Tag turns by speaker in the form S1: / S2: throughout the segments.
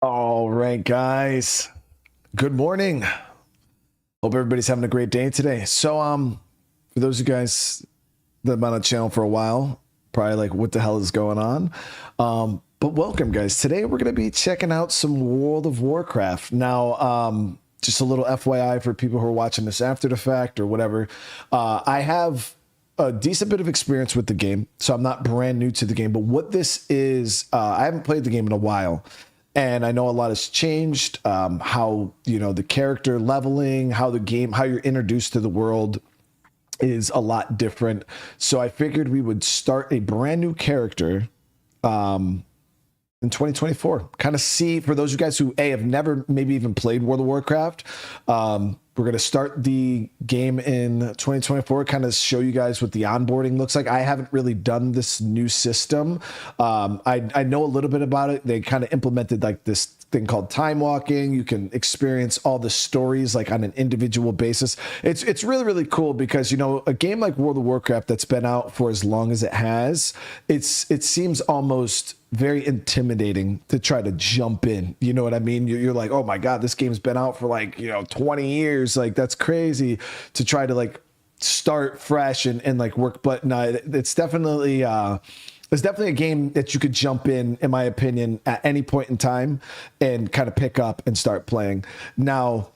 S1: All right, guys. Good morning. Hope everybody's having a great day today. For those of you guys that have been on the channel for a while, probably like, what the hell is going on? But welcome, guys. Today we're going to be checking out some World of Warcraft. Now, just a little FYI for people who are watching this after the fact or whatever. I have a decent bit of experience with the game, so I'm not brand new to the game. But what this is, I haven't played the game in a while. And I know a lot has changed, how, the character leveling, how you're introduced to the world is a lot different. So I figured we would start a brand new character in 2024. Kind of see, for those of you guys who have never maybe even played World of Warcraft, we're going to start the game in 2024, kind of show you guys what the onboarding looks like. I haven't really done this new system. I know a little bit about it. They kind of implemented like this thing called time walking. You can experience all the stories like on an individual basis. It's really, really cool because, a game like World of Warcraft that's been out for as long as it has, it seems almost very intimidating to try to jump in. You know what I mean? You're like, oh my God, this game's been out for like, 20 years. Like, that's crazy to try to like start fresh and like work. But no, it's definitely a game that you could jump in my opinion, at any point in time and kind of pick up and start playing. Now,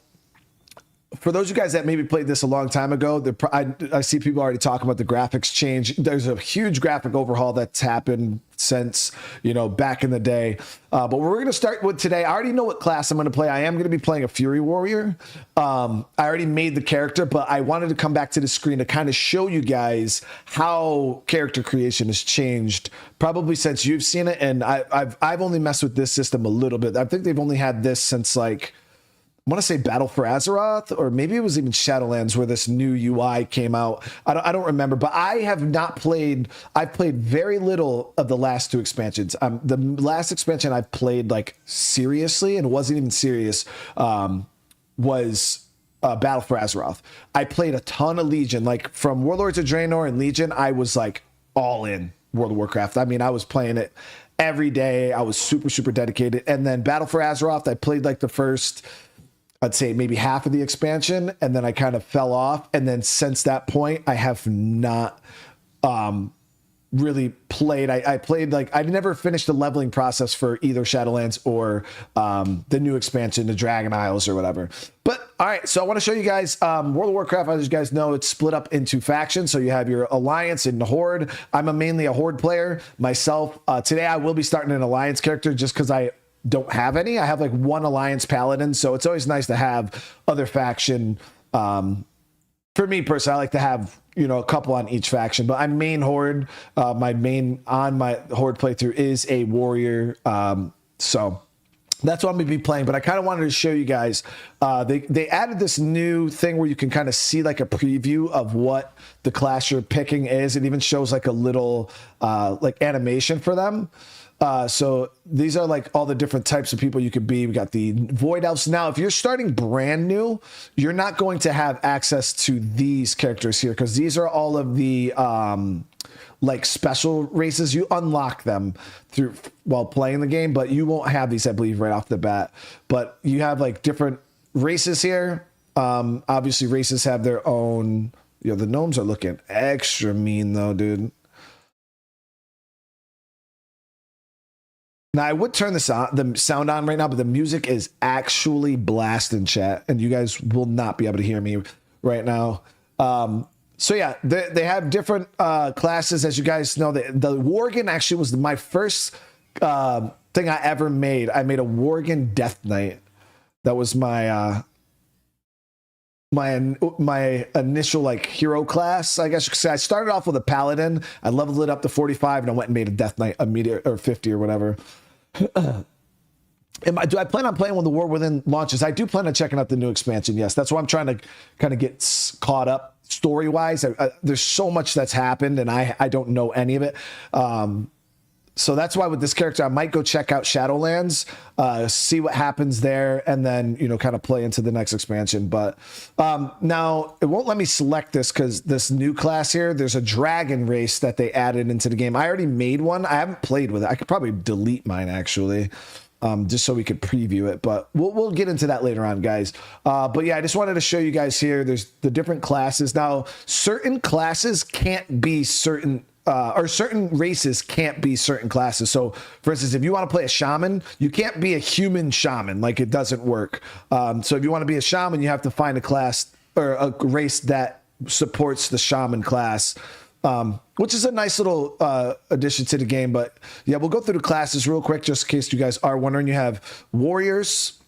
S1: for those of you guys that maybe played this a long time ago, I see people already talking about the graphics change. There's a huge graphic overhaul that's happened since, back in the day. But we're going to start with today. I already know what class I'm going to play. I am going to be playing a Fury Warrior. I already made the character, but I wanted to come back to the screen to kind of show you guys how character creation has changed probably since you've seen it. And I've only messed with this system a little bit. I think they've only had this since like, I want to say Battle for Azeroth, or maybe it was even Shadowlands where this new UI came out. I don't remember, but I have not played. I've played very little of the last two expansions. The last expansion I played like seriously, and it wasn't even serious, was Battle for Azeroth. I played a ton of Legion, like from Warlords of Draenor and Legion. I was like all in World of Warcraft. I mean, I was playing it every day. I was super, super dedicated. And then Battle for Azeroth, I played like the first, I'd say maybe half of the expansion, and then I kind of fell off. And then since that point, I have not really played. I played like, I never finished the leveling process for either Shadowlands or the new expansion, the Dragon Isles or whatever. But all right, so I want to show you guys World of Warcraft. As you guys know, it's split up into factions. So you have your Alliance and Horde. I'm mainly a Horde player myself. Today I will be starting an Alliance character just because I don't have any. I have like one Alliance Paladin, so it's always nice to have other faction. For me personally, I like to have, a couple on each faction, but I'm main Horde. My Horde playthrough is a warrior. So that's what I'm going to be playing, but I kind of wanted to show you guys, they added this new thing where you can kind of see like a preview of what the class you're picking is. It even shows like a little like animation for them. So these are like all the different types of people you could be. We got the Void Elves. Now, if you're starting brand new, you're not going to have access to these characters here because these are all of the like special races. You unlock them through while playing the game, but you won't have these, I believe, right off the bat. But you have like different races here. Obviously, races have their own. The gnomes are looking extra mean though, dude. Now, I would turn the sound on right now, but the music is actually blasting, chat, and you guys will not be able to hear me right now. So yeah, they have different classes, as you guys know. The Worgen actually was my first thing I ever made. I made a Worgen Death Knight. That was my my initial like hero class, I guess you could say. I started off with a Paladin. I leveled it up to 45, and I went and made a Death Knight immediate, or 50 or whatever. Do I plan on playing when the War Within launches? I do plan on checking out the new expansion. Yes, that's why I'm trying to kind of get caught up story wise. There's so much that's happened, and I don't know any of it. So that's why with this character, I might go check out Shadowlands, see what happens there, and then, you know, kind of play into the next expansion. But now it won't let me select this because this new class here, there's a dragon race that they added into the game. I already made one. I haven't played with it. I could probably delete mine actually, just so we could preview it. But we'll get into that later on, guys. But yeah, I just wanted to show you guys here. There's the different classes. Now, certain classes can't be certain or certain races can't be certain classes. So for instance, if you want to play a shaman, you can't be a human shaman. Like, it doesn't work. So if you want to be a shaman, you have to find a class or a race that supports the shaman class, which is a nice little addition to the game. But yeah, we'll go through the classes real quick, just in case you guys are wondering. You have warriors,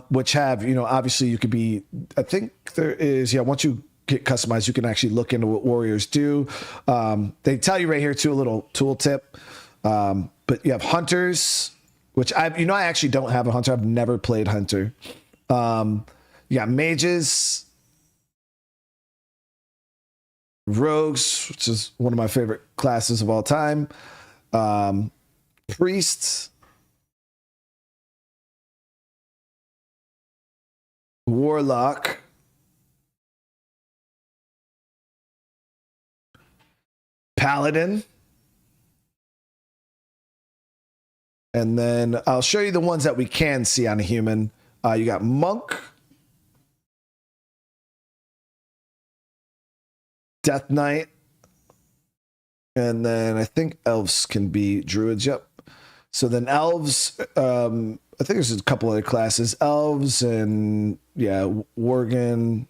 S1: which have, you know, obviously you could be, I think there is, yeah, once you get customized, you can actually look into what warriors do. They tell you right here too, a little tooltip. But you have hunters, which I actually don't have a hunter. I've never played hunter. You got mages, rogues, which is one of my favorite classes of all time. Priests, warlock, paladin, and then I'll show you the ones that we can see on a human. You got monk, death knight, and then I think elves can be druids. Yep. So then elves, I think there's a couple other classes, elves and yeah, worgen.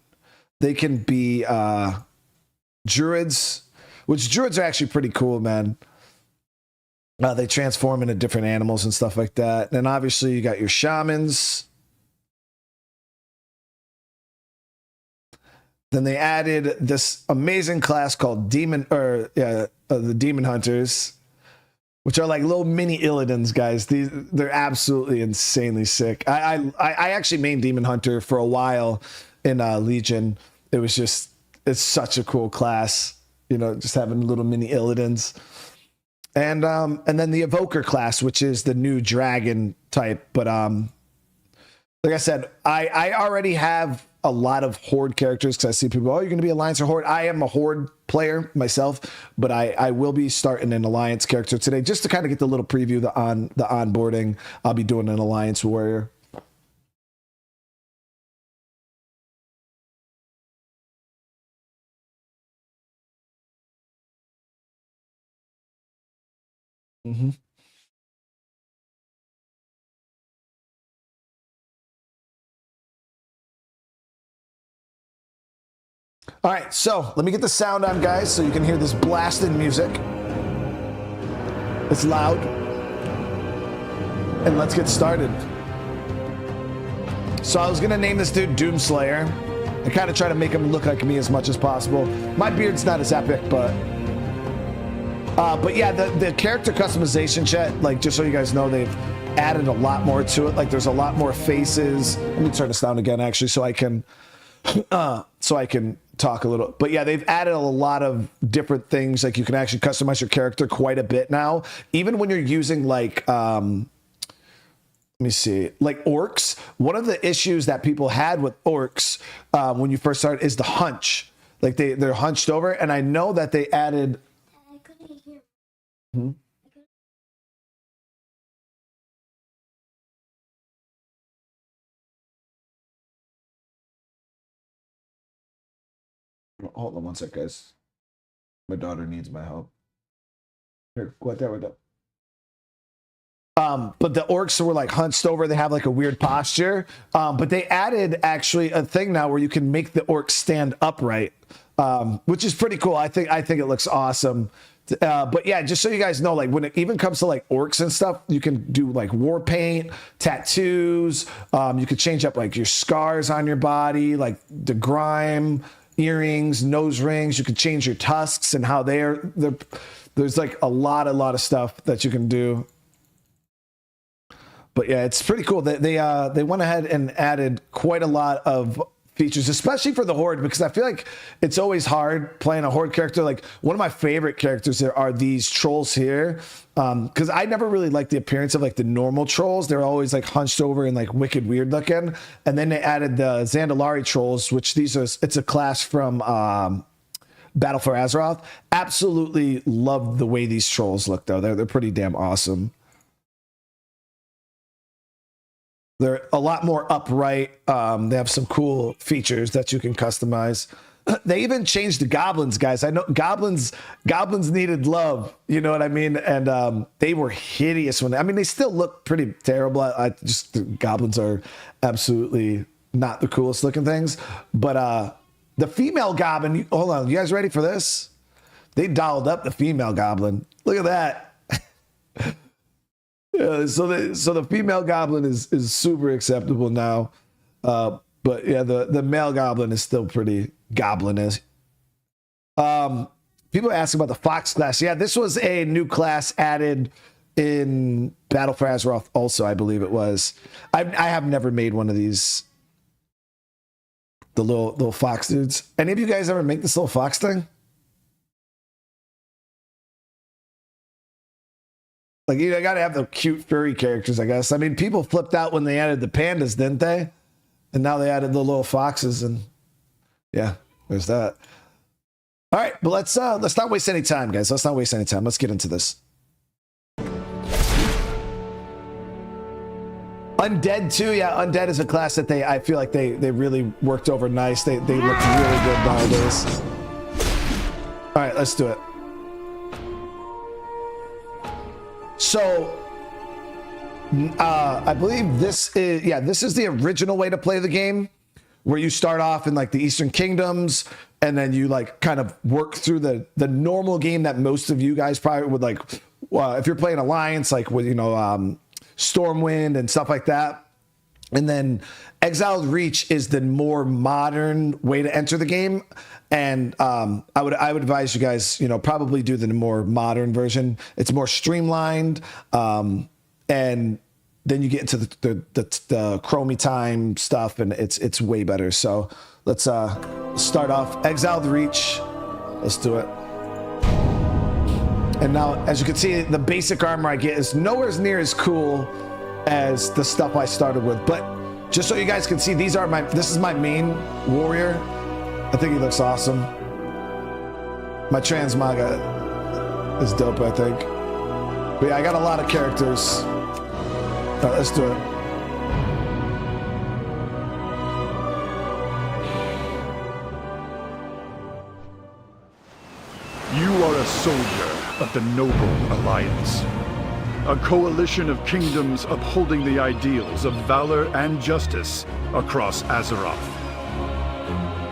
S1: They can be druids, which druids are actually pretty cool, man. They transform into different animals and stuff like that. And obviously you got your shamans. Then they added this amazing class called the demon hunters, which are like little mini Illidan's, guys. They're absolutely insanely sick. I actually main demon hunter for a while in Legion. It's such a cool class. You know, just having little mini Illidan's. And then the Evoker class, which is the new dragon type. But like I said, I already have a lot of Horde characters because I see people, oh, you're going to be Alliance or Horde. I am a Horde player myself, but I will be starting an Alliance character today just to kind of get the little preview, the onboarding. I'll be doing an Alliance warrior. Mm-hmm. All right, so let me get the sound on, guys, so you can hear this blasted music. It's loud. And let's get started. So I was gonna name this dude Doomslayer and kind of try to make him look like me as much as possible. My beard's not as epic, but yeah, the character customization, chat, like, just so you guys know, they've added a lot more to it. Like, there's a lot more faces. Let me turn this down again, actually, so I can talk a little. But yeah, they've added a lot of different things. Like, you can actually customize your character quite a bit now. Even when you're using, like, let me see, like orcs. One of the issues that people had with orcs when you first started is the hunch. Like, they're hunched over, and I know that they added. I couldn't hear. Hmm? Hold on one sec, guys. My daughter needs my help. Here, go out there with that. But the orcs were like hunched over. They have like a weird posture. But they added actually a thing now where you can make the orcs stand upright, which is pretty cool. I think it looks awesome. But yeah, just so you guys know, like, when it even comes to like orcs and stuff, you can do like war paint, tattoos. You could change up like your scars on your body, like the grime, earrings, nose rings. You could change your tusks and how there's like a lot of stuff that you can do. But yeah, it's pretty cool. They went ahead and added quite a lot of features, especially for the Horde, because I feel like it's always hard playing a Horde character. Like one of my favorite characters there are these trolls here, because I never really liked the appearance of like the normal trolls. They're always like hunched over and like wicked weird looking. And then they added the Zandalari trolls, which it's a class from Battle for Azeroth. Absolutely love the way these trolls look though. They're pretty damn awesome. They're a lot more upright. They have some cool features that you can customize. They even changed the goblins, guys. I know goblins needed love. You know what I mean? And they were hideous when I mean, they still look pretty terrible. The goblins are absolutely not the coolest looking things. But the female goblin, hold on, you guys ready for this? They dialed up the female goblin. Look at that. Yeah, so the female goblin is super acceptable now, but yeah, the male goblin is still pretty goblin-ish. People ask about the Fox class. Yeah, this was a new class added in Battle for Azeroth. Also, I believe it was. I have never made one of these. The little fox dudes. Any of you guys ever make this little fox thing? Like, you got to have the cute furry characters, I guess. I mean, people flipped out when they added the pandas, didn't they? And now they added the little foxes, and yeah, there's that. All right, but let's not waste any time, guys. Let's not waste any time. Let's get into this. Undead too, yeah. Undead is a class that I feel like they really worked over nice. They look really good nowadays. All right, let's do it. So, I believe this is the original way to play the game, where you start off in like the Eastern Kingdoms, and then you like kind of work through the normal game that most of you guys probably would like. If you're playing Alliance, like with Stormwind and stuff like that, and then Exiled Reach is the more modern way to enter the game. And I would advise you guys, probably do the more modern version. It's more streamlined, and then you get into the Chromie time stuff, and it's way better. So let's start off Exiled Reach. Let's do it. And now, as you can see, the basic armor I get is nowhere near as cool as the stuff I started with. But just so you guys can see, this is my main warrior. I think he looks awesome. My transmaga is dope, I think. But yeah, I got a lot of characters. All right, let's do it.
S2: You are a soldier of the Noble Alliance. A coalition of kingdoms upholding the ideals of valor and justice across Azeroth.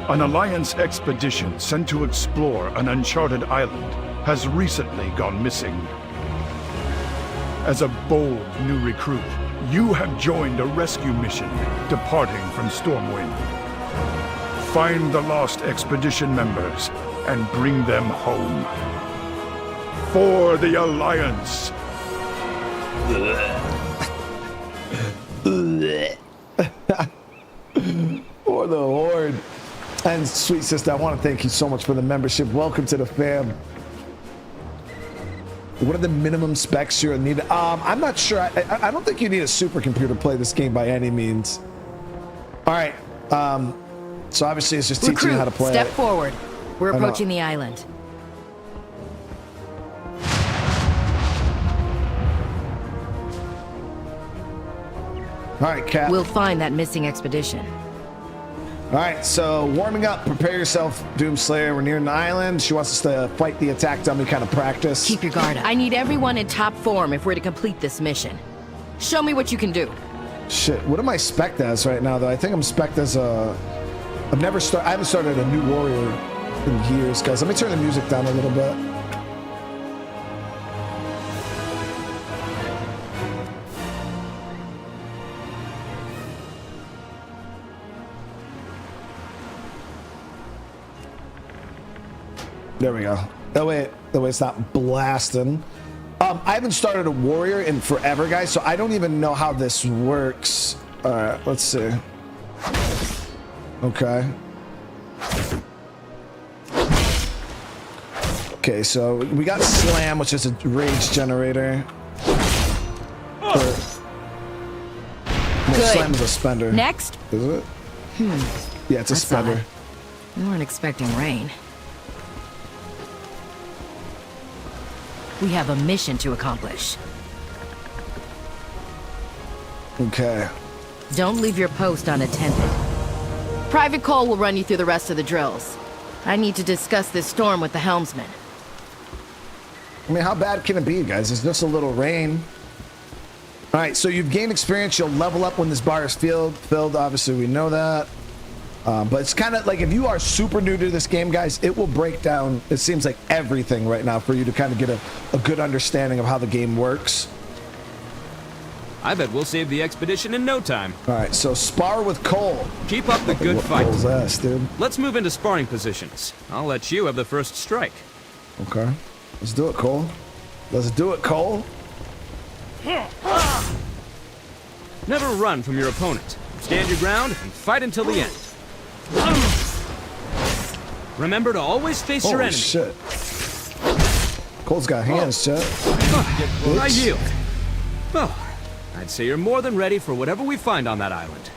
S2: An Alliance expedition sent to explore an uncharted island has recently gone missing. As a bold new recruit, you have joined a rescue mission departing from Stormwind. Find the lost expedition members and bring them home. For the Alliance!
S1: For the Horde. And sweet sister, I want to thank you so much for the membership. Welcome to the fam. What are the minimum specs you'll need? I'm not sure. I don't think you need a supercomputer to play this game by any means. All right. So obviously it's just teaching you how to play.
S3: Step forward. We're approaching the island.
S1: All right, Cap.
S3: We'll find that missing expedition.
S1: All right, so warming up. Prepare yourself, Doomslayer. We're near an island. She wants us to fight the attack dummy, kind of practice.
S3: Keep your guard up. I need everyone in top form if we're to complete this mission. Show me what you can do.
S1: Shit, what am I spec'd as right now, though? I think I'm spec'd as a... I haven't started a new warrior in years, guys. Let me turn the music down a little bit. There we go. That way it's not blasting. I haven't started a warrior in forever, guys, so I don't even know how this works. All right, let's see. Okay. Okay, so we got Slam, which is a rage generator. No, Slam is a spender.
S3: Next?
S1: Is it? Yeah, it's a spender.
S3: We weren't expecting rain. We have a mission to accomplish.
S1: Okay.
S3: Don't leave your post unattended. Private Cole will run you through the rest of the drills. I need to discuss this storm with the helmsman.
S1: I mean, how bad can it be, guys? It's just a little rain. All right, so you've gained experience. You'll level up when this bar is filled. Obviously, we know that. But it's kind of like if you are super new to this game, guys, it will break down, it seems like, everything right now for you to kind of get a good understanding of how the game works.
S4: I bet we'll save the expedition in no time.
S1: All right, so spar with Cole.
S4: Keep up the good fight.
S1: Cole's ass, dude.
S4: Let's move into sparring positions. I'll let you have the first strike.
S1: Okay. Let's do it, Cole. Let's do it, Cole.
S4: Never run from your opponent. Stand your ground and fight until the end. Remember to always face your enemy.
S1: Shit. Cole's got hands, Chet.
S4: I yield. Well, I'd say you're more than ready for whatever we find on that island.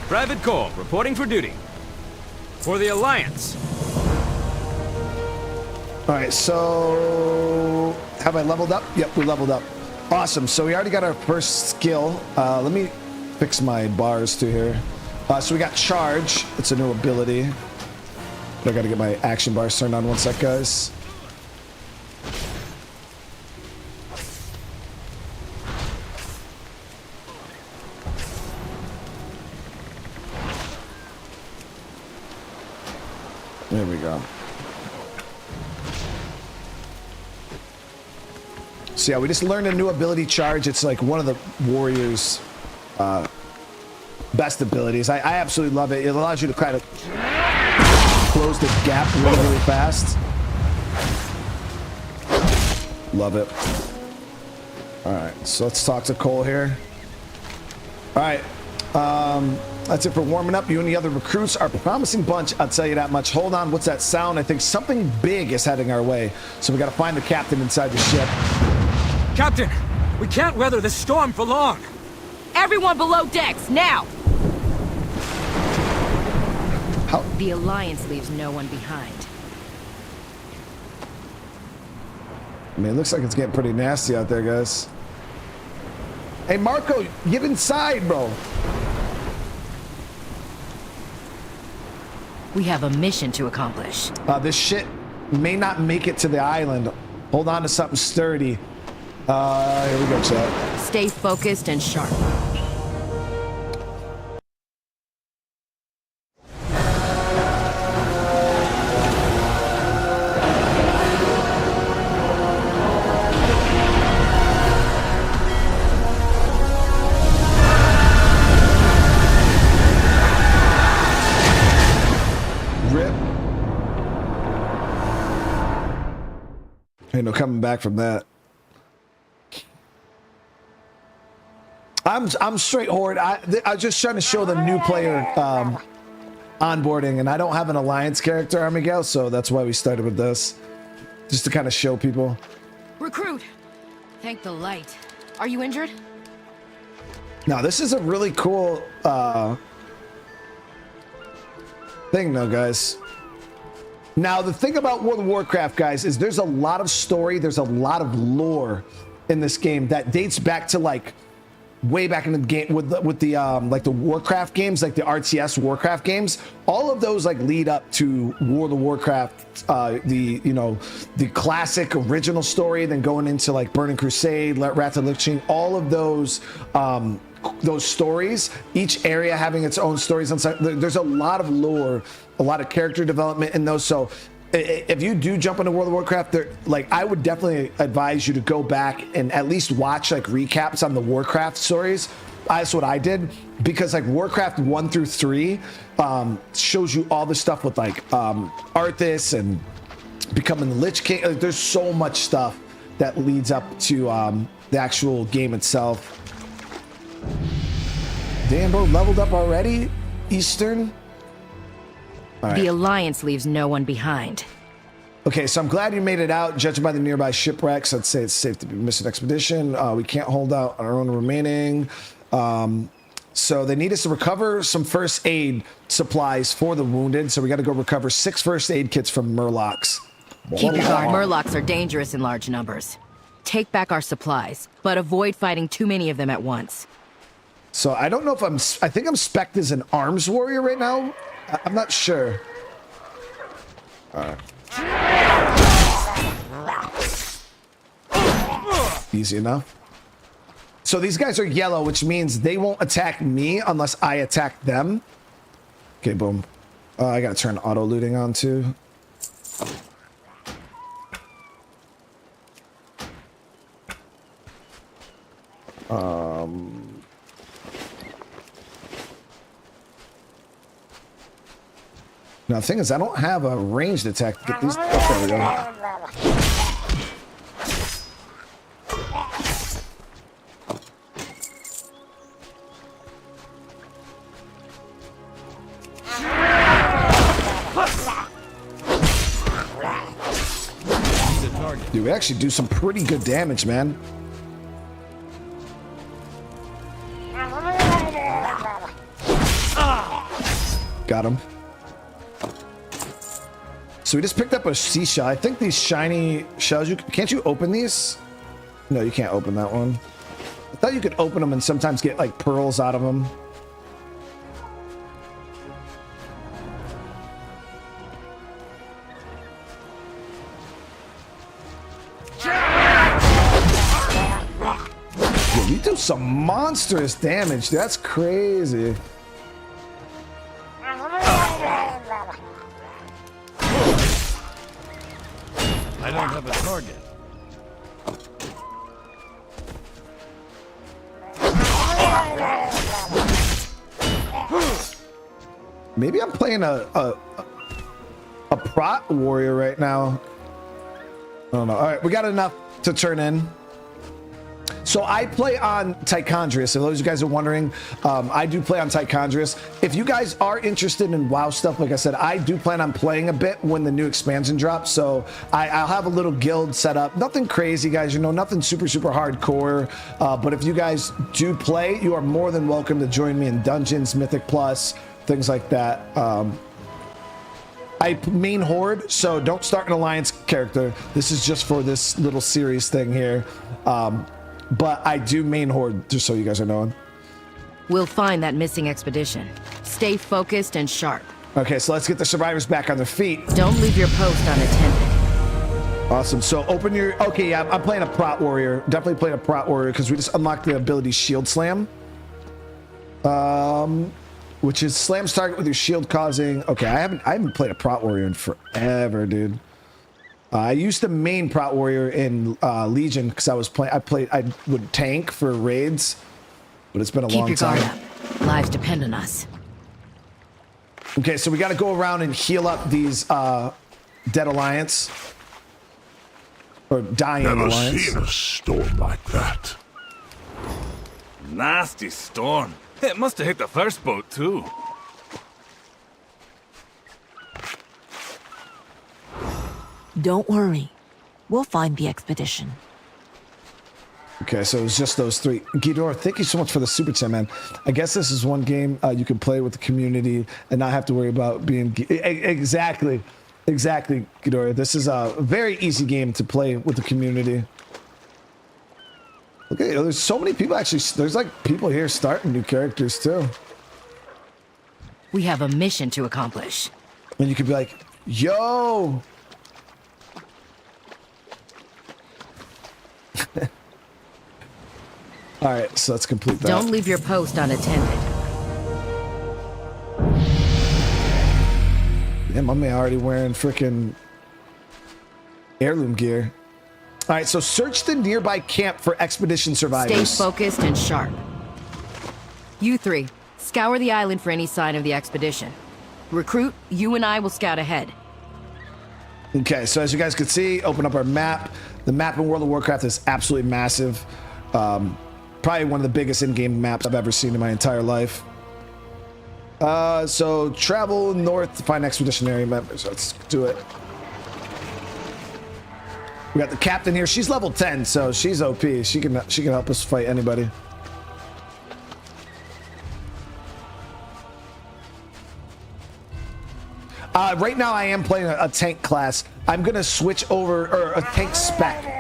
S4: Private Cole, reporting for duty. For the Alliance.
S1: All right, so have I leveled up? Yep, we leveled up. Awesome. So we already got our first skill. Let me fix my bars too here. So we got charge. It's a new ability. I got to get my action bars turned on. One sec, guys. There we go. So yeah, we just learned a new ability, charge. It's like one of the warriors' best abilities. I absolutely love it. It allows you to kind of close the gap really, really fast. Love it. All right, so let's talk to Cole here. All right, that's it for warming up. You and the other recruits are a promising bunch, I'll tell you that much. Hold on, what's that sound? I think something big is heading our way. So we got to find the captain inside the ship.
S4: Captain, we can't weather this storm for long.
S3: Everyone below decks, now!
S1: How?
S3: The Alliance leaves no one behind.
S1: I mean, it looks like it's getting pretty nasty out there, guys. Hey, Marco, get inside, bro.
S3: We have a mission to accomplish.
S1: This shit may not make it to the island. Hold on to something sturdy. Here we go, chat.
S3: Stay focused and sharp.
S1: Rip. Ain't no coming back from that. I'm straight horde. I was just trying to show the new player onboarding, and I don't have an Alliance character, Miguel, so that's why we started with this, just to kind of show people.
S3: Recruit! Thank the light. Are you injured?
S1: Now, this is a really cool thing, though, guys. Now, the thing about World of Warcraft, guys, is there's a lot of story, there's a lot of lore in this game that dates back to, like, way back in the game with the like the Warcraft games, like the RTS Warcraft games. All of those like lead up to World of Warcraft, the classic original story, then going into like Burning Crusade, Wrath of Lich King, all of those stories, each area having its own stories inside. There's a lot of lore, a lot of character development in those. So if you do jump into World of Warcraft, like I would definitely advise you to go back and at least watch like recaps on the Warcraft stories. That's what I did, because like Warcraft 1 through 3 shows you all the stuff with like Arthas and becoming the Lich King. Like, there's so much stuff that leads up to the actual game itself. Damn, bro, leveled up already? Eastern? All right.
S3: The Alliance leaves no one behind.
S1: Okay, so I'm glad you made it out. Judging by the nearby shipwrecks, I'd say it's safe to be missing expedition. We can't hold out on our own remaining. So they need us to recover some first aid supplies for the wounded. So we got to go recover 6 first aid kits from Murlocs.
S3: Keep your guard. Murlocs are dangerous in large numbers. Take back our supplies, but avoid fighting too many of them at once.
S1: So I don't know if I think I'm spec'd as an arms warrior right now. I'm not sure. Easy enough. So these guys are yellow, which means they won't attack me unless I attack them. Okay, boom. I gotta turn auto looting on too. Now the thing is, I don't have a ranged attack to get these. Oh, there we go. Dude, we actually do some pretty good damage, man. Got him. So we just picked up a seashell. I think these shiny shells, can't you open these? No, you can't open that one. I thought you could open them and sometimes get like pearls out of them. Dude, we do some monstrous damage. That's crazy.
S5: I don't have a target.
S1: Maybe I'm playing a prot warrior right now. I don't know. All right, we got enough to turn in. So I play on Tichondrius. So those of you guys are wondering, I do play on Tichondrius. If you guys are interested in WoW stuff, like I said, I do plan on playing a bit when the new expansion drops. So I'll have a little guild set up. Nothing crazy, guys. You know, nothing super hardcore. But if you guys do play, you are more than welcome to join me in Dungeons, Mythic Plus, things like that. I main Horde, so don't start an Alliance character. This is just for this little series thing here. But I do main Horde, just so you guys are knowing.
S3: We'll find that missing expedition. Stay focused and sharp.
S1: Okay, so let's get the survivors back on their feet.
S3: Don't leave your post unattended.
S1: Awesome. So open your... Okay, yeah, I'm playing a prot warrior. Definitely playing a prot warrior because we just unlocked the ability Shield Slam. Which is slams target with your shield causing... Okay, I haven't played a prot warrior in forever, dude. I used to main prot warrior in Legion because I would tank for raids, but it's been a long time.
S3: Keep your guard up. Lives depend on us.
S1: Okay, so we got to go around and heal up these dead Alliance or dying
S6: Never
S1: Alliance.
S6: seen a storm like that.
S5: Nasty storm. It must have hit the first boat too.
S7: Don't worry. We'll find the expedition.
S1: Okay, so it was just those 3. Ghidorah, thank you so much for the super chat, man. I guess this is one game you can play with the community and not have to worry about being... Exactly, Ghidorah. This is a very easy game to play with the community. Okay, there's so many people actually... There's like people here starting new characters too.
S3: We have a mission to accomplish.
S1: And you could be like, yo... All right, so let's complete that.
S3: Don't leave your post unattended.
S1: Yeah, my man already wearing freaking heirloom gear. All right, so search the nearby camp for expedition survivors.
S3: Stay focused and sharp. You 3, scour the island for any sign of the expedition. Recruit, you and I will scout ahead.
S1: Okay, so as you guys can see, open up our map. The map in World of Warcraft is absolutely massive. probably one of the biggest in-game maps I've ever seen in my entire life. So travel north to find expeditionary members. Let's do it. We got the captain here. She's level 10, so she's OP. She can help us fight anybody. Right now I am playing a tank class. I'm gonna switch over, or a tank spec.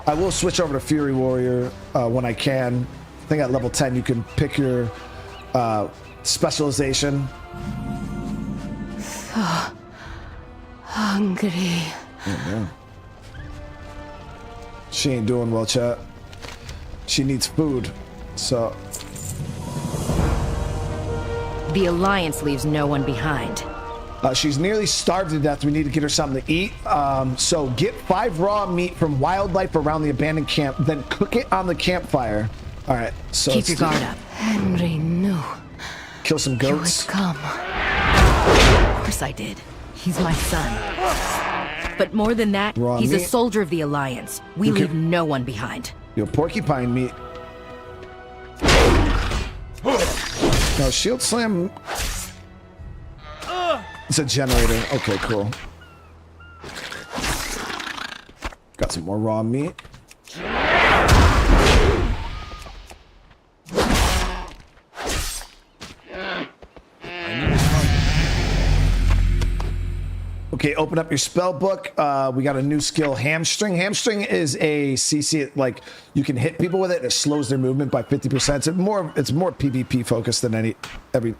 S1: I will switch over to Fury Warrior when I can. I think at level 10 you can pick your specialization.
S3: So hungry.
S1: Yeah. She ain't doing well, chat. She needs food, so.
S3: The Alliance leaves no one behind.
S1: She's nearly starved to death. We need to get her something to eat. So get 5 raw meat from wildlife around the abandoned camp, then cook it on the campfire. All right, so
S3: keep your guard up. Henry knew.
S1: Kill some
S3: You would
S1: goats.
S3: come. Of course I did. He's my son. But more than that,
S1: Raw
S3: he's a
S1: meat.
S3: soldier of the Alliance. We leave no one behind.
S1: Yo, porcupine meat. No, shield slam. It's a generator. Okay, cool. Got some more raw meat. Okay, open up your spell book. We got a new skill, hamstring. Hamstring is a CC, like you can hit people with it. It slows their movement by 50%. It's more PvP focused than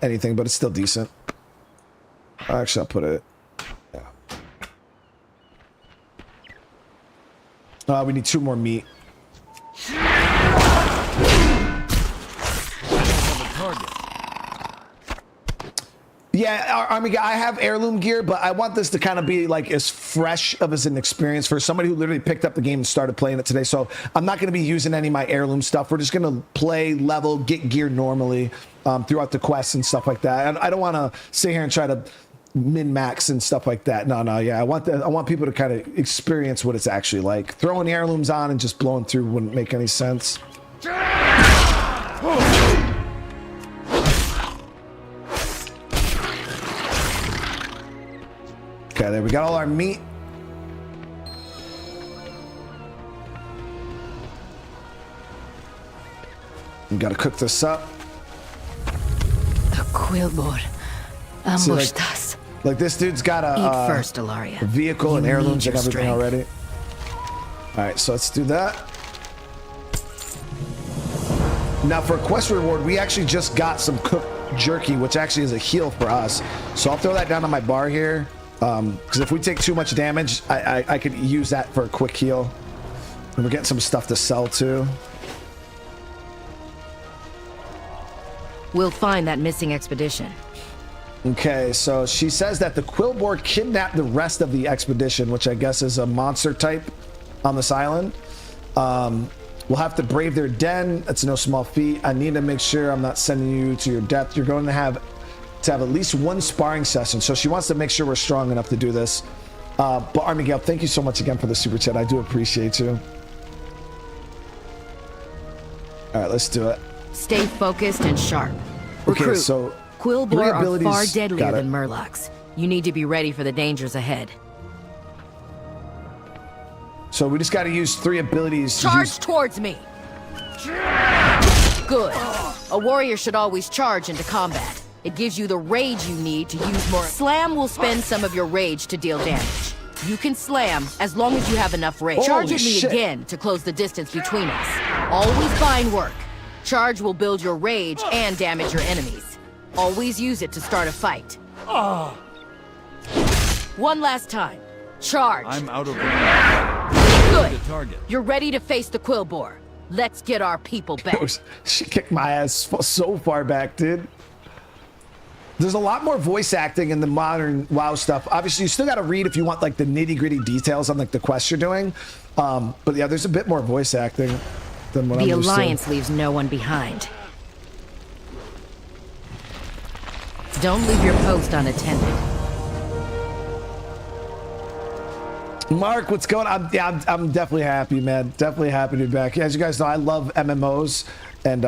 S1: anything, but it's still decent. Actually, I'll put it. Yeah. We need 2 more meat. Yeah, Army guy, I have heirloom gear, but I want this to kind of be like as fresh of as an experience for somebody who literally picked up the game and started playing it today. So I'm not going to be using any of my heirloom stuff. We're just going to play, level, get gear normally throughout the quests and stuff like that. And I don't want to sit here and try to min-max and stuff like that. No, yeah, I want people to kind of experience what it's actually like. Throwing heirlooms on and just blowing through wouldn't make any sense. Okay, there we got all our meat. We gotta cook this up.
S3: The Quillboard ambushed us.
S1: Like this dude's got
S3: Eat first, Ilaria.
S1: a vehicle
S3: You
S1: and heirlooms
S3: need
S1: and
S3: your
S1: everything
S3: strength.
S1: already. All right, so let's do that. Now for a quest reward, we actually just got some cooked jerky, which actually is a heal for us. So I'll throw that down on my bar here. Because if we take too much damage, I could use that for a quick heal. And we're getting some stuff to sell too.
S3: We'll find that missing expedition.
S1: Okay, so she says that the Quillboard kidnapped the rest of the expedition, which I guess is a monster type on this island. We'll have to brave their den. It's no small feat. I need to make sure I'm not sending you to your death. You're going to have at least 1 sparring session. So she wants to make sure we're strong enough to do this. But Army Gale, thank you so much again for the super chat. I do appreciate you. All right, let's do it.
S3: Stay focused and sharp.
S1: Okay,
S3: Recruit.
S1: so
S3: Quillboar are
S1: abilities.
S3: far deadlier
S1: Got it.
S3: than Murlocs. You need to be ready for the dangers ahead.
S1: So we just got to use 3 abilities.
S3: Charge towards me! Good. A warrior should always charge into combat. It gives you the rage you need to use more. Slam will spend some of your rage to deal damage. You can slam as long as you have enough rage. Charge
S1: Holy
S3: at me
S1: shit.
S3: again to close the distance between us. Always bind work. Charge will build your rage and damage your enemies. Always use it to start a fight. One last time. Charge.
S5: I'm out of range.
S3: Good.
S5: The target.
S3: You're ready to face the Quillboar. Let's get our people back.
S1: She kicked my ass so far back, dude. There's a lot more voice acting in the modern WoW stuff. Obviously, you still got to read if you want like the nitty-gritty details on like the quest you're doing. But yeah, there's a bit more voice acting than what I'm
S3: The
S1: used to.
S3: Alliance leaves no one behind. Don't leave your post unattended.
S1: Mark, what's going on? I'm definitely happy, man. Definitely happy to be back. As you guys know, I love MMOs, And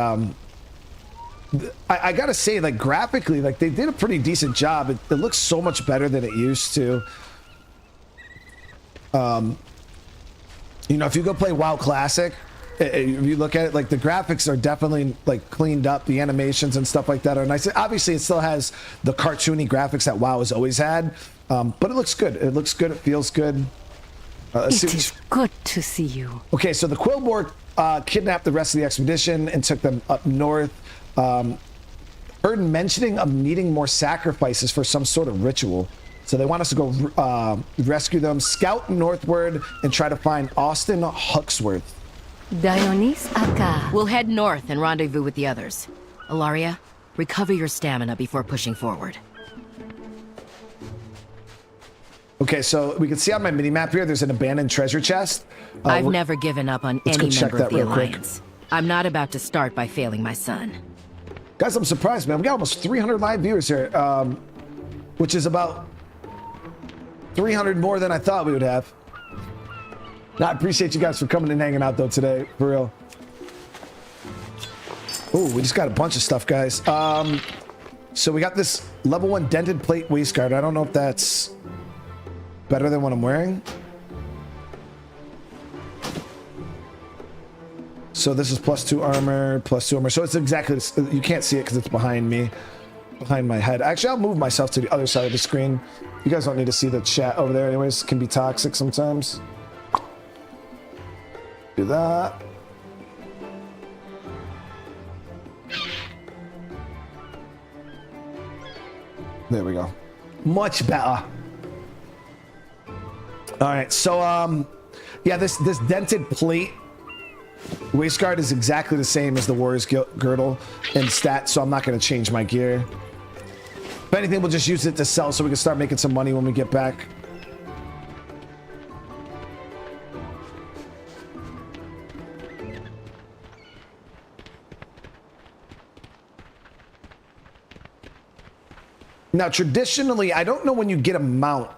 S1: I gotta say, like, graphically, like, they did a pretty decent job. It looks so much better than it used to. You know, if you go play WoW Classic, if you look at it, like, the graphics are definitely, like, cleaned up. The animations and stuff like that are nice. Obviously, it still has the cartoony graphics that WoW has always had, but it looks good. It looks good. It feels good.
S5: It is good to see you.
S1: Okay, so the Quillboar kidnapped the rest of the expedition and took them up north. Heard mentioning of needing more sacrifices for some sort of ritual. So they want us to go rescue them, scout northward, and try to find Austin Huxworth.
S5: Dionys Aka.
S3: We'll head north and rendezvous with the others. Ilaria, recover your stamina before pushing forward.
S1: Okay, so we can see on my mini-map here, there's an abandoned treasure chest.
S3: I've never given up on
S1: let's
S3: any
S1: go check
S3: member of
S1: that
S3: the
S1: real quick.
S3: Alliance. I'm not about to start by failing my son.
S1: Guys, I'm surprised, man. We got almost 300 live viewers here, which is about 300 more than I thought we would have. I appreciate you guys for coming and hanging out, though, today, for real. Oh, we just got a bunch of stuff, guys. So we got this level 1 dented plate waistguard. I don't know if that's better than what I'm wearing. So this is +2 armor, +2 armor. So it's exactly, you can't see it because it's behind me, behind my head. Actually, I'll move myself to the other side of the screen. You guys don't need to see the chat over there anyways. It can be toxic sometimes. Do that. There we go. Much better. All right, so yeah, this dented plate waistguard is exactly the same as the Warrior's Girdle in stats, so I'm not going to change my gear. If anything, we'll just use it to sell so we can start making some money when we get back. Now, traditionally, I don't know when you get a mount.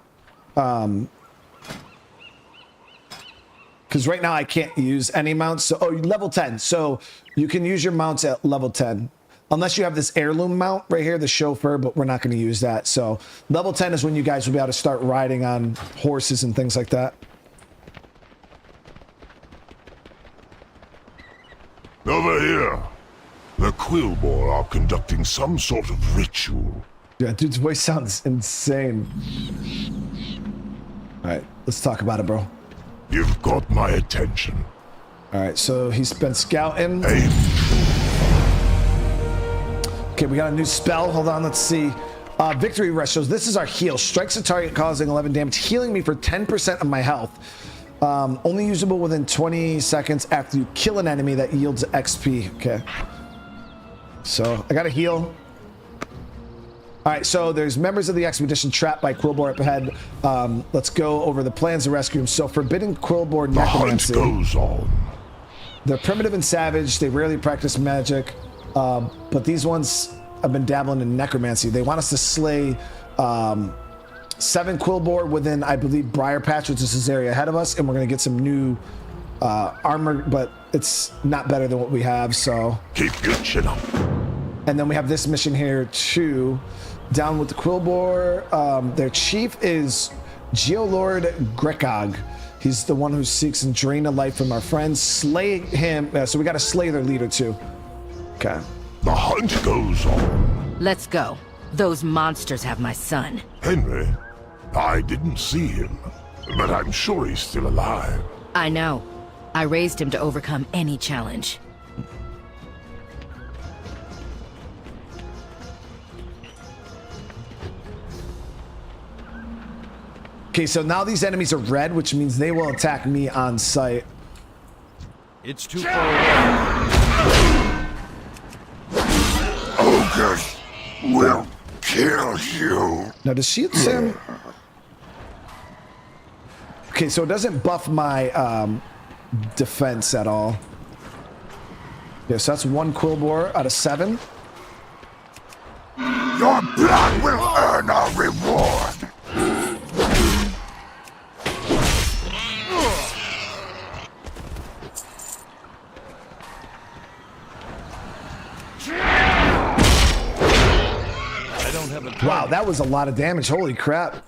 S1: Because right now I can't use any mounts. So, oh, level 10. So you can use your mounts at level 10. Unless you have this heirloom mount right here, the chauffeur, but we're not going to use that. So level 10 is when you guys will be able to start riding on horses and things like that.
S6: Over here. The Quillboar are conducting some sort of ritual.
S1: Yeah, dude's voice sounds insane. All right, let's talk about it, bro.
S6: You've got my attention.
S1: All right, so he's been scouting.
S6: Aim.
S1: Okay, we got a new spell. Hold on, let's see. Victory Rush. So this is our heal. Strikes a target causing 11 damage, healing me for 10% of my health. Only usable within 20 seconds after you kill an enemy that yields XP. Okay. So I got to heal. All right, so there's members of the expedition trapped by Quillboar up ahead. Let's go over the plans to rescue them. So forbidden Quillboar necromancy.
S6: The hunt goes on.
S1: They're primitive and savage. They rarely practice magic, but these ones have been dabbling in necromancy. They want us to slay 7 Quillboar within, I believe, Briar Patch, which is this area ahead of us, and we're gonna get some new armor, but it's not better than what we have. So
S6: keep your chin up.
S1: And then we have this mission here too. Down with the Quillboar. Their chief is Geolord Grekog. He's the one who seeks and drain the life from our friends. Slay him. So we got to slay their leader too. Okay.
S6: The hunt goes on.
S3: Let's go. Those monsters have my son.
S6: Henry, I didn't see him, but I'm sure he's still alive.
S3: I know. I raised him to overcome any challenge.
S1: Okay, so now these enemies are red, which means they will attack me on sight.
S4: It's too far away.
S6: Ogres will kill you.
S1: Now, does she him? Okay, so it doesn't buff my defense at all. Yeah, so that's 1 Quillboar out of 7.
S6: Your blood will earn a reward.
S1: that was a lot of damage. Holy crap.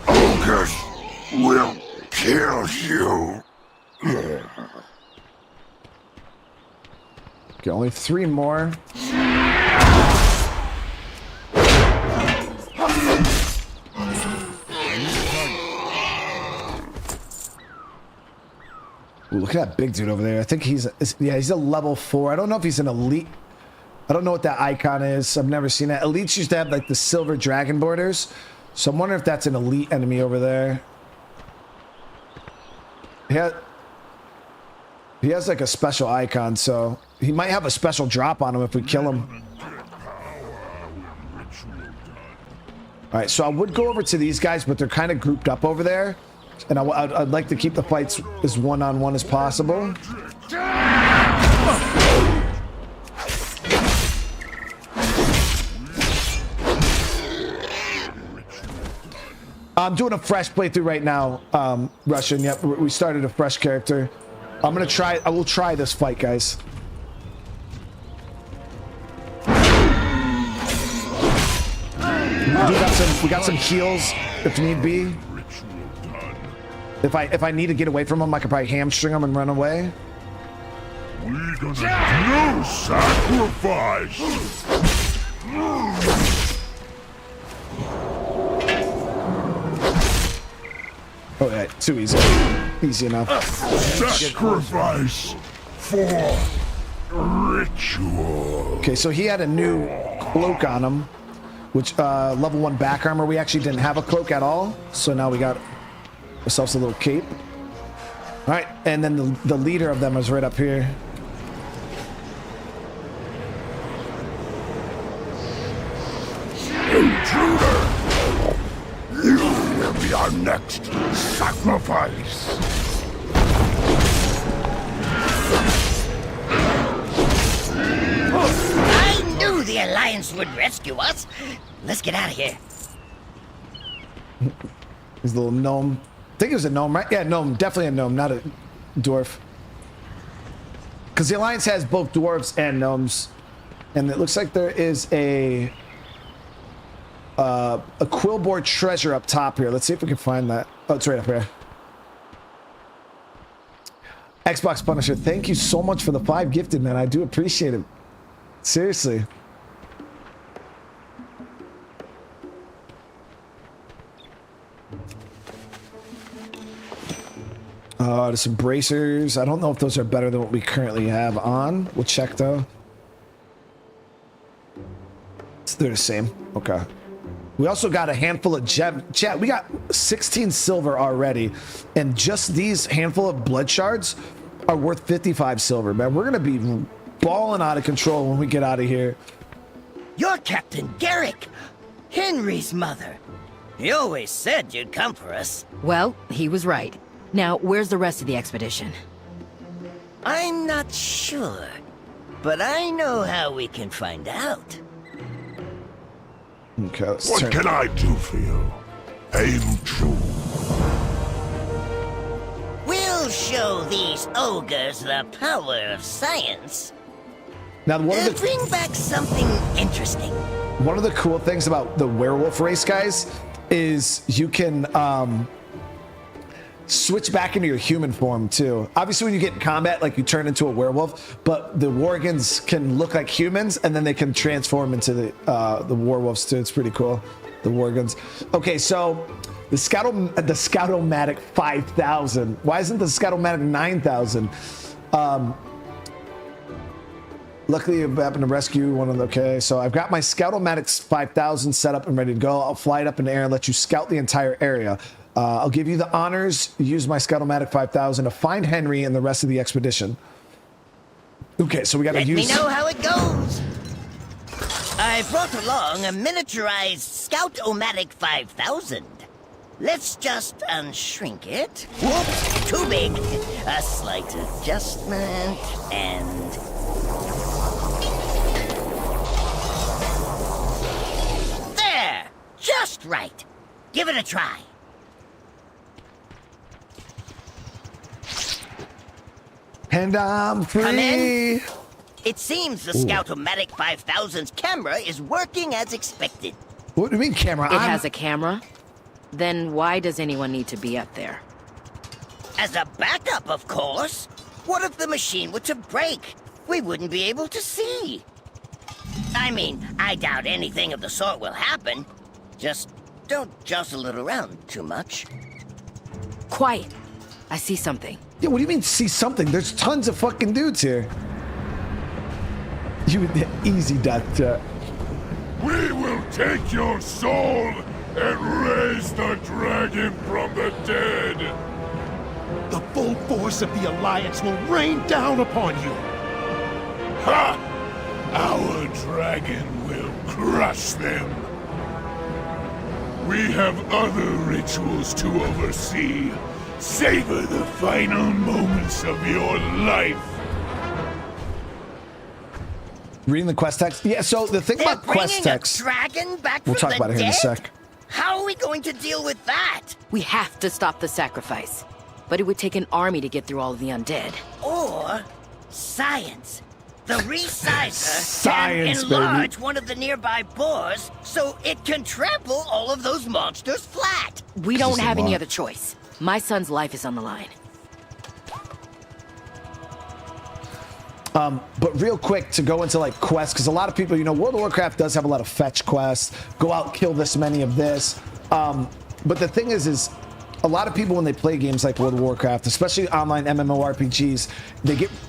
S6: Ogres will kill you.
S1: Okay, only 3 more. Ooh, look at that big dude over there. I think he's a level 4. I don't know if he's an elite. I don't know what that icon is. I've never seen that. Elites used to have like the silver dragon borders. So I'm wondering if that's an elite enemy over there. He has like a special icon, so he might have a special drop on him if we kill him. All right, so I would go over to these guys, but they're kind of grouped up over there. And I'd like to keep the fights as one-on-one as possible. I'm doing a fresh playthrough right now, Russian. Yep, we started a fresh character. I will try this fight, guys. We got some heals if need be. If I need to get away from him, I could probably hamstring him and run away.
S6: We're gonna no sacrifice.
S1: Oh yeah, too easy. Easy enough.
S6: Sacrifice for ritual.
S1: Okay, so he had a new cloak on him, which level 1 back armor. We actually didn't have a cloak at all, so now we got ourselves a little cape. All right, and then the leader of them is right up here.
S6: Intruder! You will be our next sacrifice.
S8: I knew the Alliance would rescue us. Let's get out of here.
S1: His little gnome. I think it was a gnome, right? Yeah, gnome. Definitely a gnome, not a dwarf. Because the Alliance has both dwarves and gnomes. And it looks like there is a Quillboard treasure up top here. Let's see if we can find that. Oh, it's right up here. Xbox Punisher, thank you so much for the 5 gifted, man. I do appreciate it. Seriously. There's some bracers. I don't know if those are better than what we currently have on. We'll check though. They're the same. Okay. We also got a handful of chat. We got 16 silver already, and just these handful of blood shards are worth 55 silver, man. We're gonna be balling out of control when we get out of here.
S8: You're Captain Garrick, Henry's mother. He always said you'd come for us.
S3: Well, he was right. Now, where's the rest of the expedition?
S8: I'm not sure, but I know how we can find out.
S1: Okay, let's
S6: What
S1: turn.
S6: can I do for you? Aim true.
S8: We'll show these ogres the power of science.
S1: Now,
S8: Bring back something interesting.
S1: one of the cool things about the werewolf race, guys, is you can switch back into your human form too. Obviously, when you get in combat, like you turn into a werewolf, but the worgans can look like humans, and then they can transform into the werewolves too. It's pretty cool, the worgans. Okay, so the Scoutomatic 5000. Why isn't the Scoutomatic 9000? Luckily, I happened to rescue one of the. Okay, so I've got my Scoutomatic 5000 set up and ready to go. I'll fly it up in the air and let you scout the entire area. I'll give you the honors. Use my Scoutomatic 5000 to find Henry and the rest of the expedition. Okay, so we got to use.
S8: Let me know how it goes. I brought along a miniaturized Scout-O-Matic 5000. Let's just unshrink it. Whoops, too big. A slight adjustment, and... there! Just right. Give it a try.
S1: And I'm free.
S8: Come in. It seems the Scout-O-Matic 5000's camera is working as expected.
S1: What do you mean camera?
S3: It has a camera? Then why does anyone need to be up there?
S8: As a backup, of course. What if the machine were to break? We wouldn't be able to see. I mean, I doubt anything of the sort will happen. Just don't jostle it around too much.
S3: Quiet. I see something.
S1: Yeah, what do you mean see something? There's tons of fucking dudes here. You easy death.
S6: We will take your soul and raise the dragon from the dead.
S9: The full force of the Alliance will rain down upon you.
S6: Ha! Our dragon will crush them. We have other rituals to oversee. Savor the final moments of your life.
S1: Reading the quest text. Yeah, so the thing
S8: They're
S1: about quest
S8: bringing a
S1: text.
S8: dragon back
S1: We'll
S8: from
S1: talk
S8: the
S1: about it here in a
S8: dead?
S1: sec.
S8: How are we going to deal with that?
S3: We have to stop the sacrifice. But it would take an army to get through all of the undead.
S8: Or science. The resizer
S1: Science,
S8: can
S1: baby.
S8: enlarge one of the nearby boars so it can trample all of those monsters flat.
S3: We don't
S1: This is a
S3: have any
S1: lot.
S3: other choice. My son's life is on the line.
S1: But real quick to go into like quests, because a lot of people, you know, World of Warcraft does have a lot of fetch quests. Go out, kill this many of this. But the thing is a lot of people when they play games like World of Warcraft, especially online MMORPGs,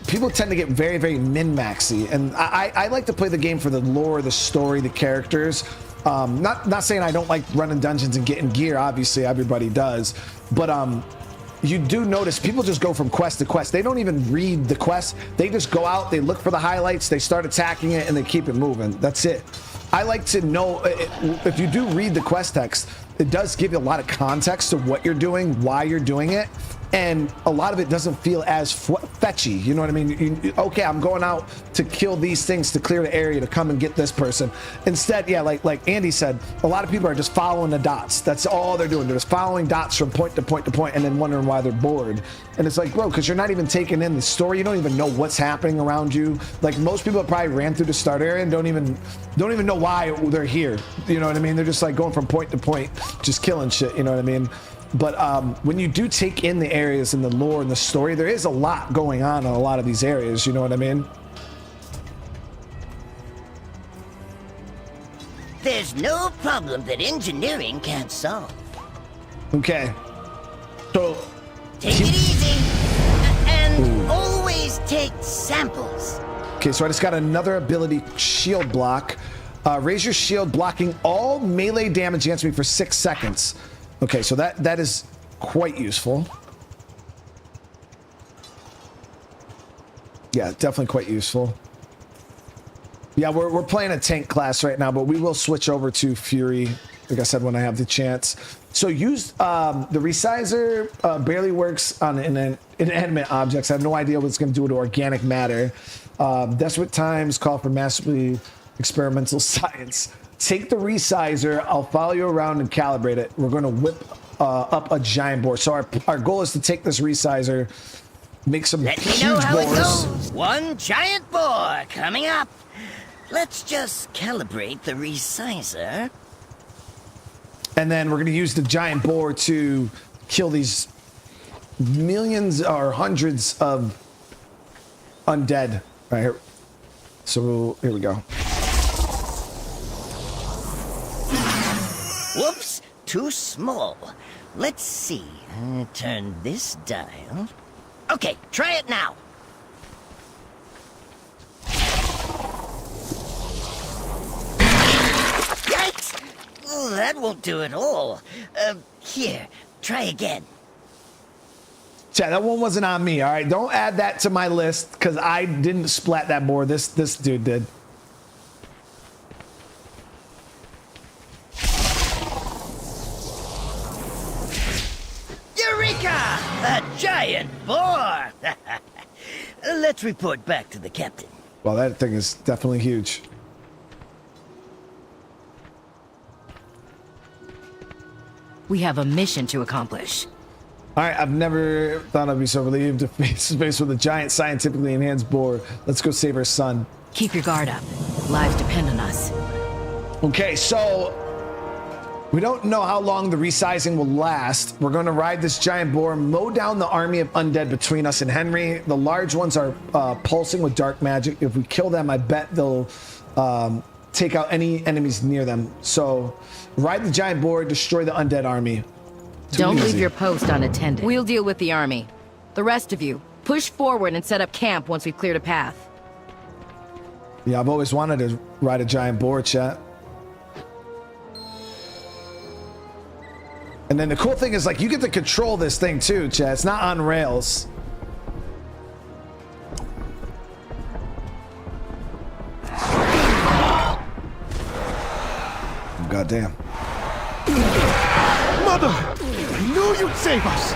S1: people tend to get very, very min-maxy. And I like to play the game for the lore, the story, the characters. Not saying I don't like running dungeons and getting gear. Obviously, everybody does. But you do notice people just go from quest to quest. They don't even read the quest. They just go out, they look for the highlights, they start attacking it, and they keep it moving. That's it. I like to know, if you do read the quest text, it does give you a lot of context to what you're doing, why you're doing it, and a lot of it doesn't feel as fetchy. You know what I mean? Okay, I'm going out to kill these things to clear the area to come and get this person. Instead, yeah, like Andy said, a lot of people are just following the dots. That's all they're doing. They're just following dots from point to point to point, and then wondering why they're bored. And it's like, bro, because you're not even taking in the story. You don't even know what's happening around you. Like most people probably ran through the start area and don't even know why they're here. You know what I mean? They're just like going from point to point, just killing shit. You know what I mean? But when you do take in the areas and the lore and the story, there is a lot going on in a lot of these areas. You know what I mean?
S8: There's no problem that engineering can't solve.
S1: Okay. So
S8: Take it easy. And always take samples.
S1: okay, so I just got another ability, shield block. Raise your shield, blocking all melee damage against me for 6 seconds. Okay, so that is quite useful. Yeah, definitely quite useful. Yeah, we're playing a tank class right now, but we will switch over to Fury, like I said, when I have the chance. So use the resizer barely works on inanimate objects. I have no idea what it's going to do to organic matter. Desperate times call for massively experimental science. Take the resizer. I'll follow you around and calibrate it. We're going to whip up a giant boar. So our goal is to take this resizer, make some
S8: Let me
S1: huge
S8: know how
S1: boars.
S8: it goes. One giant boar coming up. Let's just calibrate the resizer.
S1: And then we're going to use the giant boar to kill these millions or hundreds of undead. Right here. So here we go.
S8: Whoops, too small. Let's see. Turn this dial. Okay, try it now. Yikes! Oh, that won't do it all. Here, try again.
S1: Chat, that one wasn't on me, all right? Don't add that to my list because I didn't splat that boar. This dude did.
S8: Eureka! A giant boar! Let's report back to the captain.
S1: Well, that thing is definitely huge.
S3: We have a mission to accomplish.
S1: All right, I've never thought I'd be so relieved to face to face with a giant scientifically enhanced boar. Let's go save her son.
S3: Keep your guard up. Lives depend on us.
S1: Okay, so we don't know how long the resizing will last. We're going to ride this giant boar, mow down the army of undead between us and Henry. The large ones are pulsing with dark magic. If we kill them, I bet they'll take out any enemies near them. So ride the giant boar, destroy the undead army.
S3: Don't leave your post unattended. We'll deal with the army. The rest of you, push forward and set up camp once we've cleared a path.
S1: Yeah, I've always wanted to ride a giant boar, chat. And then the cool thing is, like, you get to control this thing too, chat. It's not on rails. Goddamn.
S9: Mother! I knew you'd save us!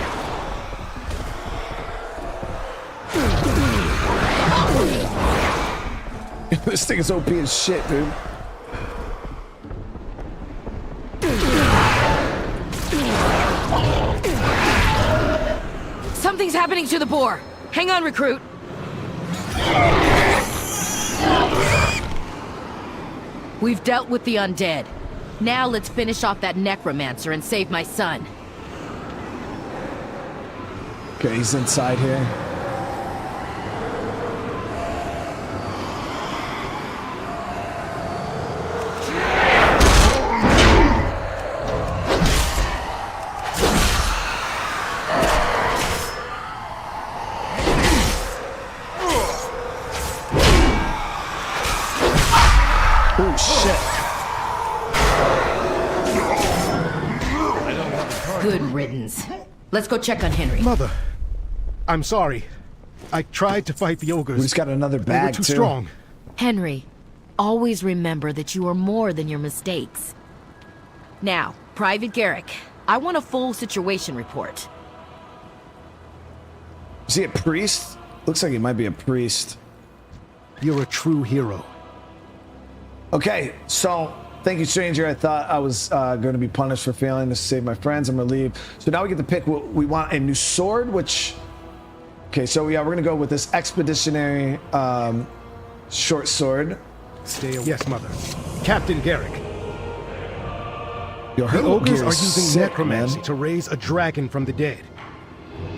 S1: This thing is OP as shit, dude.
S3: Something's happening to the boar. Hang on, recruit. We've dealt with the undead. Now let's finish off that necromancer and save my son.
S1: Okay, he's inside here. Oh, shit.
S3: Good riddance. Let's go check on Henry.
S9: Mother, I'm sorry. I tried to fight the ogres.
S1: We just got another
S9: They were
S1: bag,
S9: too
S1: too.
S9: strong.
S3: Henry, always remember that you are more than your mistakes. Now, Private Garrick, I want a full situation report.
S1: Is he a priest? Looks like he might be a priest.
S9: You're a true hero.
S1: Okay, so thank you, stranger. I thought I was going to be punished for failing to save my friends. I'm relieved. So now we get to pick what we want. A new sword, which... Okay, so yeah, we're going to go with this expeditionary short sword.
S9: Stay away. Yes, Mother. Captain Garrick.
S1: Yo, her
S9: The ogres
S1: gear
S9: are
S1: is
S9: using
S1: sick,
S9: necromancy
S1: man.
S9: to raise a dragon from the dead.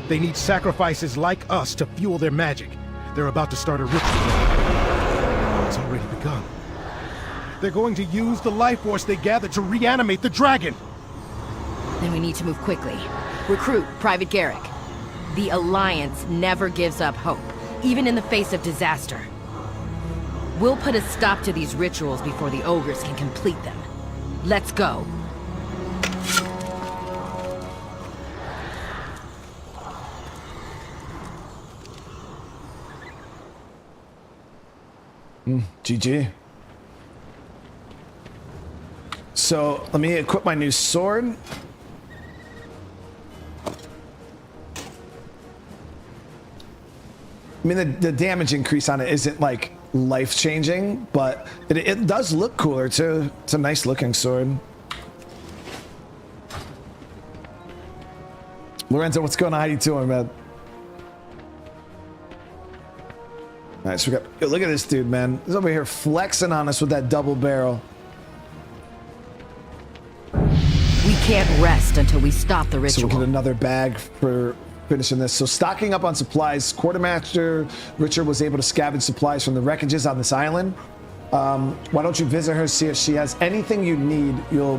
S9: They need sacrifices like us to fuel their magic. They're about to start a ritual. It's already begun. They're going to use the life force they gathered to reanimate the dragon.
S3: Then we need to move quickly. Recruit Private Garrick. The Alliance never gives up hope, even in the face of disaster. We'll put a stop to these rituals before the ogres can complete them. Let's go.
S1: GG. So let me equip my new sword. I mean, the damage increase on it isn't like life-changing, but it does look cooler too. It's a nice looking sword. Lorenzo, what's going on? How you doing, man? All right, so we got, yo, look at this dude, man. He's over here flexing on us with that double barrel.
S3: We can't rest until we stop the
S1: So
S3: ritual.
S1: we'll get another bag for finishing this. So stocking up on supplies. Quartermaster Richard was able to scavenge supplies from the wreckages on this island. Why don't you visit her, see if she has anything you need. You'll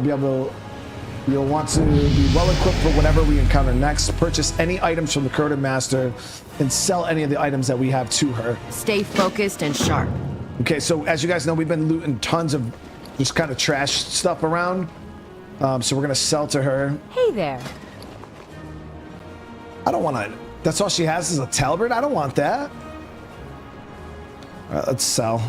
S1: want to be well equipped for whatever we encounter next. Purchase any items from the quartermaster and sell any of the items that we have to her.
S3: Stay focused and sharp.
S1: Okay, so as you guys know, we've been looting tons of just kind of trash stuff around. So we're gonna sell to her.
S5: Hey there.
S1: I don't want to. That's all she has is a talbot. I don't want that. All right, let's sell.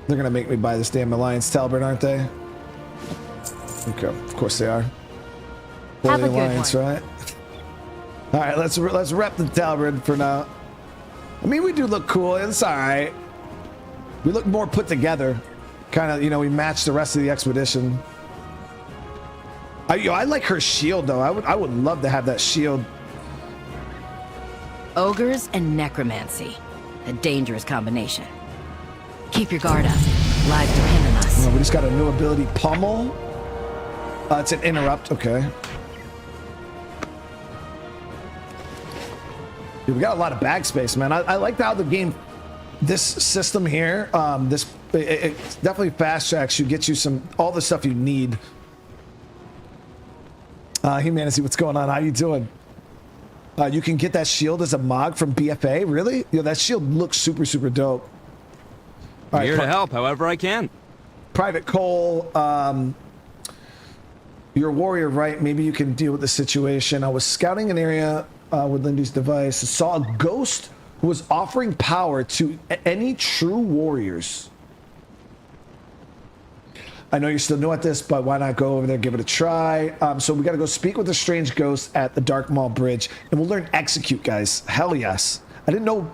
S1: They're gonna make me buy this damn Alliance talbot, aren't they? Okay, of course they are. For
S5: Have
S1: the
S5: a good
S1: Alliance,
S5: one.
S1: right? All right, let's rep the talbot for now. I mean, we do look cool. It's all right. We look more put together. kind of, you know, we match the rest of the expedition. I like her shield though. I would love to have that shield.
S3: Ogres and necromancy. A dangerous combination. Keep your guard up. Lives depend on us.
S1: We just got a new ability, Pummel. It's an interrupt. Okay. Dude, we got a lot of bag space, man. I like how the game, this system here, it definitely fast tracks you, gets you all the stuff you need. Humanity, what's going on? How you doing? You can get that shield as a mod from BFA. Really? Yo, that shield looks super, super dope. All right,
S4: here to help however I can.
S1: Private Cole, you're a warrior, right? Maybe you can deal with the situation. I was scouting an area with Lindy's device. Saw a ghost who was offering power to any true warriors. I know you're still new at this, but why not go over there, give it a try? So we got to go speak with the strange ghost at the Dark Maul Bridge, and we'll learn execute, guys. Hell yes. I didn't know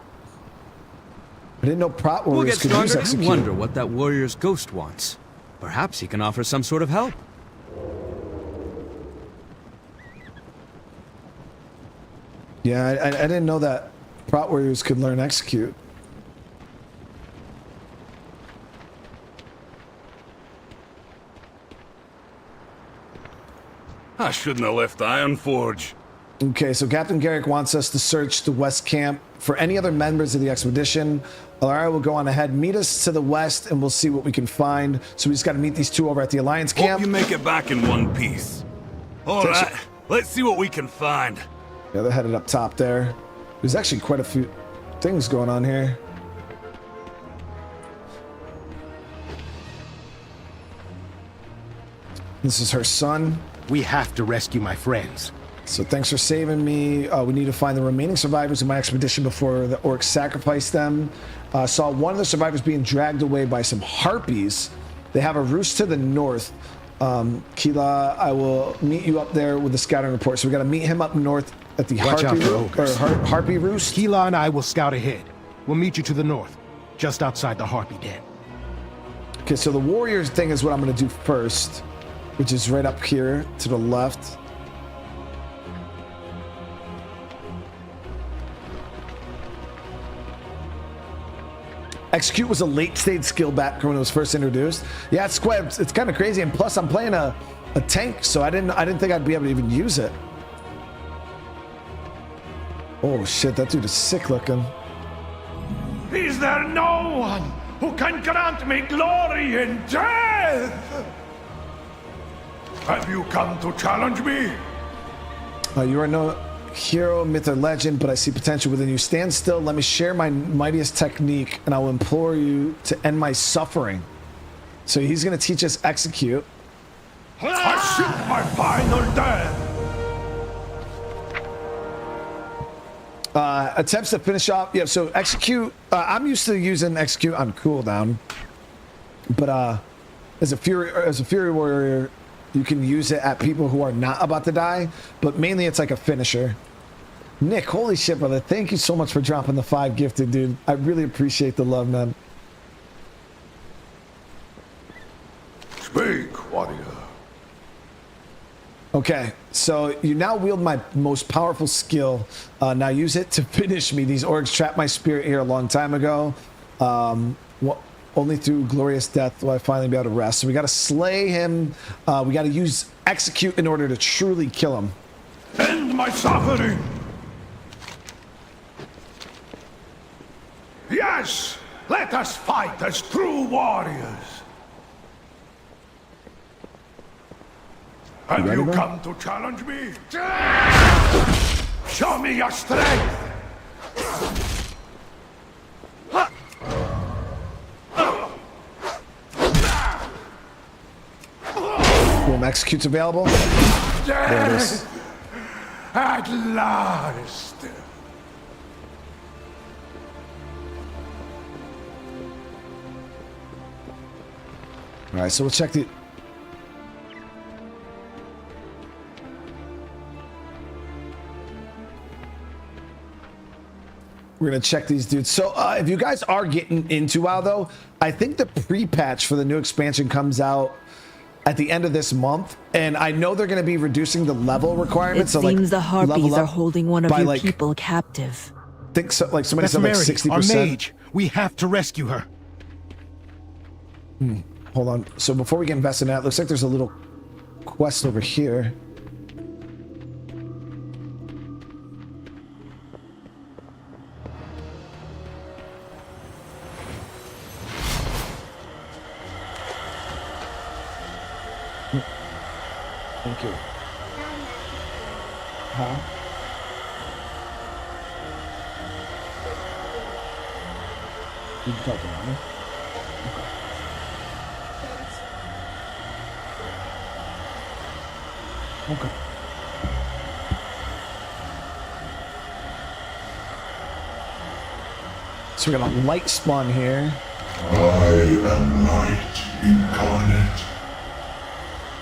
S1: prot warriors could use execute.
S4: I wonder what that warrior's ghost wants. Perhaps he can offer some sort of help.
S1: Yeah, I didn't know that prot warriors could learn execute.
S6: I shouldn't have left Ironforge.
S1: Okay, so Captain Garrick wants us to search the west camp for any other members of the expedition. Alara will go on ahead, meet us to the west, and we'll see what we can find. So we just got to meet these two over at the Alliance camp.
S6: Hope you make it back in one piece. All right, let's see what we can find.
S1: Yeah, they're headed up top there. There's actually quite a few things going on here. This is her son.
S9: We have to rescue my friends.
S1: So thanks for saving me. We need to find the remaining survivors of my expedition before the orcs sacrifice them. Saw one of the survivors being dragged away by some harpies. They have a roost to the north. Kila, I will meet you up there with the scouting report. So we got to meet him up north at the harpy roost.
S9: Kila and I will scout ahead. We'll meet you to the north, just outside the harpy den.
S1: Okay, so the warriors thing is what I'm going to do first, which is right up here to the left. Execute was a late stage skill back when it was first introduced. Yeah, it's kind of crazy, and plus I'm playing a tank, so I didn't think I'd be able to even use it. Oh shit, that dude is sick looking.
S6: Is there no one who can grant me glory in death? Have you come to challenge me?
S1: You are no hero, myth, or legend, but I see potential within you. Stand still, let me share my mightiest technique, and I will implore you to end my suffering. So he's going to teach us execute.
S6: I seek my final death.
S1: Attempts to finish off. Yeah, so execute. I'm used to using execute on cooldown, but as a fury warrior, you can use it at people who are not about to die, but mainly it's like a finisher. Nick, holy shit, brother. Thank you so much for dropping the 5 gifted, dude. I really appreciate the love, man.
S6: Speak, warrior.
S1: Okay, so you now wield my most powerful skill. Now use it to finish me. These orcs trapped my spirit here a long time ago. Only through glorious death will I finally be able to rest. So we got to slay him. We got to use execute in order to truly kill him.
S6: End my suffering. Yes, let us fight as true warriors. Have you come to challenge me? Show me your strength.
S1: Boom, execute's available. There it is.
S6: At last.
S1: All right, so we'll check the... We're gonna check these dudes. So if you guys are getting into WoW though, I think the pre-patch for the new expansion comes out at the end of this month, and I know they're gonna be reducing the level requirements.
S7: It
S1: so
S7: seems
S1: like,
S7: the Harpies are holding one of your
S1: like,
S7: people captive.
S1: I think so, like somebody
S9: That's
S1: said like
S9: Mary,
S1: 60%.
S9: our mage. We have to rescue her.
S1: Hold on. So before we get invested in that, looks like there's a little quest over here. Thank you. Huh? You can talk to me. Okay. So we got a light spawn here.
S6: I am light incarnate.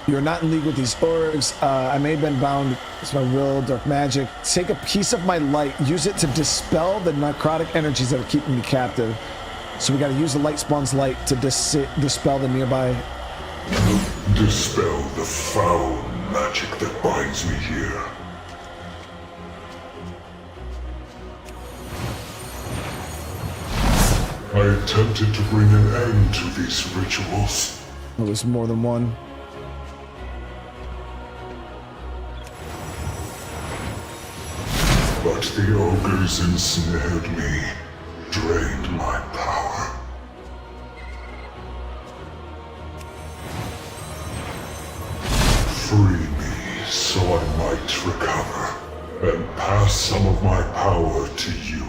S1: You're not in league with these orgs. I may have been bound. It's my will, dark magic. Take a piece of my light. Use it to dispel the necrotic energies that are keeping me captive. So we got to use the light spawn's light to dispel the nearby.
S6: Dispel the foul magic that binds me here. I attempted to bring an end to these rituals.
S1: Oh, there's more than one.
S6: But the ogres ensnared me, drained my power. Free me so I might recover, and pass some of my power to you.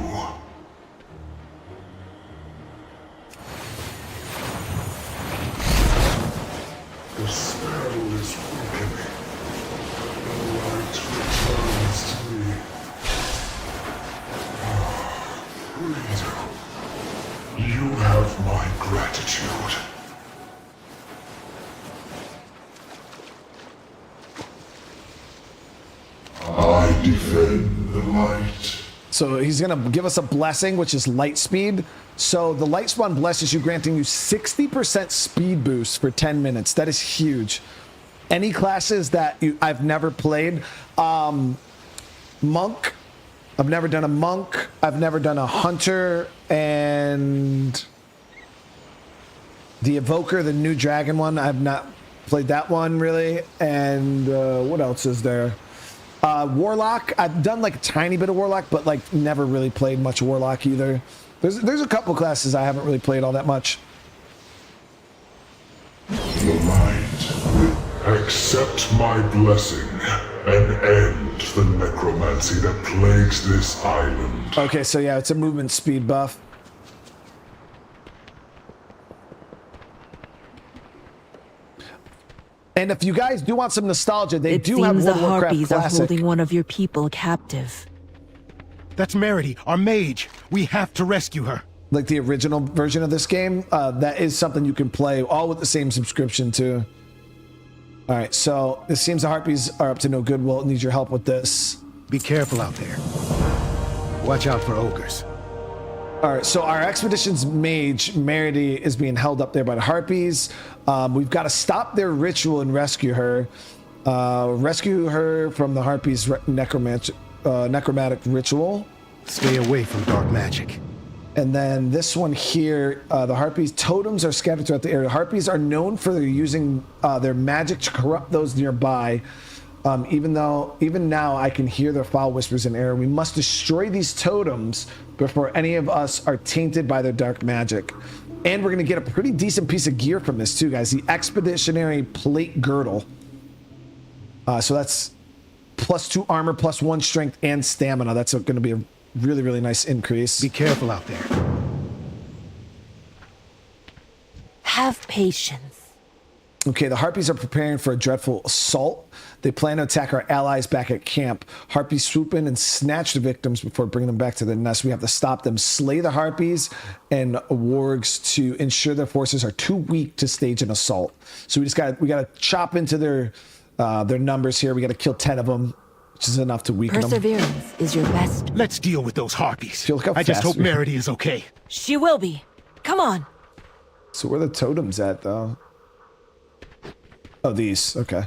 S6: The spell is weakening. The light returns to me. Freedom. You have my gratitude. I defend the light.
S1: So he's going to give us a blessing, which is light speed. So the light spawn blesses you, granting you 60% speed boost for 10 minutes. That is huge. Any classes that I've never played, monk, I've never done a monk, I've never done a hunter, and the evoker, the new dragon one, I've not played that one really. And what else is there? Warlock, I've done like a tiny bit of Warlock, but like never really played much Warlock either. There's a couple classes I haven't really played all that much.
S6: The light, accept my blessing and end the necromancy that plagues this island.
S1: Okay, so yeah, it's a movement speed buff. And if you guys do want some nostalgia, they do have World of Warcraft
S7: Harpies are
S1: Classic.
S7: holding one of your people captive.
S9: That's Merity, our mage. We have to rescue her.
S1: Like the original version of this game, that is something you can play, all with the same subscription too. All right, so it seems the Harpies are up to no good. We'll need your help with this.
S9: Be careful out there. Watch out for ogres.
S1: All right, so our expedition's mage, Merity, is being held up there by the Harpies. We've got to stop their ritual and rescue her. Rescue her from the Harpies' necromantic ritual.
S9: Stay away from dark magic.
S1: And then this one here, the Harpies' totems are scattered throughout the area. Harpies are known for using their magic to corrupt those nearby. Even now I can hear their foul whispers in air. We must destroy these totems before any of us are tainted by their dark magic. And we're going to get a pretty decent piece of gear from this too, guys. The Expeditionary Plate Girdle. So that's +2 armor, +1 strength and stamina. That's going to be a really, really nice increase.
S9: Be careful out there.
S7: Have patience.
S1: Okay, the Harpies are preparing for a dreadful assault. They plan to attack our allies back at camp. Harpies swoop in and snatch the victims before bringing them back to the nest. We have to stop them, slay the Harpies and wargs to ensure their forces are too weak to stage an assault. So we got to chop into their numbers here. We got to kill 10 of them. which is enough to weaken them.
S7: Perseverance is your best.
S9: Let's deal with those harpies.
S1: Feel like how
S9: I just
S1: fast
S9: hope Merity is okay.
S7: She will be. Come on.
S1: So where are the totems at, though? Oh, these. Okay.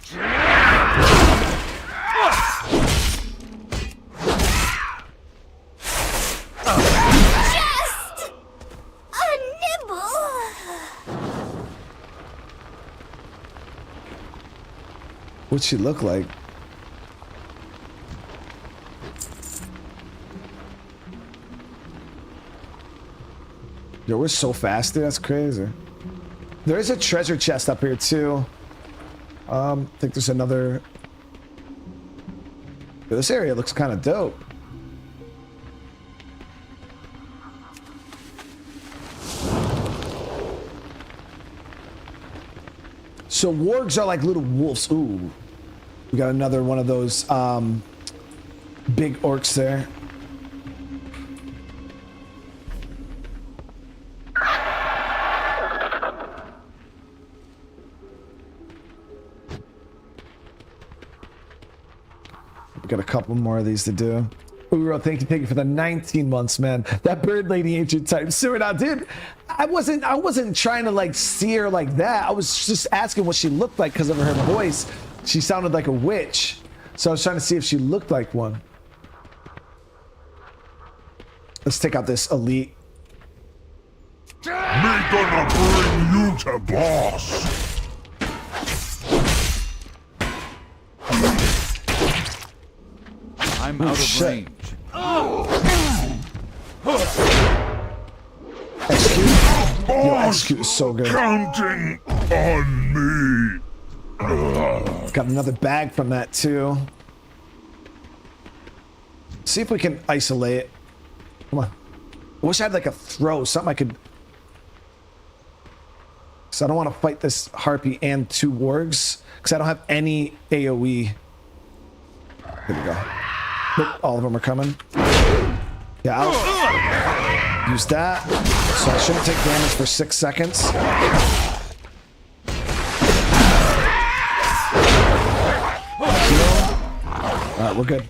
S8: Just a nibble.
S1: What'd she look like? Yo, we're so fast, dude. That's crazy. There is a treasure chest up here, too. I think there's another... Yo, this area looks kind of dope. So wargs are like little wolves. Ooh. We got another one of those big orcs there. Got a couple more of these to do. Uro, thank you for the 19 months, man. That bird lady ain't your type. So now, dude, I wasn't trying to like see her like that. I was just asking what she looked like because of her voice. She sounded like a witch. So I was trying to see if she looked like one. Let's take out this elite.
S6: Me gonna bring you to boss.
S10: I'm out of range.
S1: Execute is so good.
S6: Counting on me.
S1: Got another bag from that too. See if we can isolate it. Come on. I wish I had like a throw, something I could. So I don't want to fight this harpy and two wargs because I don't have any AoE. Here we go. Nope, all of them are coming. Yeah, I'll use that. So I shouldn't take damage for 6 seconds. Alright, we're good.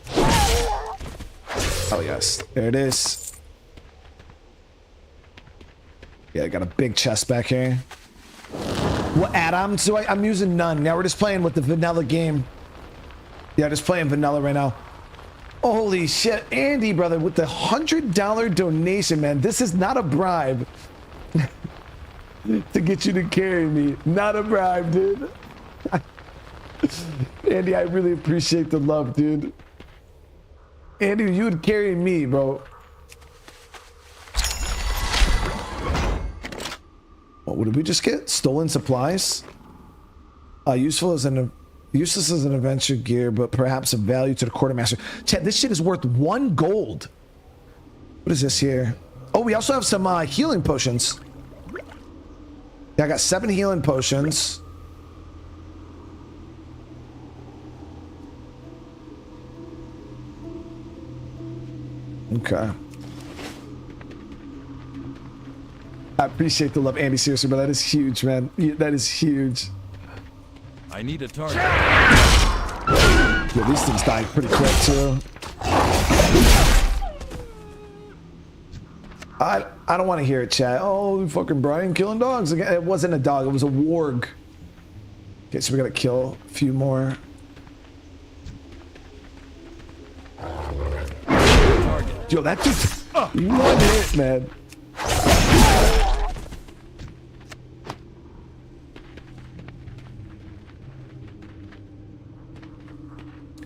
S1: Oh yes, there it is. Yeah, I got a big chest back here. What add-ons do I'm using none. Now we're just playing with the vanilla game. Yeah, just playing vanilla right now. Holy shit, Andy, brother, with the $100 donation, man. This is not a bribe to get you to carry me. Not a bribe, dude. Andy, I really appreciate the love, dude. Andy, you would carry me, bro. What did we just get? Stolen supplies? Useless as an adventure gear, but perhaps of value to the quartermaster. Chad, this shit is worth 1 gold. What is this here? Oh, we also have some healing potions. Yeah, I got 7 healing potions. Okay. I appreciate the love, Andy, seriously, but that is huge, man. That is huge.
S10: I need a target.
S1: Yeah, these things die pretty quick, too. I don't want to hear it, chat. Oh, fucking Brian killing dogs again. It wasn't a dog, it was a warg. Okay, so we gotta kill a few more. Yo, that just one hit, man.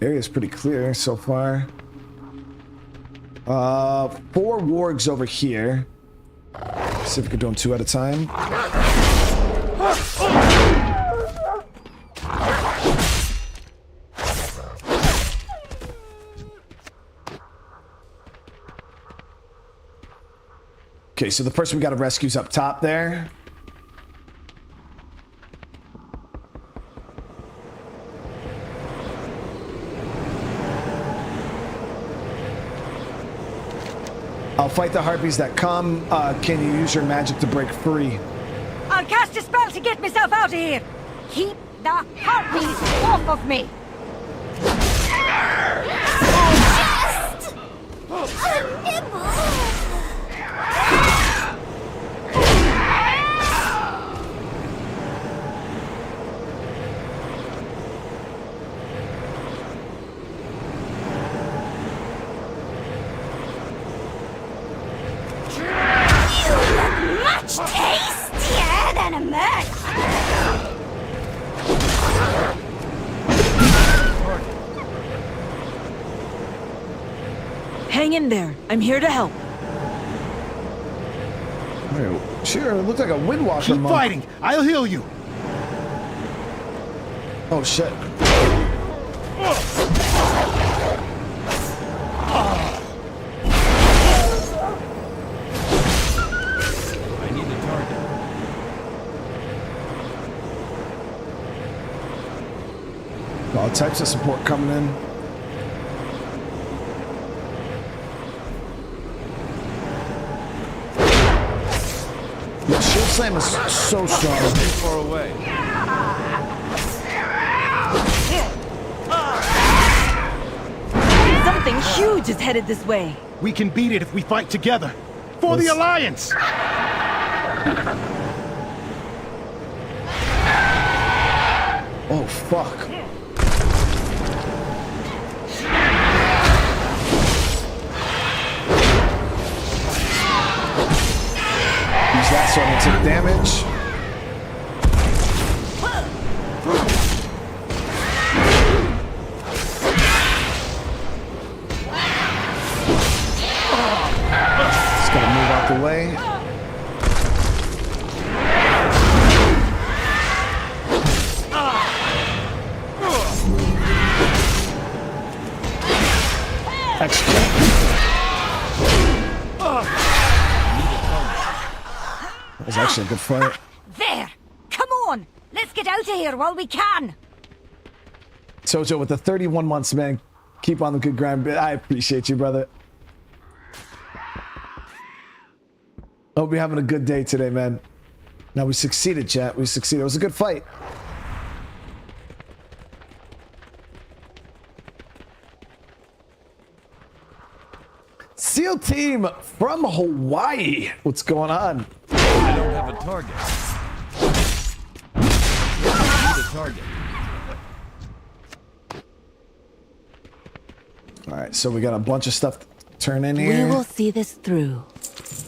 S1: Area's pretty clear so far. 4 wargs over here. See if we can do them 2 at a time. Okay, so the person we gotta rescue is up top there. I'll fight the harpies that come. Can you use your magic to break free?
S7: A
S11: I'll cast a spell to get myself out of here. Keep the harpies off of me.
S12: Just a nibble.
S11: Much tastier than a mush.
S7: Hang in there. I'm here to help.
S1: Sure, it looked like a windwalker.
S9: Keep fighting. I'll heal you.
S1: Oh shit.
S10: I need a target.
S1: All types of support coming in. Yeah, shield slam is so strong.
S10: Too far away.
S7: Something huge is headed this way.
S9: We can beat it if we fight together. For the Alliance!
S1: Oh, fuck. Use that so I don't take damage. Just gotta move out the way. Execute. That was actually a good fight.
S11: There. Come on. Let's get out of here while we can.
S1: Sojo with the 31 months, man. Keep on the good grind. I appreciate you, brother. Hope you're having a good day today, man. Now, we succeeded, chat. We succeeded. It was a good fight. SEAL team from Hawaii. What's going on?
S10: I don't have a target. I need a target.
S1: All right, so we got a bunch of stuff to turn in here.
S5: We will see this through.
S1: I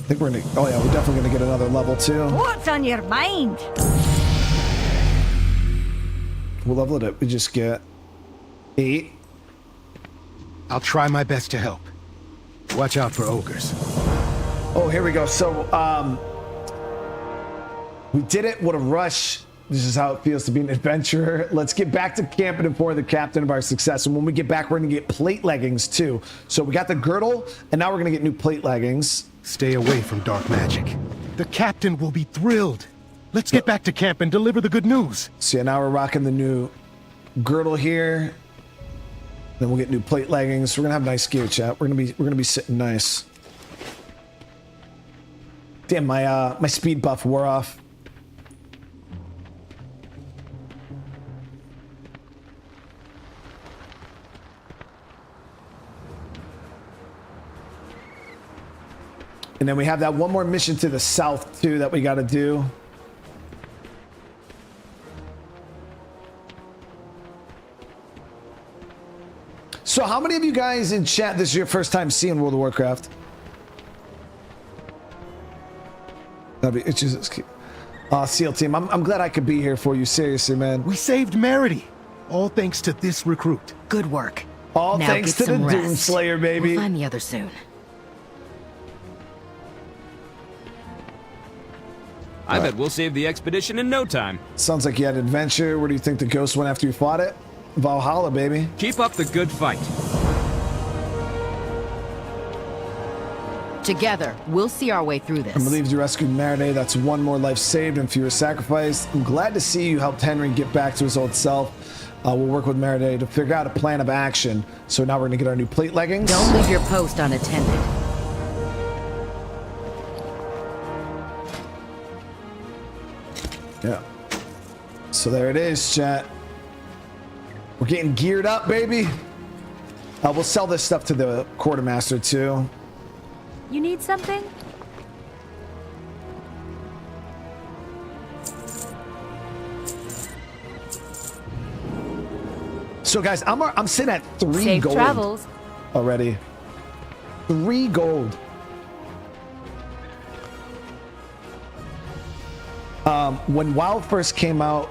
S1: think we're gonna. Oh yeah, we're definitely gonna get another level too.
S11: What's on your mind?
S1: We'll level it up. We just get 8.
S9: I'll try my best to help. Watch out for ogres.
S1: Oh, here we go. So, we did it. What a rush. This is how it feels to be an adventurer. Let's get back to camp and inform the captain of our success. And when we get back, we're going to get plate leggings too. So we got the girdle, and now we're going to get new plate leggings.
S9: Stay away from dark magic. The captain will be thrilled. Let's get back to camp and deliver the good news.
S1: So yeah, now we're rocking the new girdle here. Then we'll get new plate leggings. We're gonna have nice gear, chat. We're gonna be sitting nice. Damn, my speed buff wore off. And then we have that one more mission to the south too that we got to do. So how many of you guys in chat, this is your first time seeing World of Warcraft? It's just, SEAL team, I'm glad I could be here for you. Seriously, man.
S9: We saved Merity. All thanks to this recruit.
S3: Good work.
S1: All
S3: Now
S1: thanks
S3: get
S1: to the
S3: some rest.
S1: Doomslayer, baby.
S3: We'll find the others soon.
S4: I bet we'll save the expedition in no time.
S1: Sounds like you had adventure. Where do you think the ghost went after you fought it? Valhalla, baby.
S4: Keep up the good fight.
S3: Together, we'll see our way through this.
S1: I'm relieved you rescued Maraday. That's one more life saved and fewer sacrificed. I'm glad to see you helped Henry get back to his old self. We'll work with Maraday to figure out a plan of action. So now we're going to get our new plate leggings.
S3: Don't leave your post unattended.
S1: Yeah. So there it is, chat. We're getting geared up, baby. We'll sell this stuff to the quartermaster too.
S11: You need something?
S1: So guys, I'm sitting at 3
S11: Safe
S1: gold
S11: travels.
S1: already. 3 gold. When WoW first came out,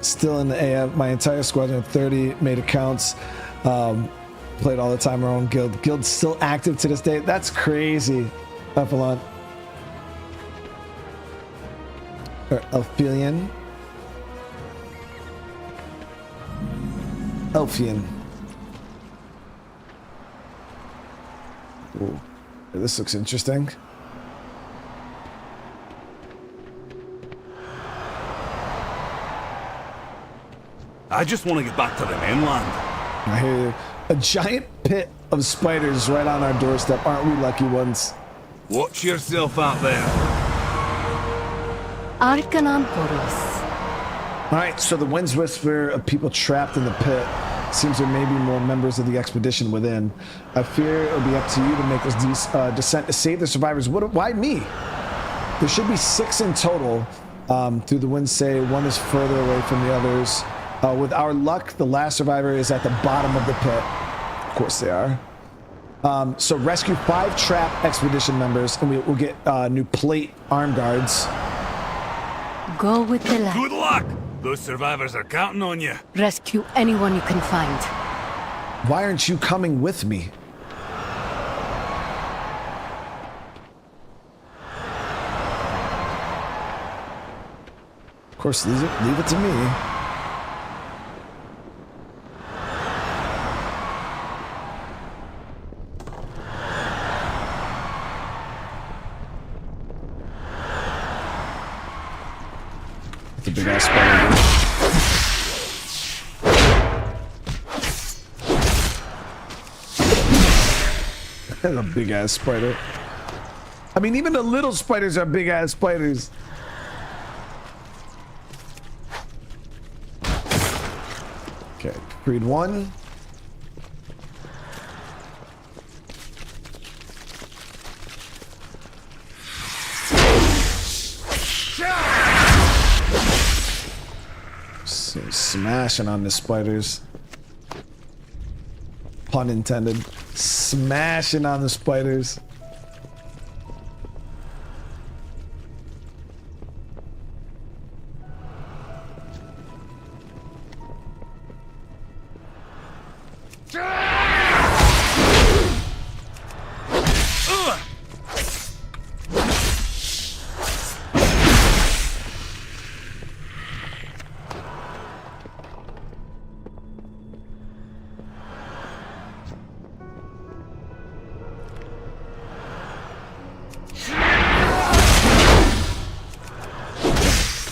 S1: still in the AF, my entire squadron of 30 made accounts. Played all the time our own guild. Guild's still active to this day. That's crazy. Ephelon. Or Elfian. Elfian. Ooh. This looks interesting.
S13: I just want to get back to the mainland.
S1: I hear you. A giant pit of spiders right on our doorstep. Aren't we lucky ones?
S13: Watch yourself out there.
S5: Arcanamporus.
S1: All right, so the winds whisper of people trapped in the pit. Seems there may be more members of the expedition within. I fear it'll be up to you to make this descent to save the survivors. Why me? There should be 6 in total. Through the winds say one is further away from the others. With our luck, the last survivor is at the bottom of the pit. Of course they are. So rescue 5 trap expedition members, and we'll get new plate arm guards.
S5: Go with the light.
S13: Good luck! Those survivors are counting on you.
S5: Rescue anyone you can find.
S1: Why aren't you coming with me? Of course, leave it to me. The big ass spider. A big ass spider. I mean, even the little spiders are big ass spiders. Okay, breed 1. Smashing on the spiders. Pun intended. Smashing on the spiders.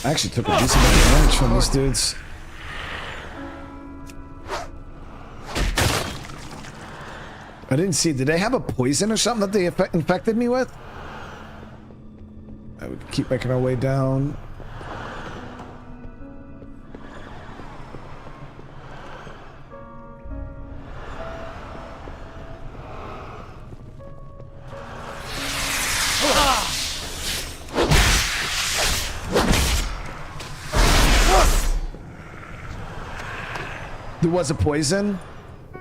S1: I actually took a decent amount of damage from these dudes. I didn't see. Did they have a poison or something that they infected me with? I would keep making our way down. There was a poison?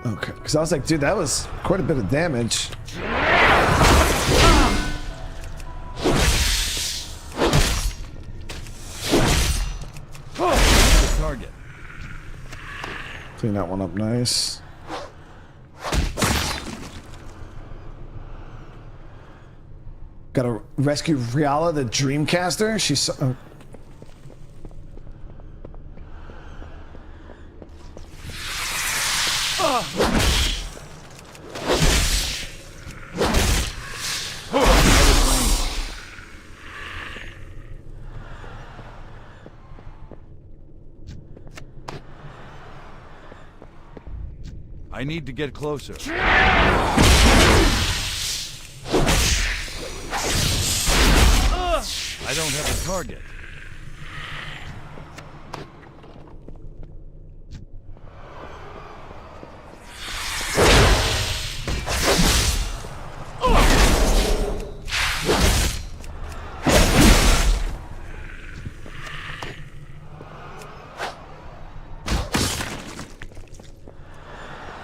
S1: Okay, because I was like, dude, that was quite a bit of damage.
S10: Target.
S1: Clean that one up nice. Gotta rescue Riala, the Dreamcaster. She's...
S10: I need to get closer. I don't have a target.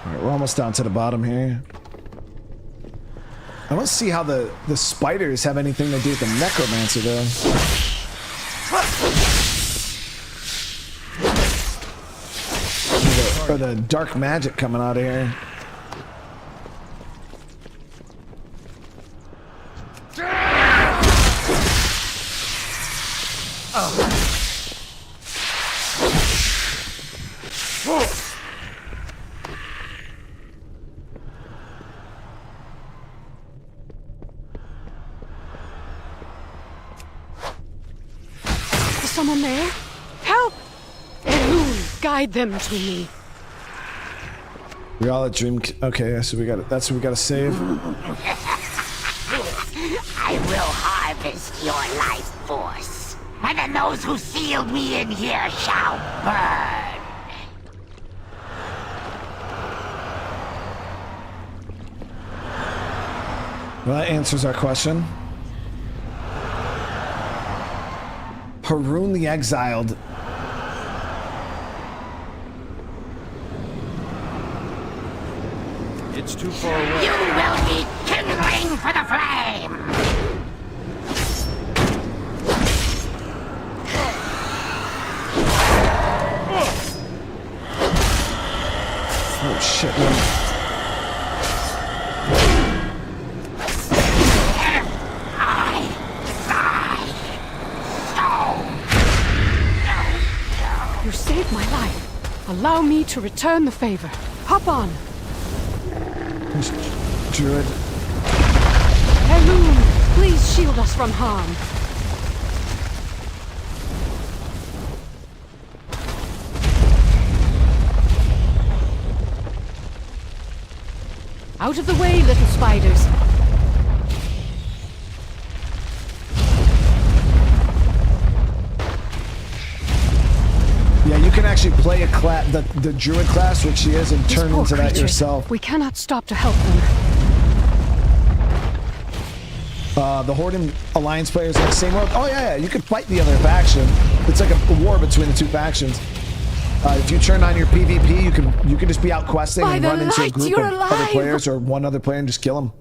S1: Alright, we're almost down to the bottom here. I don't see how the spiders have anything to do with the necromancer though. Or the dark magic coming out of here.
S5: Is someone there? Help! Elune, guide them to me.
S1: We all at dream. Okay, so we got it. That's what we got to save.
S12: I will harvest your life force, and then those who sealed me in here shall burn.
S1: Well, that answers our question. Haroon the Exiled.
S10: It's too far away.
S12: You will be kindling for the flame!
S1: Oh shit, man.
S5: You saved my life. Allow me to return the favor. Hop on.
S1: Druid.
S5: Elune, please shield us from harm. Out of the way, little spiders.
S1: Yeah, you can actually play the druid class, which she is, and
S5: These
S1: turn
S5: poor
S1: into that
S5: creatures.
S1: yourself.
S5: We cannot stop to help them.
S1: The Horde and Alliance players in the same world. Oh yeah, you can fight the other faction. It's like a war between the two factions. If you turn on your PvP, you can just be out questing and run into a group of other players or one other player and just kill them.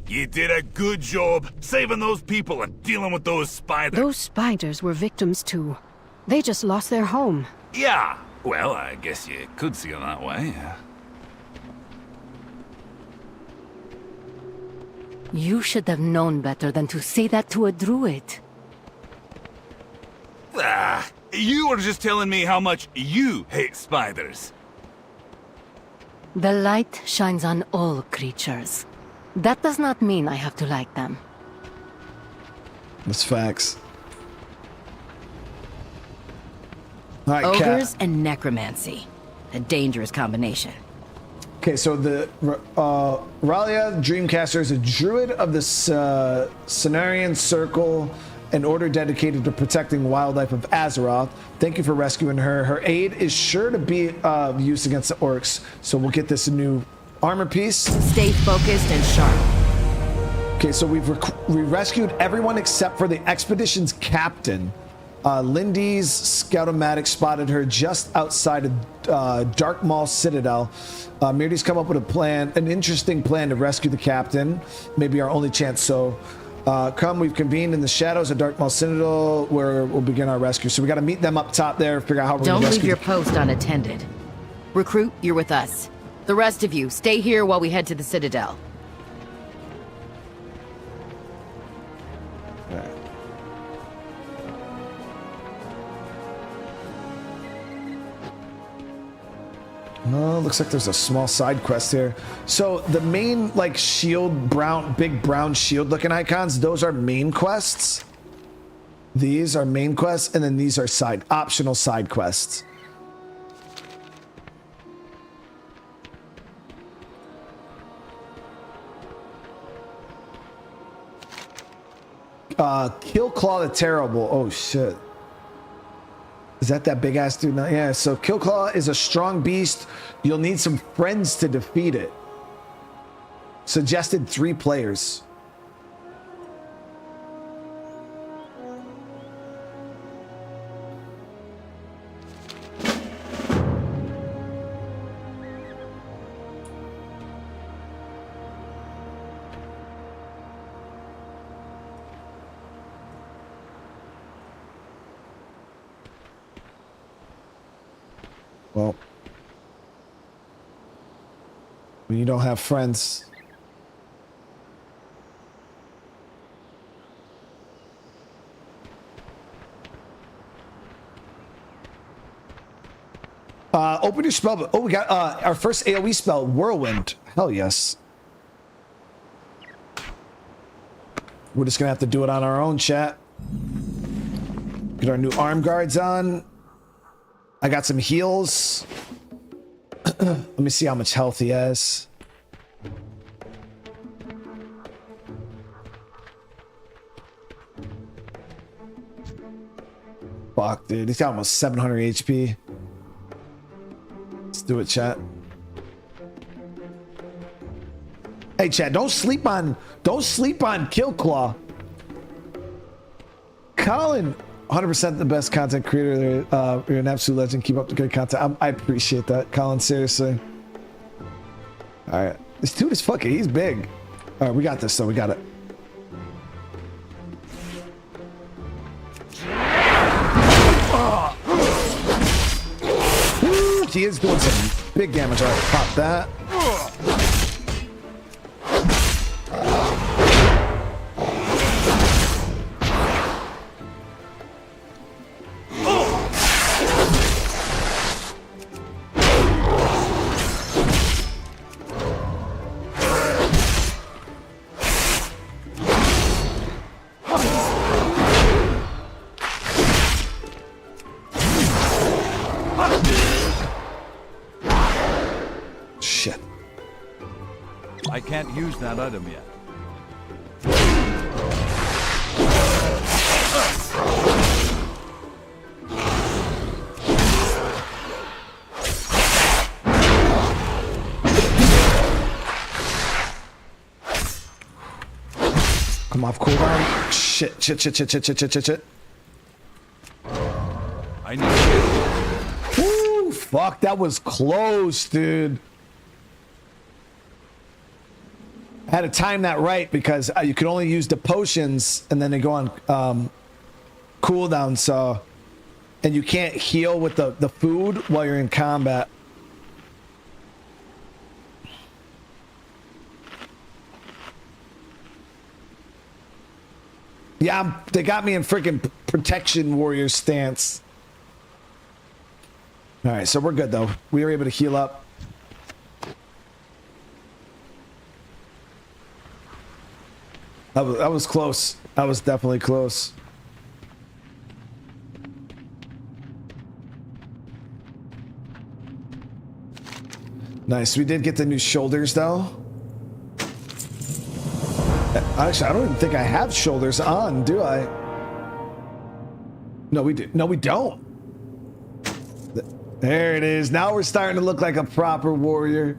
S13: You did a good job saving those people and dealing with those spiders.
S5: Those spiders were victims too. They just lost their home.
S13: Yeah. Well, I guess you could see it that way.
S5: You should have known better than to say that to a druid.
S13: Ah, you were just telling me how much you hate spiders.
S5: The light shines on all creatures. That does not mean I have to like them.
S1: That's facts. All right,
S3: Ogres and necromancy. A dangerous combination.
S1: Okay, so the Ralia Dreamcaster is a druid of the Cenarian Circle, an order dedicated to protecting wildlife of Azeroth. Thank you for rescuing her. Her aid is sure to be of use against the orcs, so we'll get this new armor piece.
S3: Stay focused and sharp.
S1: Okay, so we rescued everyone except for the expedition's captain. Lindy's Scoutomatic spotted her just outside of Dark Maul Citadel. Mirdy's come up with a plan, an interesting plan to rescue the captain. Maybe our only chance. So, we've convened in the shadows of Dark Maul Citadel, where we'll begin our rescue. So we got to meet them up top there, figure out how we're going to rescue.
S3: Don't leave your post unattended. Recruit, you're with us. The rest of you, stay here while we head to the Citadel.
S1: Oh, looks like there's a small side quest here. So the main, like, shield, big brown shield looking icons, those are main quests. These are main quests, and then these are optional side quests. Kill Claw the Terrible. Oh shit. Is that big ass dude now? Yeah, so Killclaw is a strong beast. You'll need some friends to defeat it. Suggested 3 players. Well, when you don't have friends. Open your spell. Oh, we got our first AoE spell, Whirlwind. Hell yes. We're just gonna have to do it on our own, chat. Get our new arm guards on. I got some heals. Let me see how much health he has. Fuck, dude. He's got almost 700 HP. Let's do it, chat. Hey, chat, don't sleep on Killclaw. Colin, 100% the best content creator. You're an absolute legend. Keep up the good content. I appreciate that, Colin. Seriously. All right, this dude is fucking. He's big. All right, we got this. So we got it. Ooh, he is doing some big damage. All right, pop that.
S10: I can't use that item yet.
S1: Come off cooldown. Shit.
S10: I need to.
S1: Woo, fuck, that was close, dude. I had to time that right because you can only use the potions and then they go on cooldown, so, and you can't heal with the food while you're in combat. Yeah, they got me in freaking protection warrior stance. All right, so we're good though. We were able to heal up. That was close. That was definitely close. Nice. We did get the new shoulders though. Actually, I don't even think I have shoulders on, do I? No, we do. No, we don't. There it is. Now we're starting to look like a proper warrior.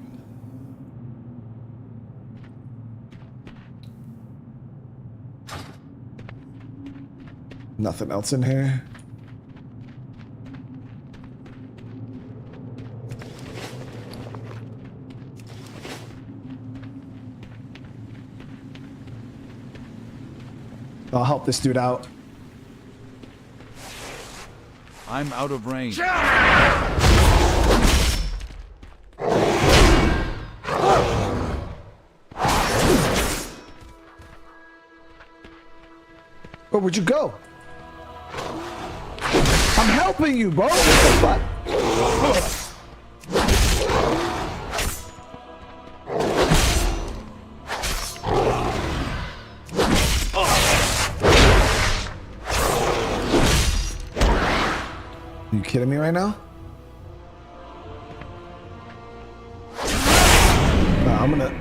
S1: Nothing else in here. I'll help this dude out.
S10: I'm out of range.
S1: Where would you go? I'm helping you, bro. What the fuck? Are you kidding me right now? I'm gonna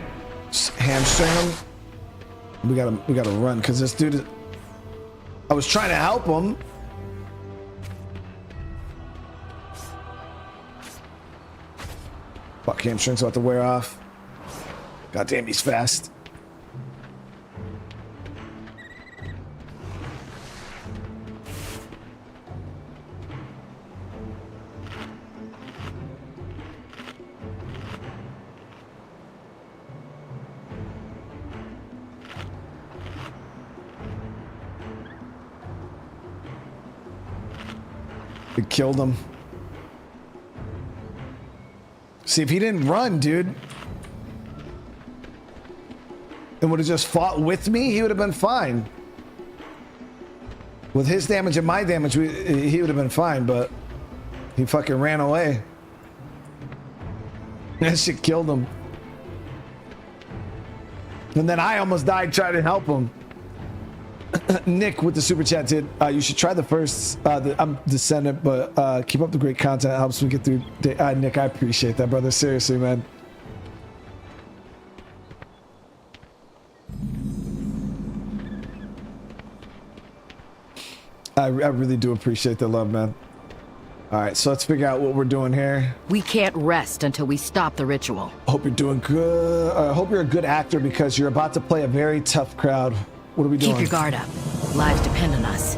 S1: hamstring him. We gotta run because this dude is, I was trying to help him. Fuck, hamstring's about to wear off. God damn, he's fast. We killed him. See, if he didn't run, dude, and would have just fought with me, he would have been fine. With his damage and my damage, he would have been fine, but he fucking ran away. That shit killed him. And then I almost died trying to help him. Nick with the super chat did. You should try the first. I'm Descendant, but keep up the great content. It helps me get through. Nick, I appreciate that, brother. Seriously, man. I really do appreciate the love, man. All right, so let's figure out what we're doing here.
S3: We can't rest until we stop the ritual.
S1: Hope you're doing good. I hope you're a good actor because you're about to play a very tough crowd. What are we doing?
S3: Keep your guard up. Lives depend on us.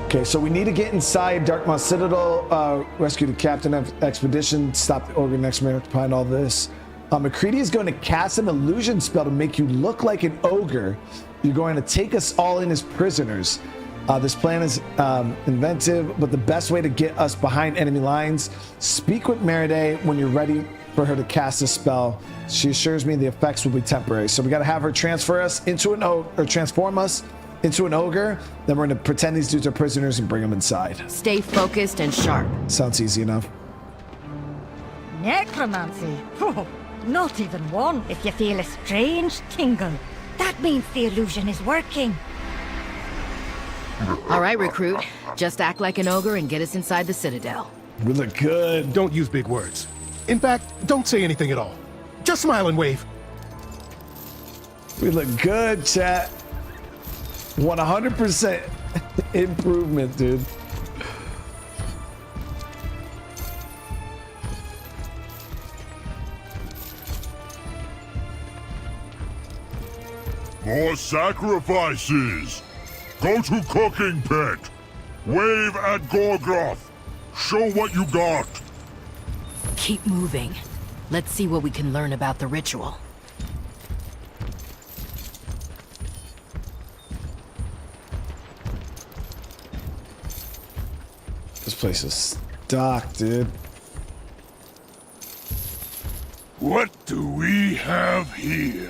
S1: Okay, so we need to get inside Darkmaw Citadel, rescue the captain of expedition, stop the ogre next minute behind all this. McCready is going to cast an illusion spell to make you look like an ogre. You're going to take us all in as prisoners. This plan is inventive, but the best way to get us behind enemy lines. Speak with Meriday when you're ready for her to cast a spell. She assures me the effects will be temporary. So we got to have her transfer us into an ogre, or transform us into an ogre. Then we're going to pretend these dudes are prisoners and bring them inside.
S3: Stay focused and sharp.
S1: Sounds easy enough.
S11: Necromancy? Oh, not even one. If you feel a strange tingle, that means the illusion is working.
S3: All right, recruit. Just act like an ogre and get us inside the Citadel.
S1: We look good.
S9: Don't use big words. In fact, don't say anything at all. Just smile and wave.
S1: We look good, chat. 100% improvement, dude.
S14: More sacrifices! Go to cooking pit! Wave at Gorgroth! Show what you got!
S3: Keep moving. Let's see what we can learn about the ritual.
S1: This place is stocked, dude.
S14: What do we have here?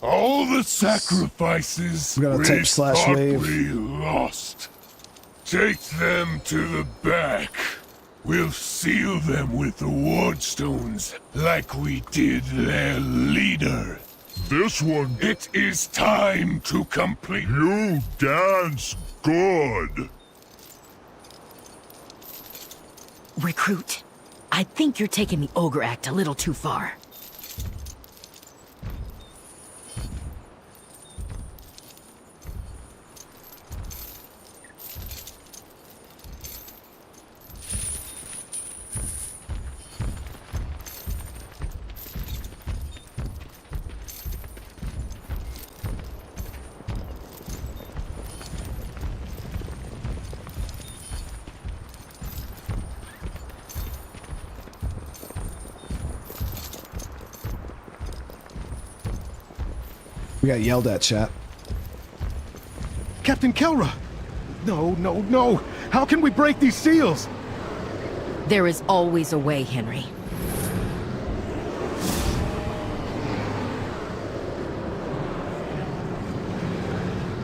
S14: All the sacrifices
S1: we gotta type
S14: we
S1: slash
S14: thought
S1: wave.
S14: we lost. Take them to the back. We'll seal them with the wardstones, like we did their leader. This one... It is time to complete... You dance good.
S3: Recruit, I think you're taking the ogre act a little too far.
S1: We got yelled at, chat.
S9: Captain Kelra! No, no, no! How can we break these seals?
S3: There is always a way, Henry.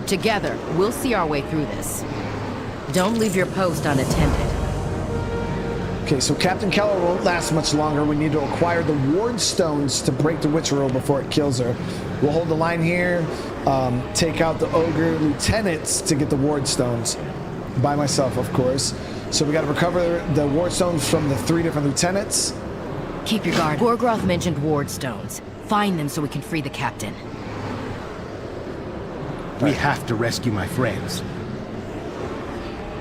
S3: Together, we'll see our way through this. Don't leave your post unattended.
S1: Okay, so Captain Keller won't last much longer. We need to acquire the ward stones to break the witch rule before it kills her. We'll hold the line here, take out the ogre lieutenants to get the ward stones. By myself, of course. So we got to recover the ward stones from the 3 different lieutenants.
S3: Keep your guard. Gorgroth mentioned ward stones. Find them so we can free the captain.
S9: We have to rescue my friends.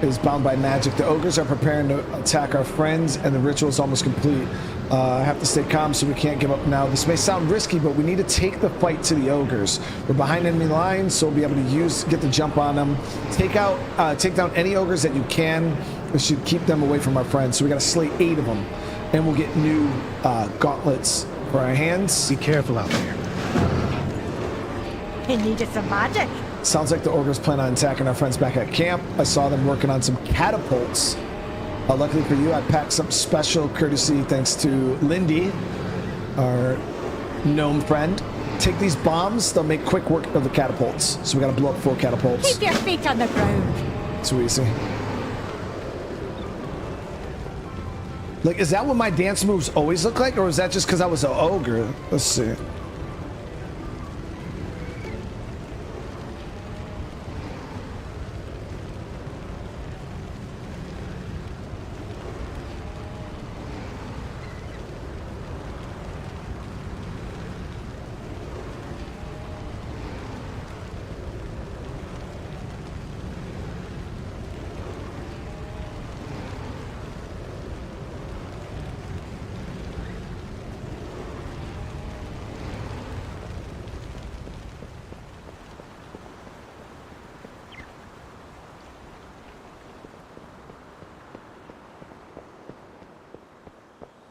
S1: Is bound by magic. The ogres are preparing to attack our friends, and the ritual is almost complete. I have to stay calm so we can't give up now. This may sound risky, but we need to take the fight to the ogres. We're behind enemy lines, so we'll be able to get the jump on them. Take down any ogres that you can. We should keep them away from our friends. So we got to slay 8 of them, and we'll get new gauntlets for our hands.
S9: Be careful out there.
S11: He needed some magic.
S1: Sounds like the ogres plan on attacking our friends back at camp. I saw them working on some catapults. Luckily for you, I packed some special courtesy thanks to Lindy, our gnome friend. Take these bombs, they'll make quick work of the catapults. So we gotta blow up 4 catapults.
S11: Keep your feet on the ground.
S1: Too easy. Like, is that what my dance moves always look like? Or is that just because I was an ogre? Let's see.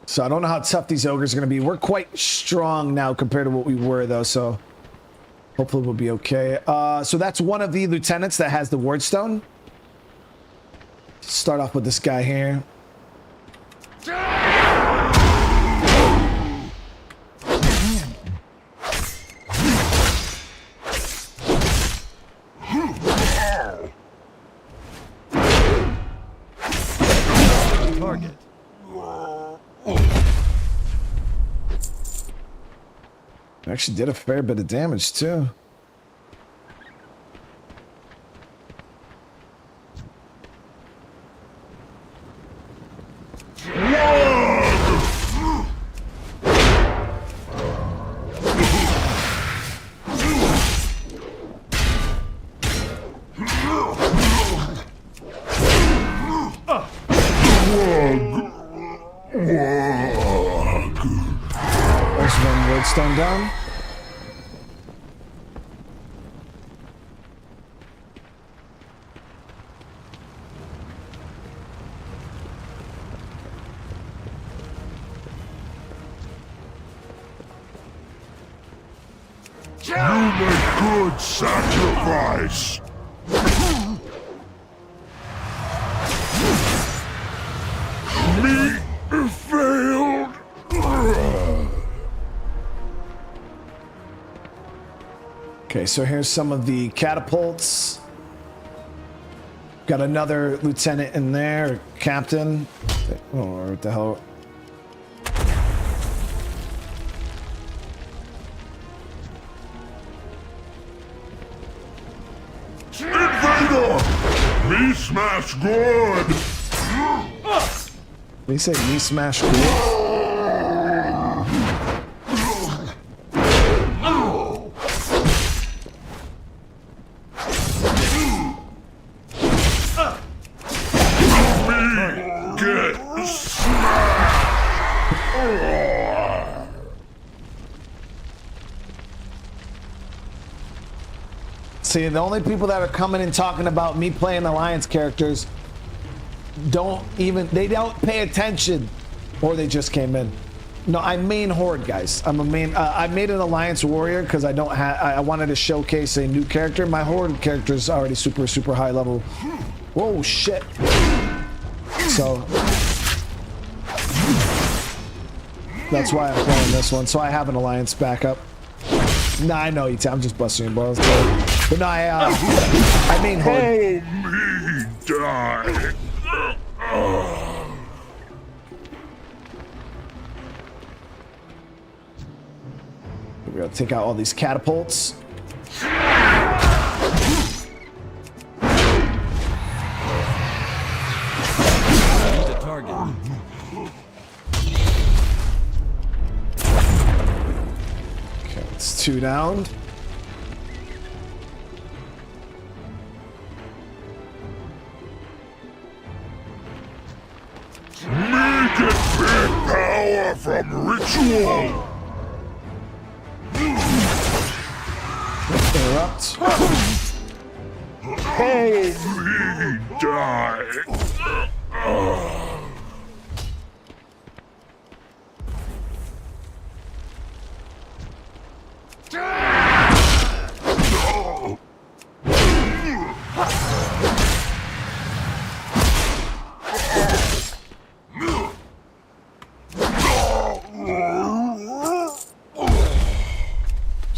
S1: So I don't know how tough these ogres are going to be. We're quite strong now compared to what we were, though, so hopefully we'll be okay. So that's one of the lieutenants that has the ward stone. Start off with this guy here.
S10: Target.
S1: Actually did a fair bit of damage too. There's one redstone down.
S14: You make good sacrifice. Me failed.
S1: Okay, so here's some of the catapults. Got another lieutenant in there, captain. Oh, what the hell?
S14: Invader! Me smash good!
S1: Did he say me smash good? See, the only people that are coming and talking about me playing Alliance characters don't pay attention, or they just came in. No, I main Horde, guys. I'm a main. I made an Alliance warrior because I wanted to showcase a new character. My Horde character is already super high level. Whoa, shit. So that's why I'm playing this one. So I have an Alliance backup. Nah, I know you. I'm just busting your balls. But no, I mean Horde.
S14: Oh, me die.
S1: We're gonna take out all these catapults.
S10: The target.
S1: Okay, it's 2 down.
S14: Me get big power from ritual.
S1: Interrupt.
S14: Oh, me die.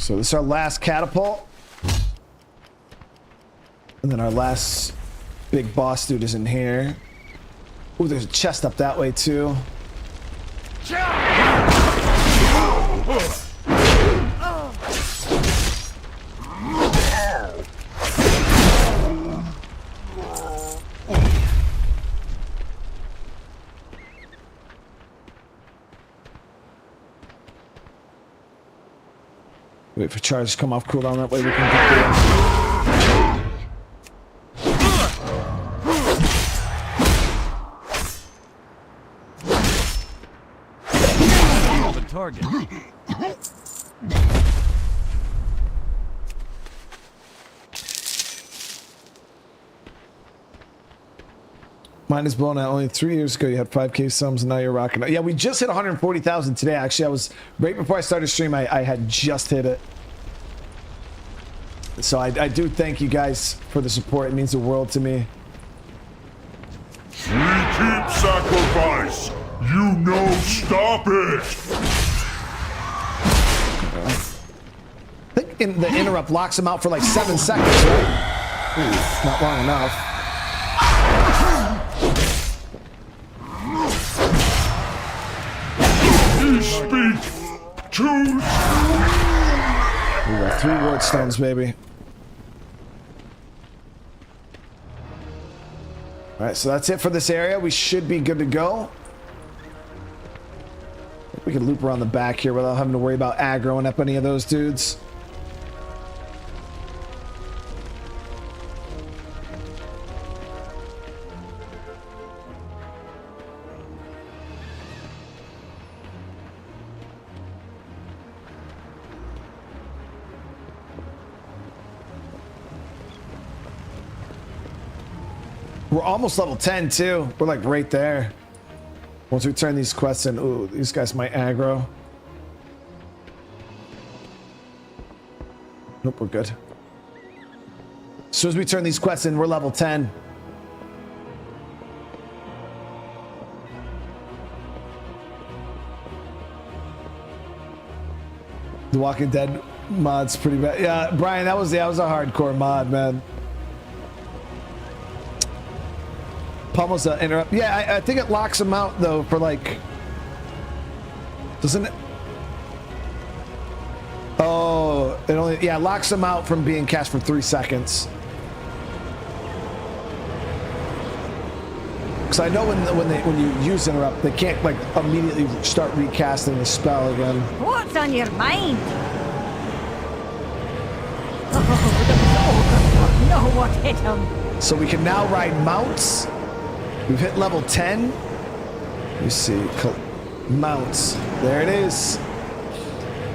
S1: So this is our last catapult. And then our last big boss dude is in here. Ooh, there's a chest up that way too. Wait for charge to come off cooldown, that way we can get
S10: The target.
S1: Mine is blown out. Only 3 years ago you had 5K sums and now you're rocking it. Yeah, we just hit 140,000 today. Actually, I was right before I started stream. I had just hit it. So I do thank you guys for the support. It means the world to me.
S14: We keep sacrifice. You know, stop it.
S1: I think the interrupt locks him out for like 7 seconds, right? Ooh, not long enough.
S14: You speak too soon.
S1: We got 3 ward stones, baby. All right, so that's it for this area. We should be good to go. We can loop around the back here without having to worry about aggroing up any of those dudes. We're almost level 10 too. We're like right there. Once we turn these quests in, ooh, these guys might aggro. Nope, we're good. As soon as we turn these quests in, we're level 10. The Walking Dead mod's pretty bad. Yeah, Brian, that was a hardcore mod, man. Almost interrupt. Yeah, I think it locks him out though for like. Doesn't it? Oh, it only locks him out from being cast for 3 seconds. Because I know when you use interrupt, they can't like immediately start recasting the spell again.
S11: What's on your mind? Oh, no, what hit him?
S1: So we can now ride mounts. We've hit level 10. You see, mounts. There it is.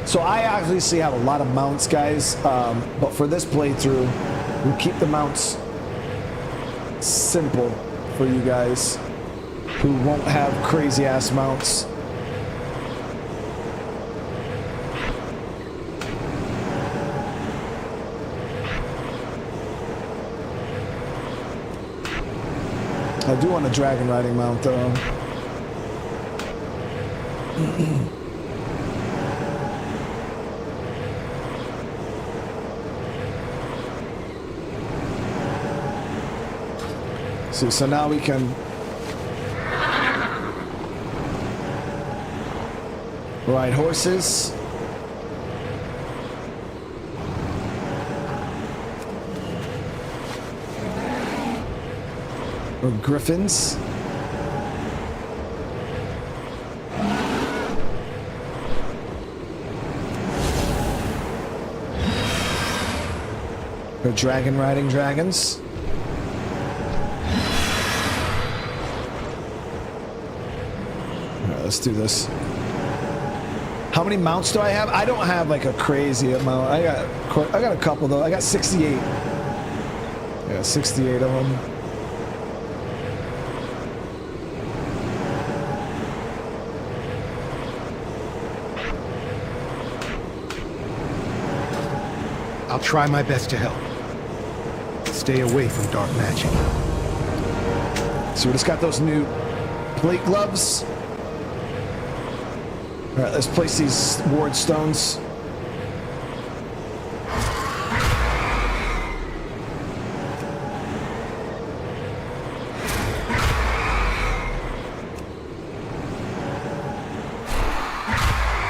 S1: So I obviously have a lot of mounts, guys. But for this playthrough, we keep the mounts simple for you guys who won't have crazy ass mounts. I do want a dragon riding mount though. See, so now we can ride horses. Or griffins. Or dragon riding dragons. Alright, let's do this. How many mounts do I have? I don't have like a crazy amount. I got a couple though. I got 68. Yeah, 68 of them.
S9: I'll try my best to help. Stay away from dark magic.
S1: So we just got those new plate gloves. All right, let's place these ward stones.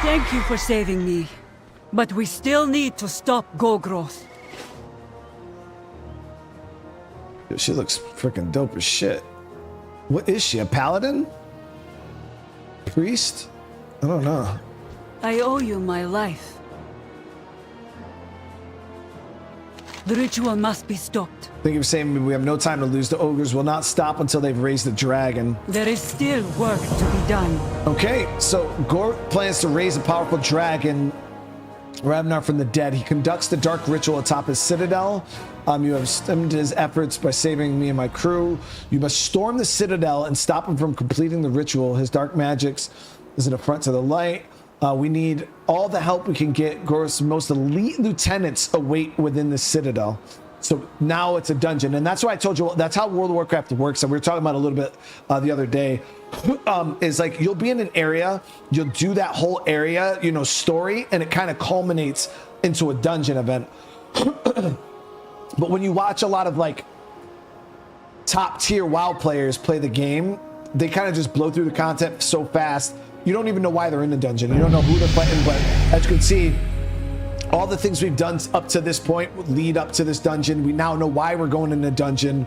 S7: Thank you for saving me. But we still need to stop Golgroth.
S1: She looks freaking dope as shit. What is she? A paladin? Priest? I don't know.
S7: I owe you my life. The ritual must be stopped.
S1: Thank you for saying we have no time to lose. The ogres will not stop until they've raised the dragon.
S7: There is still work to be done.
S1: Okay, so Gore plans to raise a powerful dragon, Ravnar from the dead. He conducts the dark ritual atop his citadel. You have stemmed his efforts by saving me and my crew. You must storm the citadel and stop him from completing the ritual. His dark magics is an affront to the light. We need all the help we can get. Gore's most elite lieutenants await within the citadel. So now it's a dungeon, and that's why I told you that's how World of Warcraft works. And we were talking about a little bit the other day. Is like you'll be in an area, you'll do that whole area, you know, story, and it kind of culminates into a dungeon event. But when you watch a lot of like top tier WoW players play the game, they kind of just blow through the content so fast. You don't even know why they're in the dungeon. You don't know who they're fighting, but as you can see, all the things we've done up to this point lead up to this dungeon. We now know why we're going in the dungeon,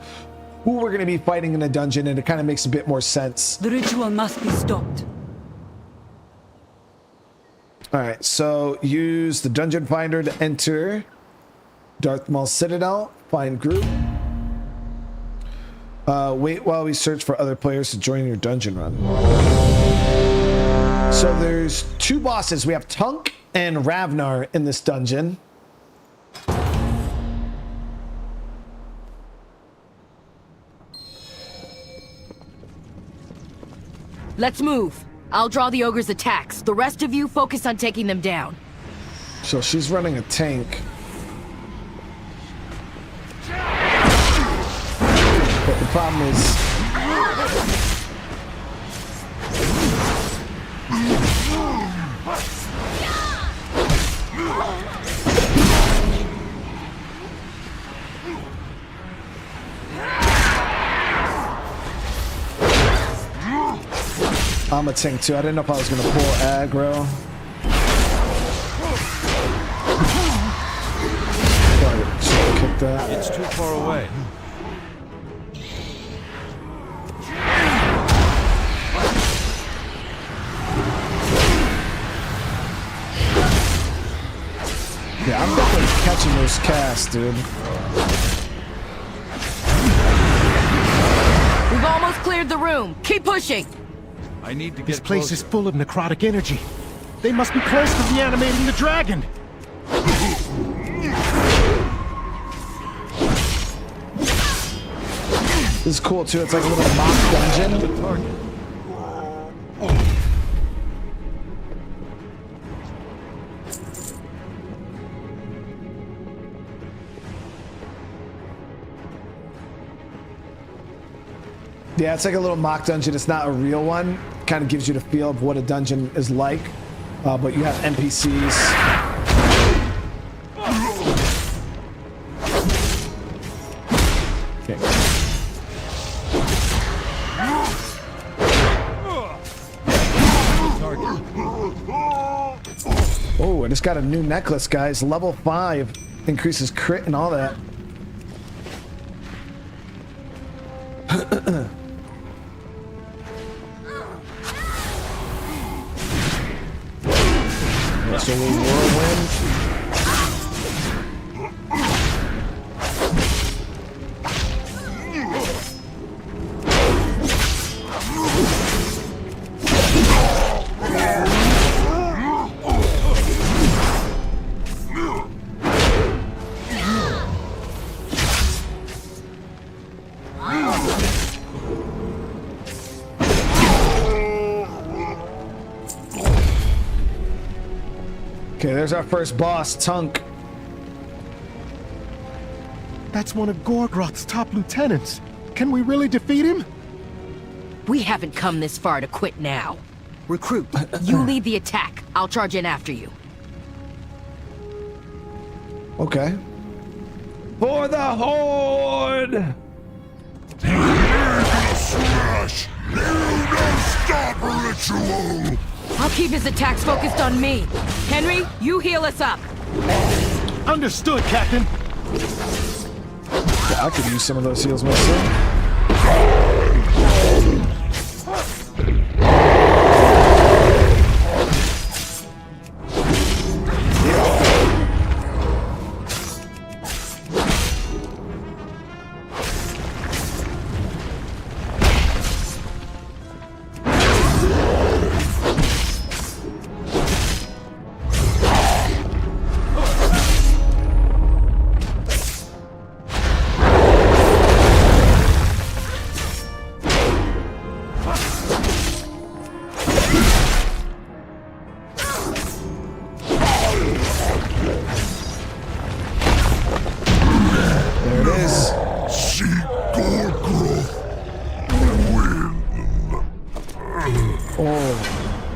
S1: who we're going to be fighting in the dungeon, and it kind of makes a bit more sense.
S7: The ritual must be stopped.
S1: All right, so use the dungeon finder to enter Darth Maul Citadel, find group. Wait while we search for other players to join your dungeon run. So there's two bosses. We have Tunk and Ravnar in this dungeon.
S3: Let's move. I'll draw the ogre's attacks. The rest of you focus on taking them down.
S1: So she's running a tank. But the problem is... I'm a tank too. I didn't know if I was gonna pull aggro. Kick that.
S10: It's too far away.
S1: Yeah, I'm definitely catching those casts, dude.
S3: We've almost cleared the room. Keep pushing.
S10: I need to get
S9: This place
S10: closer.
S9: is full of necrotic energy. They must be close to reanimating the dragon.
S1: This is cool too. It's like a little mock dungeon. Yeah, it's like a little mock dungeon. It's not a real one. Kind of gives you the feel of what a dungeon is like. But you have NPCs. Okay. Oh, I just got a new necklace, guys. Level 5. Increases crit and all that. So a whirlwind. Okay, there's our first boss, Tunk.
S9: That's one of Gorgroth's top lieutenants. Can we really defeat him?
S3: We haven't come this far to quit now. Recruit, you lead the attack. I'll charge in after you.
S1: Okay. For the Horde!
S14: Smash! No stop ritual!
S3: I'll keep his attacks focused on me. Henry, you heal us up.
S9: Understood, Captain.
S1: Yeah, I could use some of those heals myself.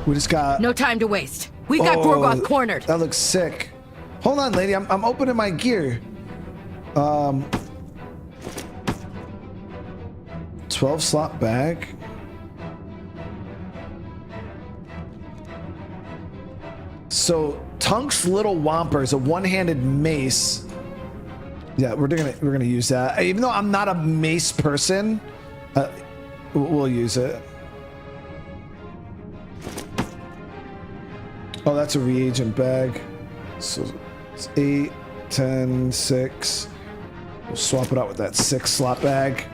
S1: We just got...
S3: No time to waste. We've got Gorgoth cornered.
S1: That looks sick. Hold on, lady. I'm opening my gear. 12 slot bag. So Tunk's Little Whomper is a one-handed mace. Yeah, we're gonna use that. Even though I'm not a mace person, we'll use it. Oh, that's a reagent bag. So it's 8, 10, 6. We'll swap it out with that 6 slot bag.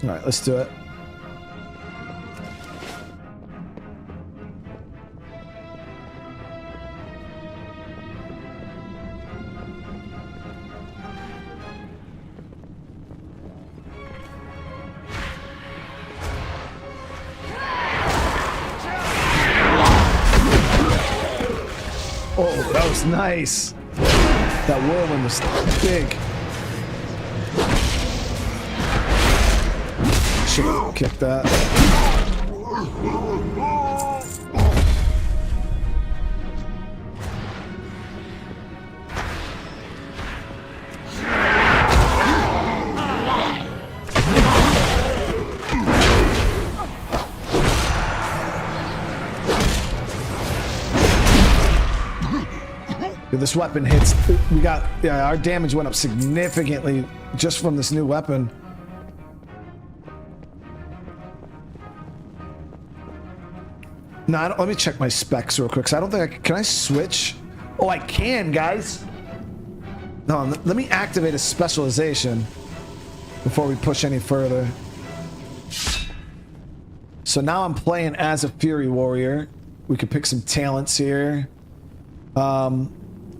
S1: All right, let's do it. Oh, that was nice. That whirlwind was big. Should've kicked that. This weapon hits. We got, yeah, our damage went up significantly just from this new weapon. No, let me check my specs real quick. Cause I don't think can I switch? Oh, I can, guys. No, let me activate a specialization before we push any further. So now I'm playing as a Fury Warrior. We could pick some talents here.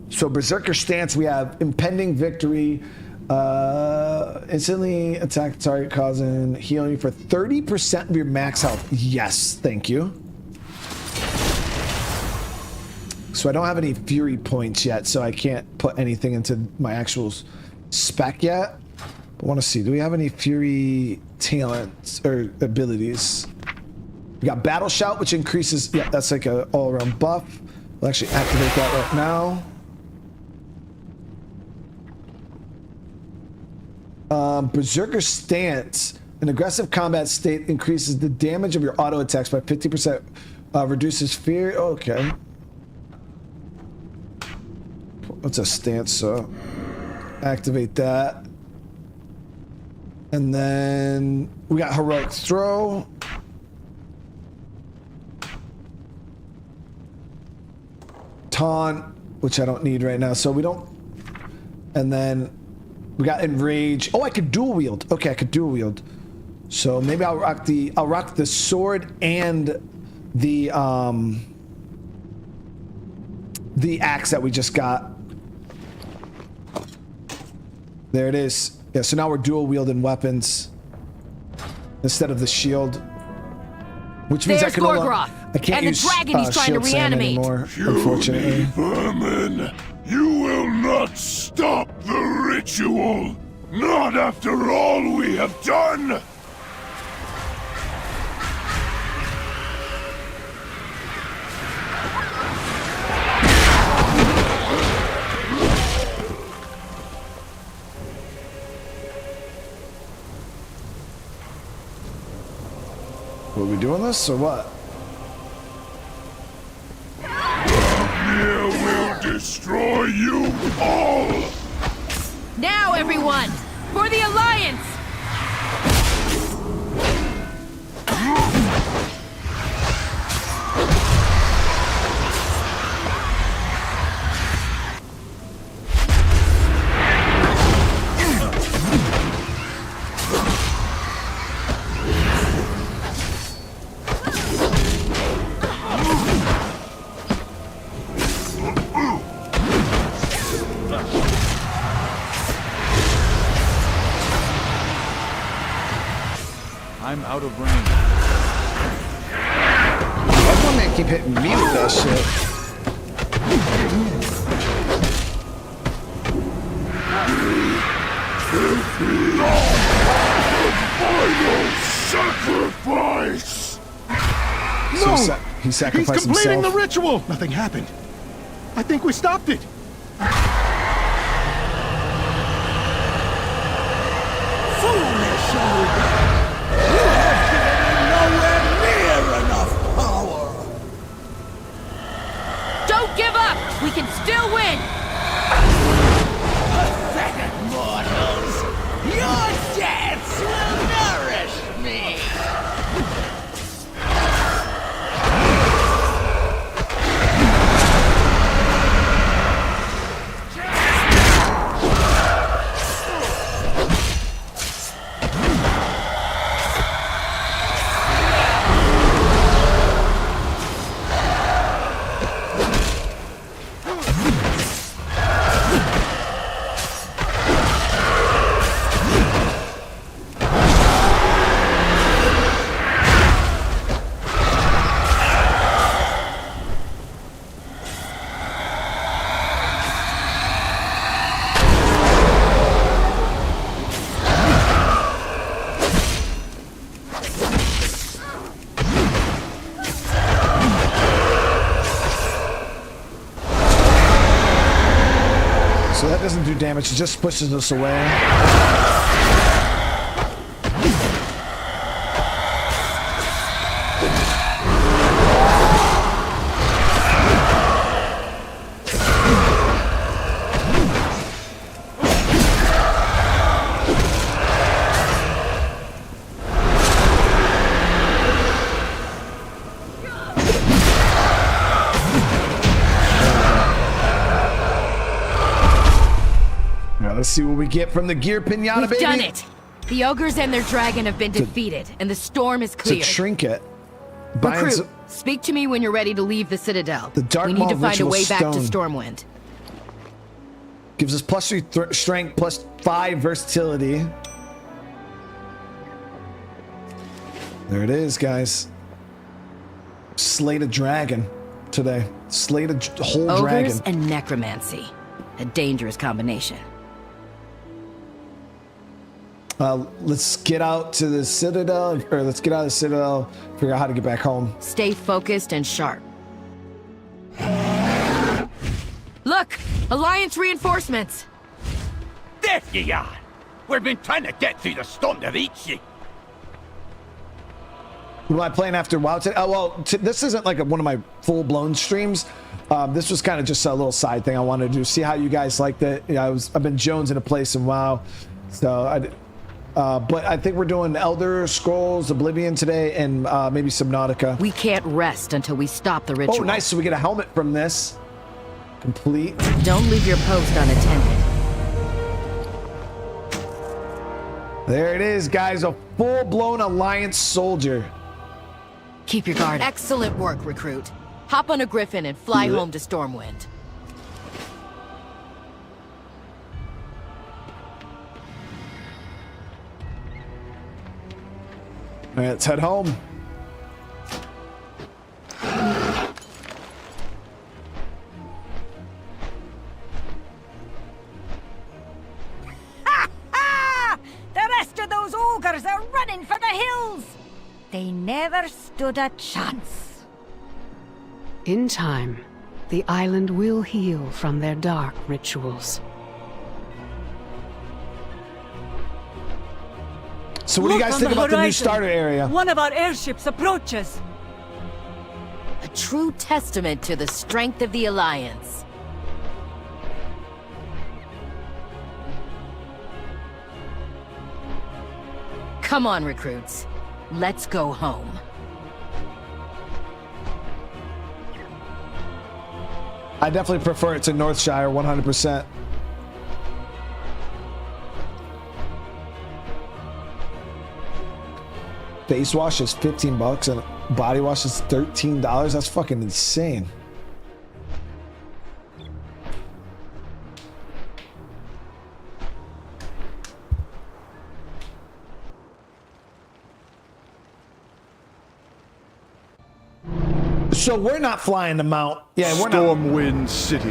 S1: So Berserker Stance, we have Impending Victory, instantly attack target causing healing for 30% of your max health. Yes, thank you. So I don't have any Fury points yet, so I can't put anything into my actual spec yet. But I want to see, do we have any Fury talents or abilities? We got Battle Shout, which increases, yeah, that's like an all-around buff. We'll actually activate that right now. Berserker Stance. An aggressive combat state increases the damage of your auto attacks by 50%. Reduces fear. Okay. What's a stance? So activate that. And then we got Heroic Throw. Taunt, which I don't need right now. So we don't. And then we got Enrage. Oh, I could dual wield. Okay, I could dual wield. So maybe I'll rock the sword and the axe that we just got. There it is. Yeah, so now we're dual wielding weapons instead of the shield. Which means I can I can't use shield slam anymore, unfortunately.
S14: Vermin, you will not stop the ritual! Not after all we have done!
S1: Are we doing this or what?
S14: Here will destroy you all!
S3: Now, everyone! For the Alliance!
S10: I'm out of range.
S1: Why one man keep hitting me with that shit?
S14: Final sacrifice!
S9: No!
S1: So he sacrificed
S9: He's completing
S1: himself.
S9: the ritual! Nothing happened. I think we stopped it.
S12: Foolish ogre! You have given him nowhere near enough power!
S3: Don't give up! We can still win!
S12: Pathetic mortals! Your deaths will nourish me!
S1: So that doesn't do damage, it just pushes us away. Let's see what we get from the gear pinata,
S3: We've
S1: baby.
S3: done it! The ogres and their dragon have been defeated, and the storm is
S1: It's a
S3: cleared.
S1: trinket.
S3: Recruit, speak to me when you're ready to leave the Citadel.
S1: The Dark
S3: We need to
S1: Maw
S3: find a
S1: Ritual
S3: way back to
S1: Stone.
S3: Stormwind.
S1: Gives us +3 strength, +5 versatility. There it is, guys. Slayed a dragon today. Slayed a whole
S3: Ogres
S1: dragon.
S3: and necromancy. A dangerous combination.
S1: Let's get out to the Citadel, or let's get out of the Citadel, figure out how to get back home.
S3: Stay focused and sharp. Look! Alliance reinforcements!
S6: There ye are! We've been trying to get through the storm to reach ye.
S1: What am I playing after WoW today? Oh, well, this isn't like one of my full-blown streams. This was kind of just a little side thing I wanted to do. See how you guys liked it. Yeah, I've been jonesing a place in WoW. So, but I think we're doing Elder Scrolls Oblivion today and maybe Subnautica.
S3: We can't rest until we stop the ritual.
S1: Oh, nice. So we get a helmet from this. Complete.
S3: Don't leave your post unattended.
S1: There it is, guys. A full-blown Alliance soldier.
S3: Keep your guard. Excellent work, recruit. Hop on a griffin and fly home to Stormwind.
S1: All right, let's head home.
S11: The rest of those ogres are running for the hills! They never stood a chance.
S5: In time, the island will heal from their dark rituals.
S1: So what do you
S7: Look
S1: guys
S7: on
S1: think
S7: the
S1: about the new
S7: horizon.
S1: starter area?
S7: One of our airships approaches.
S3: A true testament to the strength of the Alliance. Come on, recruits. Let's go home.
S1: I definitely prefer it to Northshire 100%. Face wash is $15 and body wash is $13. That's fucking insane. So we're not flying to Mount. Yeah, we're not.
S2: Stormwind City.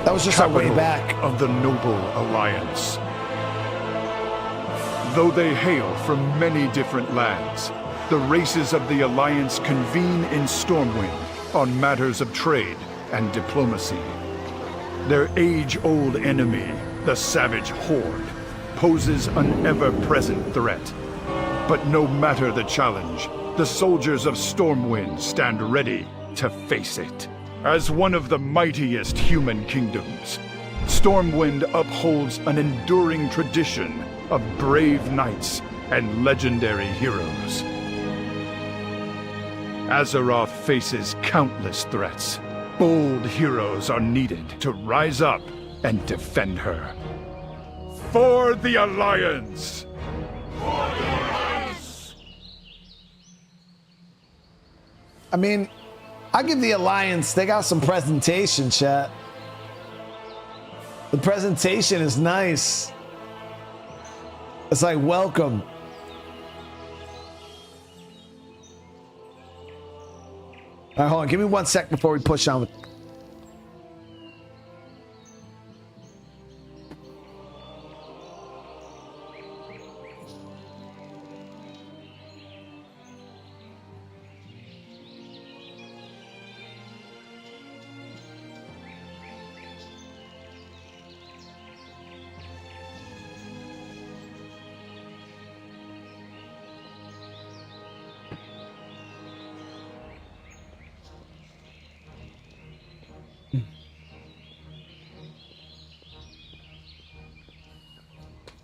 S1: That was just our way
S2: capital
S1: back.
S2: Of the Noble Alliance. Though they hail from many different lands, the races of the Alliance convene in Stormwind on matters of trade and diplomacy. Their age-old enemy, the Savage Horde, poses an ever-present threat. But no matter the challenge, the soldiers of Stormwind stand ready to face it. As one of the mightiest human kingdoms, Stormwind upholds an enduring tradition of brave knights and legendary heroes. Azeroth faces countless threats. Bold heroes are needed to rise up and defend her. For the Alliance!
S1: I mean, I give the Alliance, they got some presentation, chat. The presentation is nice. It's like, welcome. All right, hold on. Give me 1 sec before we push on with.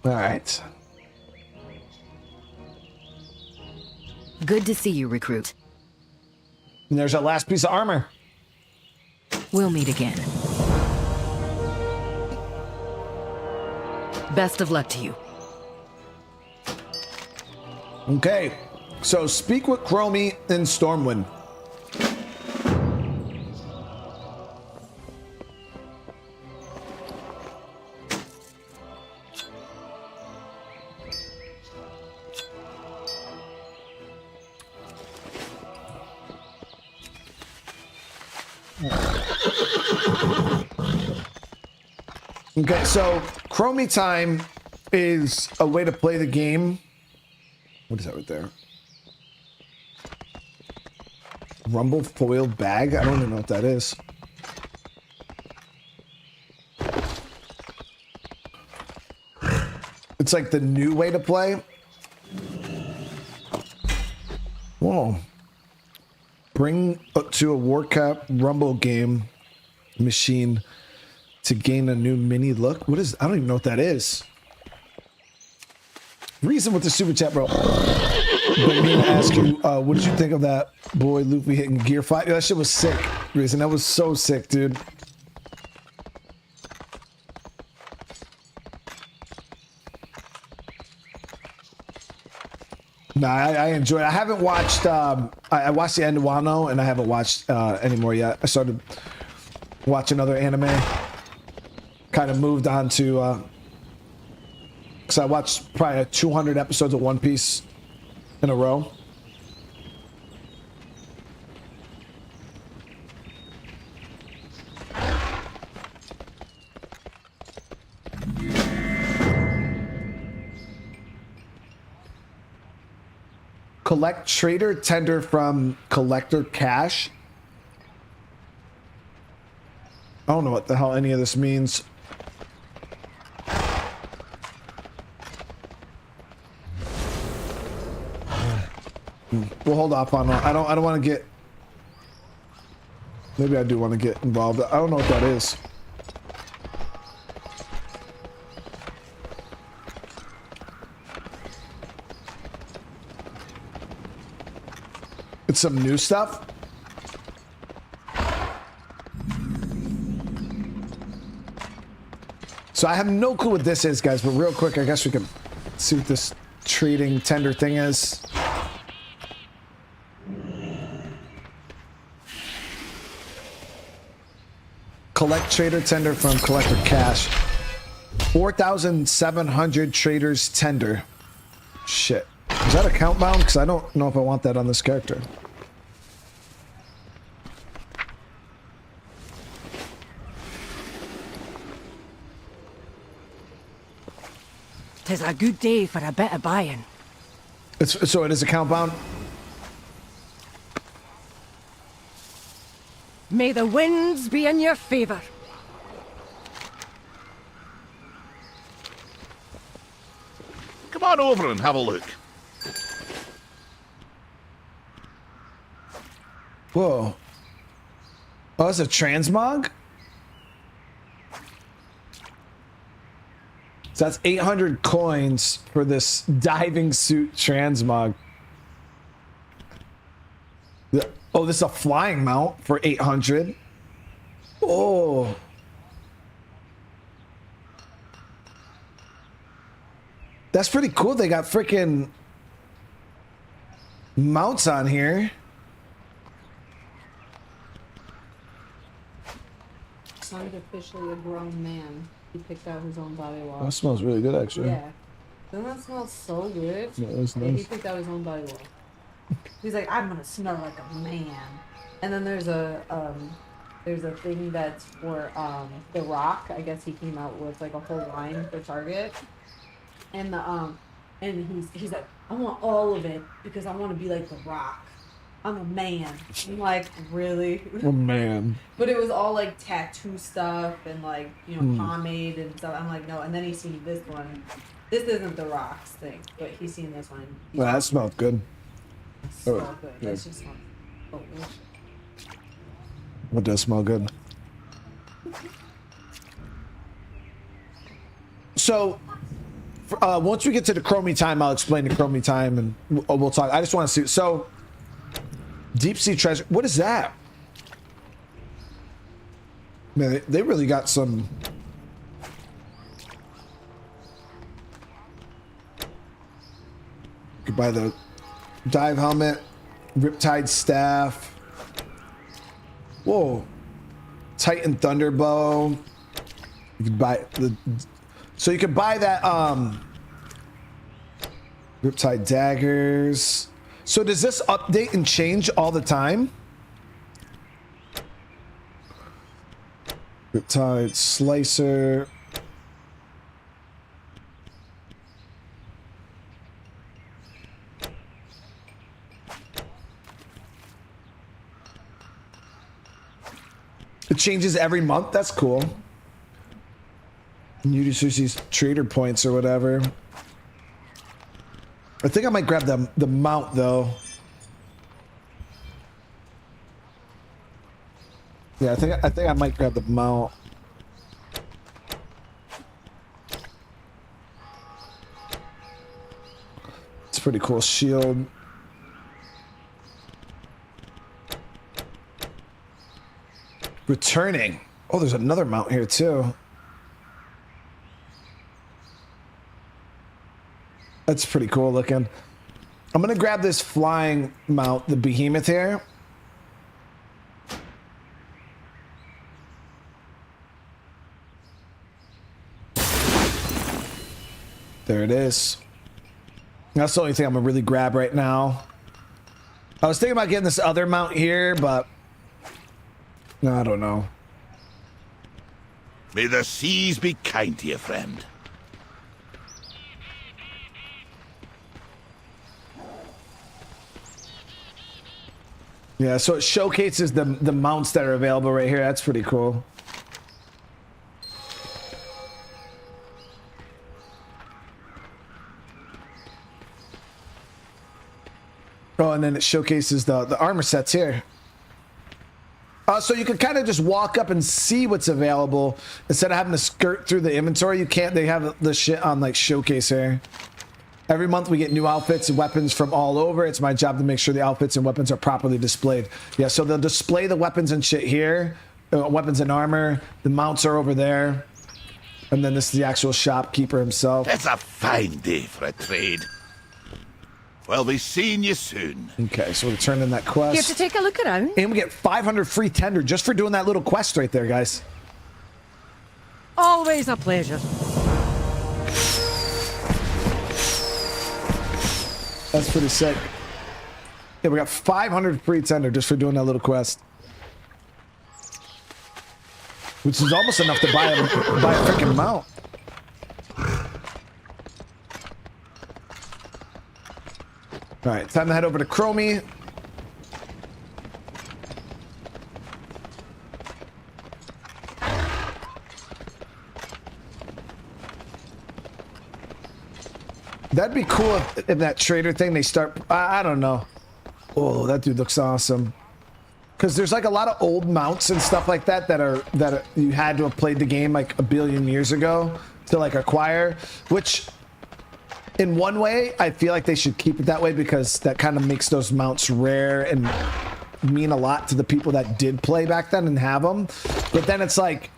S1: All right.
S3: Good to see you, recruit.
S1: And there's our last piece of armor.
S3: We'll meet again. Best of luck to you.
S1: Okay. So speak with Chromie in Stormwind. Okay, so Chromie time is a way to play the game. What is that right there? Rumble foil bag? I don't even know what that is. It's like the new way to play. Whoa. Bring to a Warcraft Rumble game machine to gain a new mini look. What is, I don't even know what that is. Reason with the super chat, bro. But me to ask you, what did you think of that boy Luffy hitting Gear 5? That shit was sick. Reason, that was so sick, dude. Nah, I enjoyed it. I haven't watched, I watched the end of Wano, and I haven't watched anymore yet. I started watching other anime. Kind of moved on to, because I watched probably 200 episodes of One Piece in a row. Collect trader tender from collector cash. I don't know what the hell any of this means. We'll hold off on. I don't want to get. Maybe I do want to get involved. I don't know what that is. It's some new stuff. So I have no clue what this is, guys, but real quick, I guess we can see what this trading tender thing is. Collect trader tender from collector cash. 4,700 traders tender. Shit. Is that account bound? Because I don't know if I want that on this character.
S7: Tis a good day for a bit of buying.
S1: So it is account bound?
S7: May the winds be in your favor.
S15: Come on over and have a look.
S1: Whoa. Oh, it's a transmog? So that's 800 coins for this diving suit transmog. Oh, this is a flying mount for 800. Oh. That's pretty cool. They got freaking mounts on here.
S16: Signed officially a grown man. He picked out his own body wash.
S1: That smells really good, actually.
S16: Yeah. Doesn't that smell so good?
S1: Yeah, that's
S16: Yeah,
S1: nice.
S16: he picked out his own body wash. He's like, I'm gonna smell like a man. And then there's a thing that's for The Rock. I guess he came out with like a whole line for Target. And he's like, I want all of it because I want to be like The Rock. I'm a man. I'm like, really?
S1: Oh, man.
S16: But it was all like tattoo stuff and like, you know, pomade and stuff. I'm like, no. And then he's seen this one. This isn't The Rock's thing, but he's seen this one.
S1: Well, that smells good.
S16: So
S1: Oh,
S16: good.
S1: yeah.
S16: That's just one. Oh,
S1: What does smell good? So, once we get to the Chromie time, I'll explain the Chromie time and we'll talk. I just want to see. So, deep sea treasure. What is that? Man, they really got some. You could buy the dive helmet, Riptide staff. Whoa. Titan Thunderbow. You could buy the. So you could buy that Riptide daggers. So does this update and change all the time? Riptide slicer. It changes every month. That's cool. And you just use these trader points or whatever. I think I might grab the mount though. Yeah, I think I might grab the mount. It's a pretty cool shield. Returning. Oh, there's another mount here too. That's pretty cool looking. I'm gonna grab this flying mount, the behemoth here. There it is. That's the only thing I'm gonna really grab right now. I was thinking about getting this other mount here, but no, I don't know.
S15: May the seas be kind to you, friend.
S1: Yeah, so it showcases the mounts that are available right here. That's pretty cool. Oh, and then it showcases the armor sets here. So you can kind of just walk up and see what's available instead of having to skirt through the inventory. You can't. They have the shit on like showcase here. Every month we get new outfits and weapons from all over. It's my job to make sure the outfits and weapons are properly displayed. Yeah, so they'll display the weapons and shit here. Weapons and armor. The mounts are over there. And then this is the actual shopkeeper himself.
S15: It's a fine day for a trade. We'll be seeing you soon.
S1: Okay, so we'll turn in that quest.
S3: Here to take a look around.
S1: And we get 500 free tender just for doing that little quest right there, guys.
S7: Always a pleasure.
S1: That's pretty sick. Yeah, we got 500 free tender just for doing that little quest. Which is almost enough to buy a freaking mount. All right, time to head over to Chromie. That'd be cool if that trader thing they start. I don't know. Oh, that dude looks awesome. Because there's like a lot of old mounts and stuff like that that you had to have played the game like a billion years ago to like acquire, which in one way I feel like they should keep it that way because that kind of makes those mounts rare and mean a lot to the people that did play back then and have them. But then it's like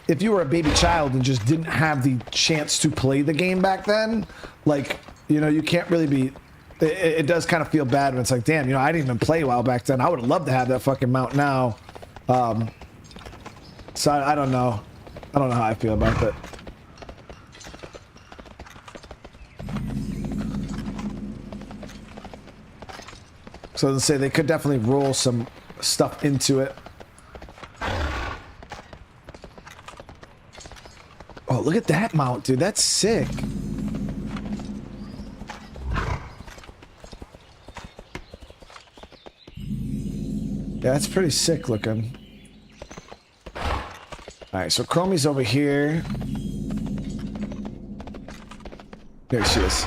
S1: if you were a baby child and just didn't have the chance to play the game back then, like, you know, you can't really be. It does kind of feel bad when it's like, damn, you know, I didn't even play WoW back then. I would love to have that fucking mount now. So I don't know. I don't know how I feel about that. So let's say they could definitely roll some stuff into it. Oh, look at that mount, dude. That's sick. Yeah, that's pretty sick looking. Alright, so Chromie's over here. There she is.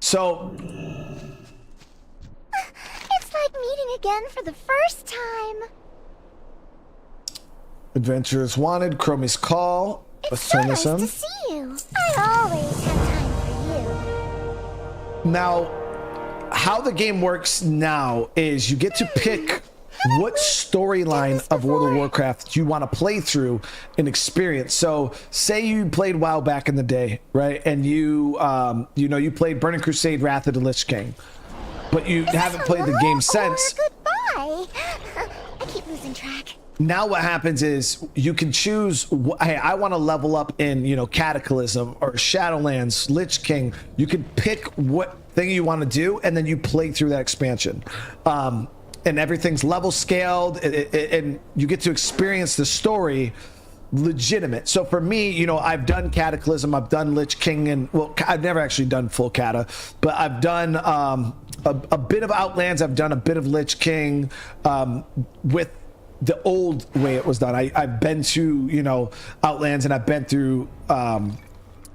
S1: So...
S17: It's like meeting again for the first time.
S1: Adventurers wanted, Chromie's call. Let's turn this on.
S17: Nice to see you. I always have time for you.
S1: Now, how the game works now is you get to pick what storyline of World of Warcraft you want to play through and experience. So say you played WoW back in the day, right? And you you played Burning Crusade, Wrath of the Lich King, but you haven't played the game since.
S17: Goodbye. I keep losing track.
S1: Now what happens is you can choose, hey, I want to level up in, you know, Cataclysm or Shadowlands, Lich King. You can pick what thing you want to do, and then you play through that expansion. And everything's level scaled, and you get to experience the story legitimate. So for me, you know, I've done Cataclysm, I've done Lich King, and well, I've never actually done full Cata, but I've done a bit of Outlands, I've done a bit of Lich King with the old way it was done. I've been to, you know, Outlands, and I've been through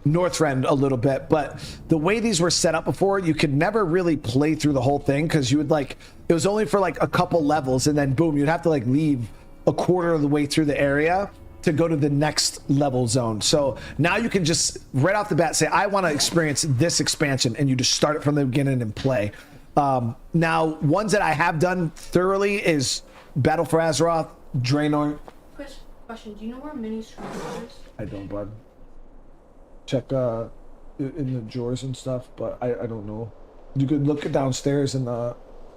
S1: Northrend a little bit, but the way these were set up before, you could never really play through the whole thing because you would like, it was only for like a couple levels, and then boom, you'd have to like leave a quarter of the way through the area to go to the next level zone. So now you can just right off the bat say, I want to experience this expansion, and you just start it from the beginning and play. Now, ones that I have done thoroughly is Battle for Azeroth, Draenor.
S18: Question, do you know where mini screeners?
S1: I don't, bud. Check in the drawers and stuff, but I don't know. You could look downstairs in the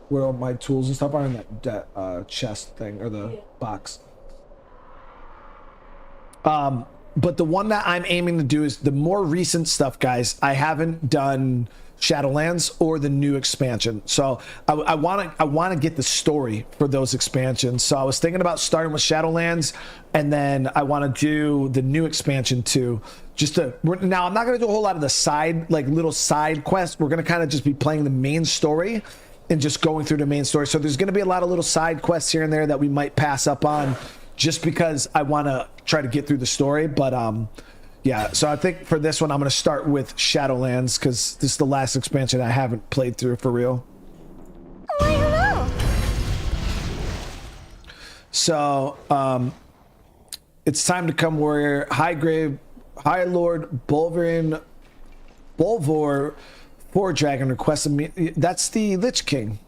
S1: where all my tools and stuff are in that chest thing or the box. But the one that I'm aiming to do is the more recent stuff, guys. I haven't done Shadowlands or the new expansion, so I want to get the story for those expansions. So I was thinking about starting with Shadowlands, and then I want to do the new expansion too. Now I'm not going to do a whole lot of the side, like little side quests. We're going to kind of just be playing the main story and just going through the main story. So there's going to be a lot of little side quests here and there that we might pass up on just because I want to try to get through the story. But Yeah, so I think for this one, I'm going to start with Shadowlands because this is the last expansion I haven't played through for real.
S17: Why, hello.
S1: So, it's time to come warrior. High Lord Bolvor, Four Dragon requested me. That's the Lich King.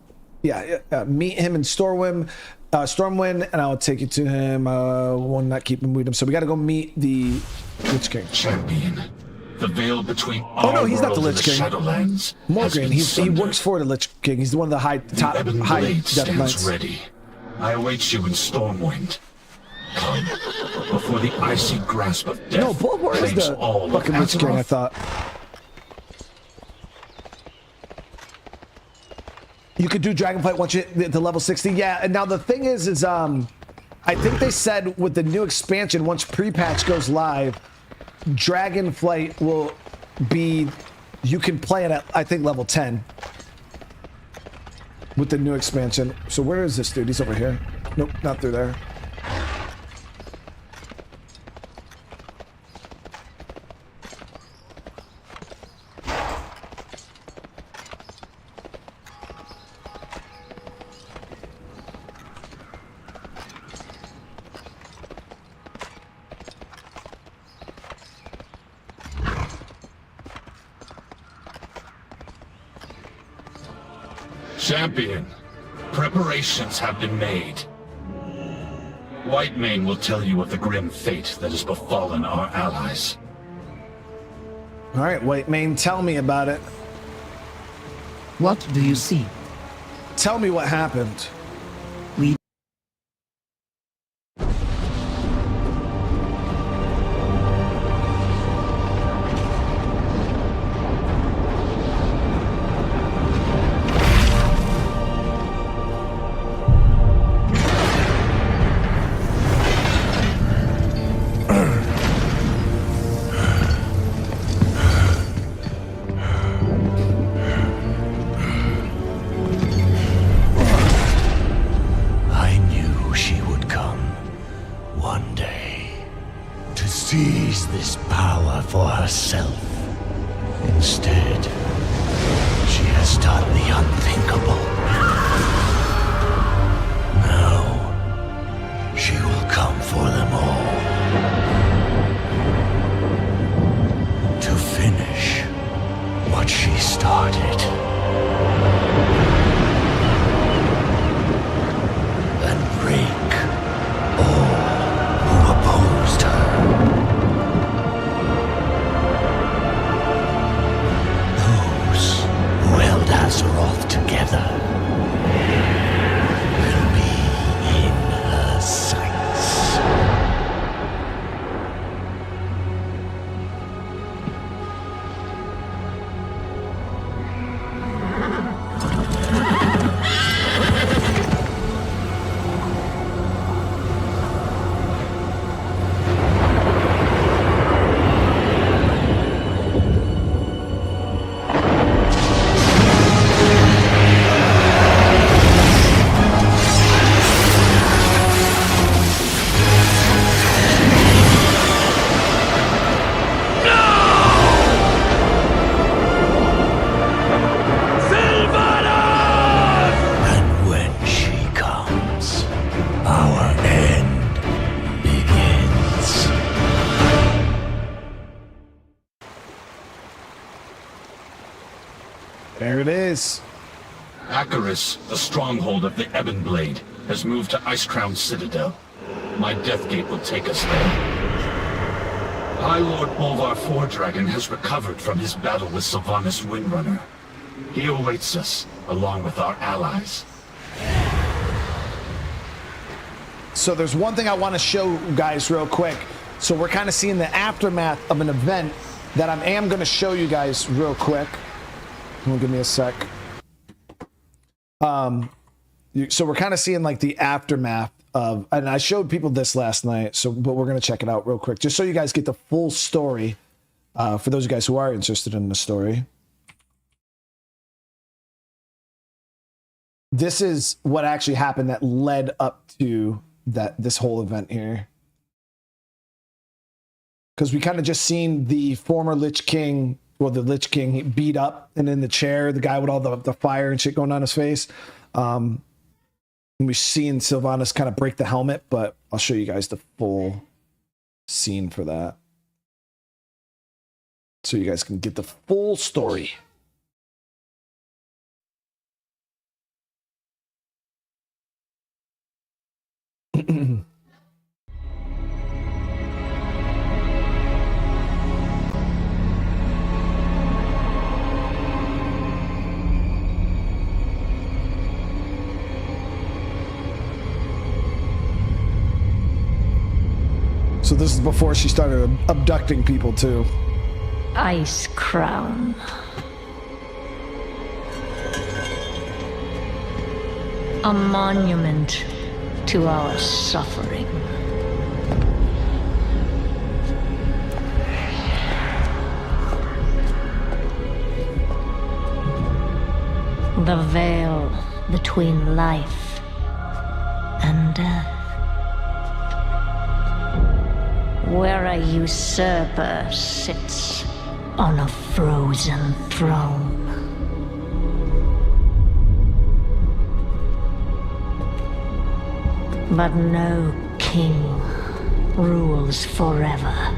S1: Yeah, meet him in Stormwind, and I'll take you to him. Will not keep him with him. So we got to go meet the Lich King.
S6: Champion, the veil between
S1: Oh no, he's not the Lich King.
S6: Shadowlands.
S1: Morgan, he works for the Lich King. He's one of the high death knights.
S6: Ready. I await you in Stormwind. Come before the icy grasp of death.
S1: No, Bolvor is the fucking Lich King, I thought. You could do Dragonflight once you hit to level 60. Yeah, and now the thing is I think they said with the new expansion, once pre-patch goes live, Dragonflight will be, you can play it at, I think, level 10. With the new expansion. So where is this dude? He's over here. Nope, not through there.
S6: Champion, preparations have been made. Whitemane will tell you of the grim fate that has befallen our allies.
S1: All right, Whitemane, tell me about it.
S19: What do you see?
S1: Tell me what happened.
S19: We azeroth together will be in her sights.
S1: There it is.
S6: Acheris, the stronghold of the Ebonblade, has moved to Icecrown Citadel. My Deathgate will take us there. High Lord Bolvar Foredragon has recovered from his battle with Sylvanas Windrunner. He awaits us, along with our allies.
S1: So there's one thing I want to show you guys real quick. So we're kind of seeing the aftermath of an event that I am going to show you guys real quick. Give me a sec. So we're kind of seeing like the aftermath of, and I showed people this last night. So, but we're going to check it out real quick, just so you guys get the full story. For those of you guys who are interested in the story, this is what actually happened that led up to this whole event here. because we kind of just seen the former Lich King, well, the Lich King beat up and in the chair, the guy with all the fire and shit going on his face. And we've seen Sylvanas kind of break the helmet, but I'll show you guys the full scene for that, so you guys can get the full story. So this is before she started abducting people too.
S5: Ice Crown. A monument to our suffering. The veil between life and death. Where a usurper sits on a frozen throne. But no king rules forever.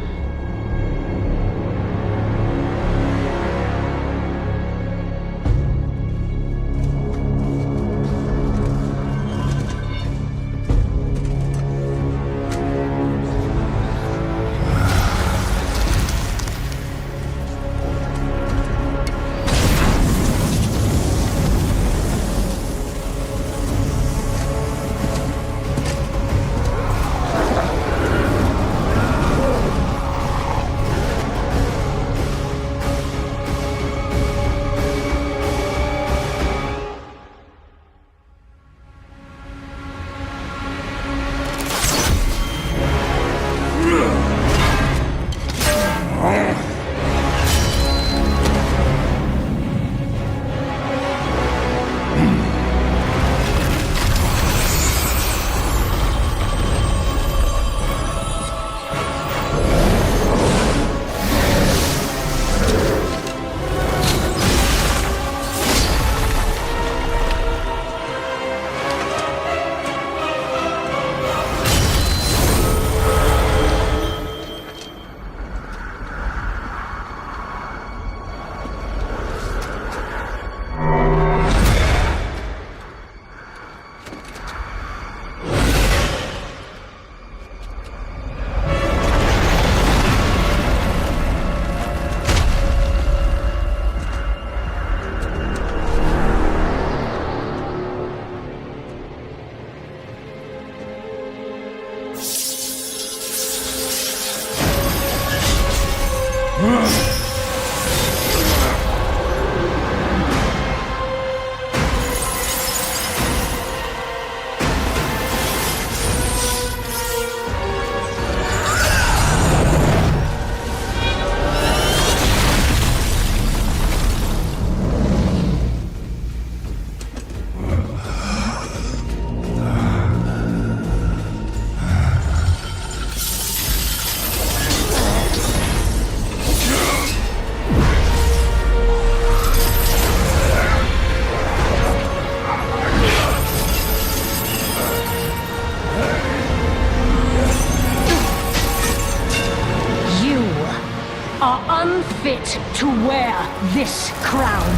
S5: Unfit to wear this crown.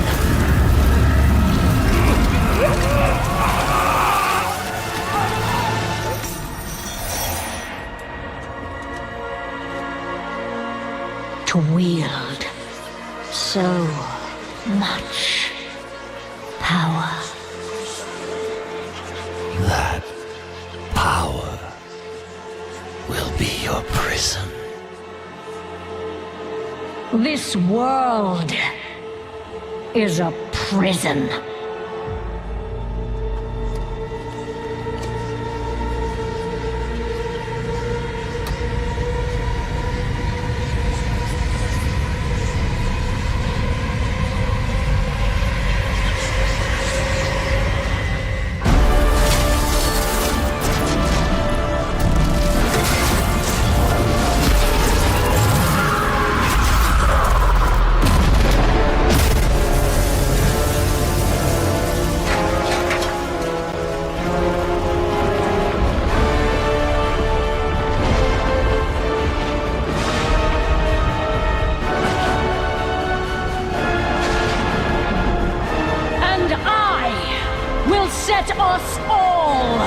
S5: To wield so much power.
S19: That power will be your prison.
S5: This world is a prison.
S11: will set us all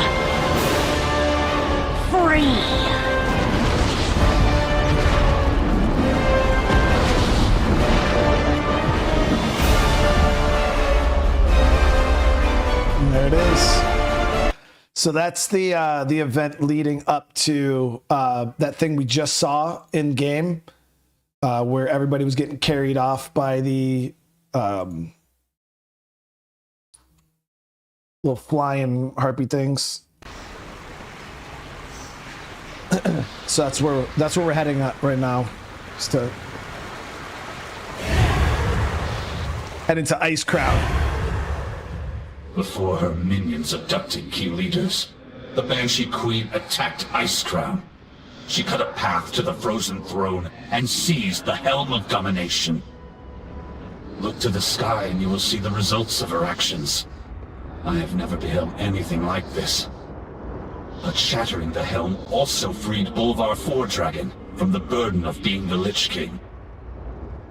S11: free.
S1: There it is. So that's the event leading up to that thing we just saw in game, where everybody was getting carried off by the little flying harpy things. So that's where we're heading at right now. Just to head into Ice Crown.
S6: Before her minions abducted key leaders, the Banshee Queen attacked Ice Crown. She cut a path to the frozen throne and seized the helm of domination. Look to the sky and you will see the results of her actions. I have never beheld anything like this. But shattering the helm also freed Bolvar Foredragon from the burden of being the Lich King.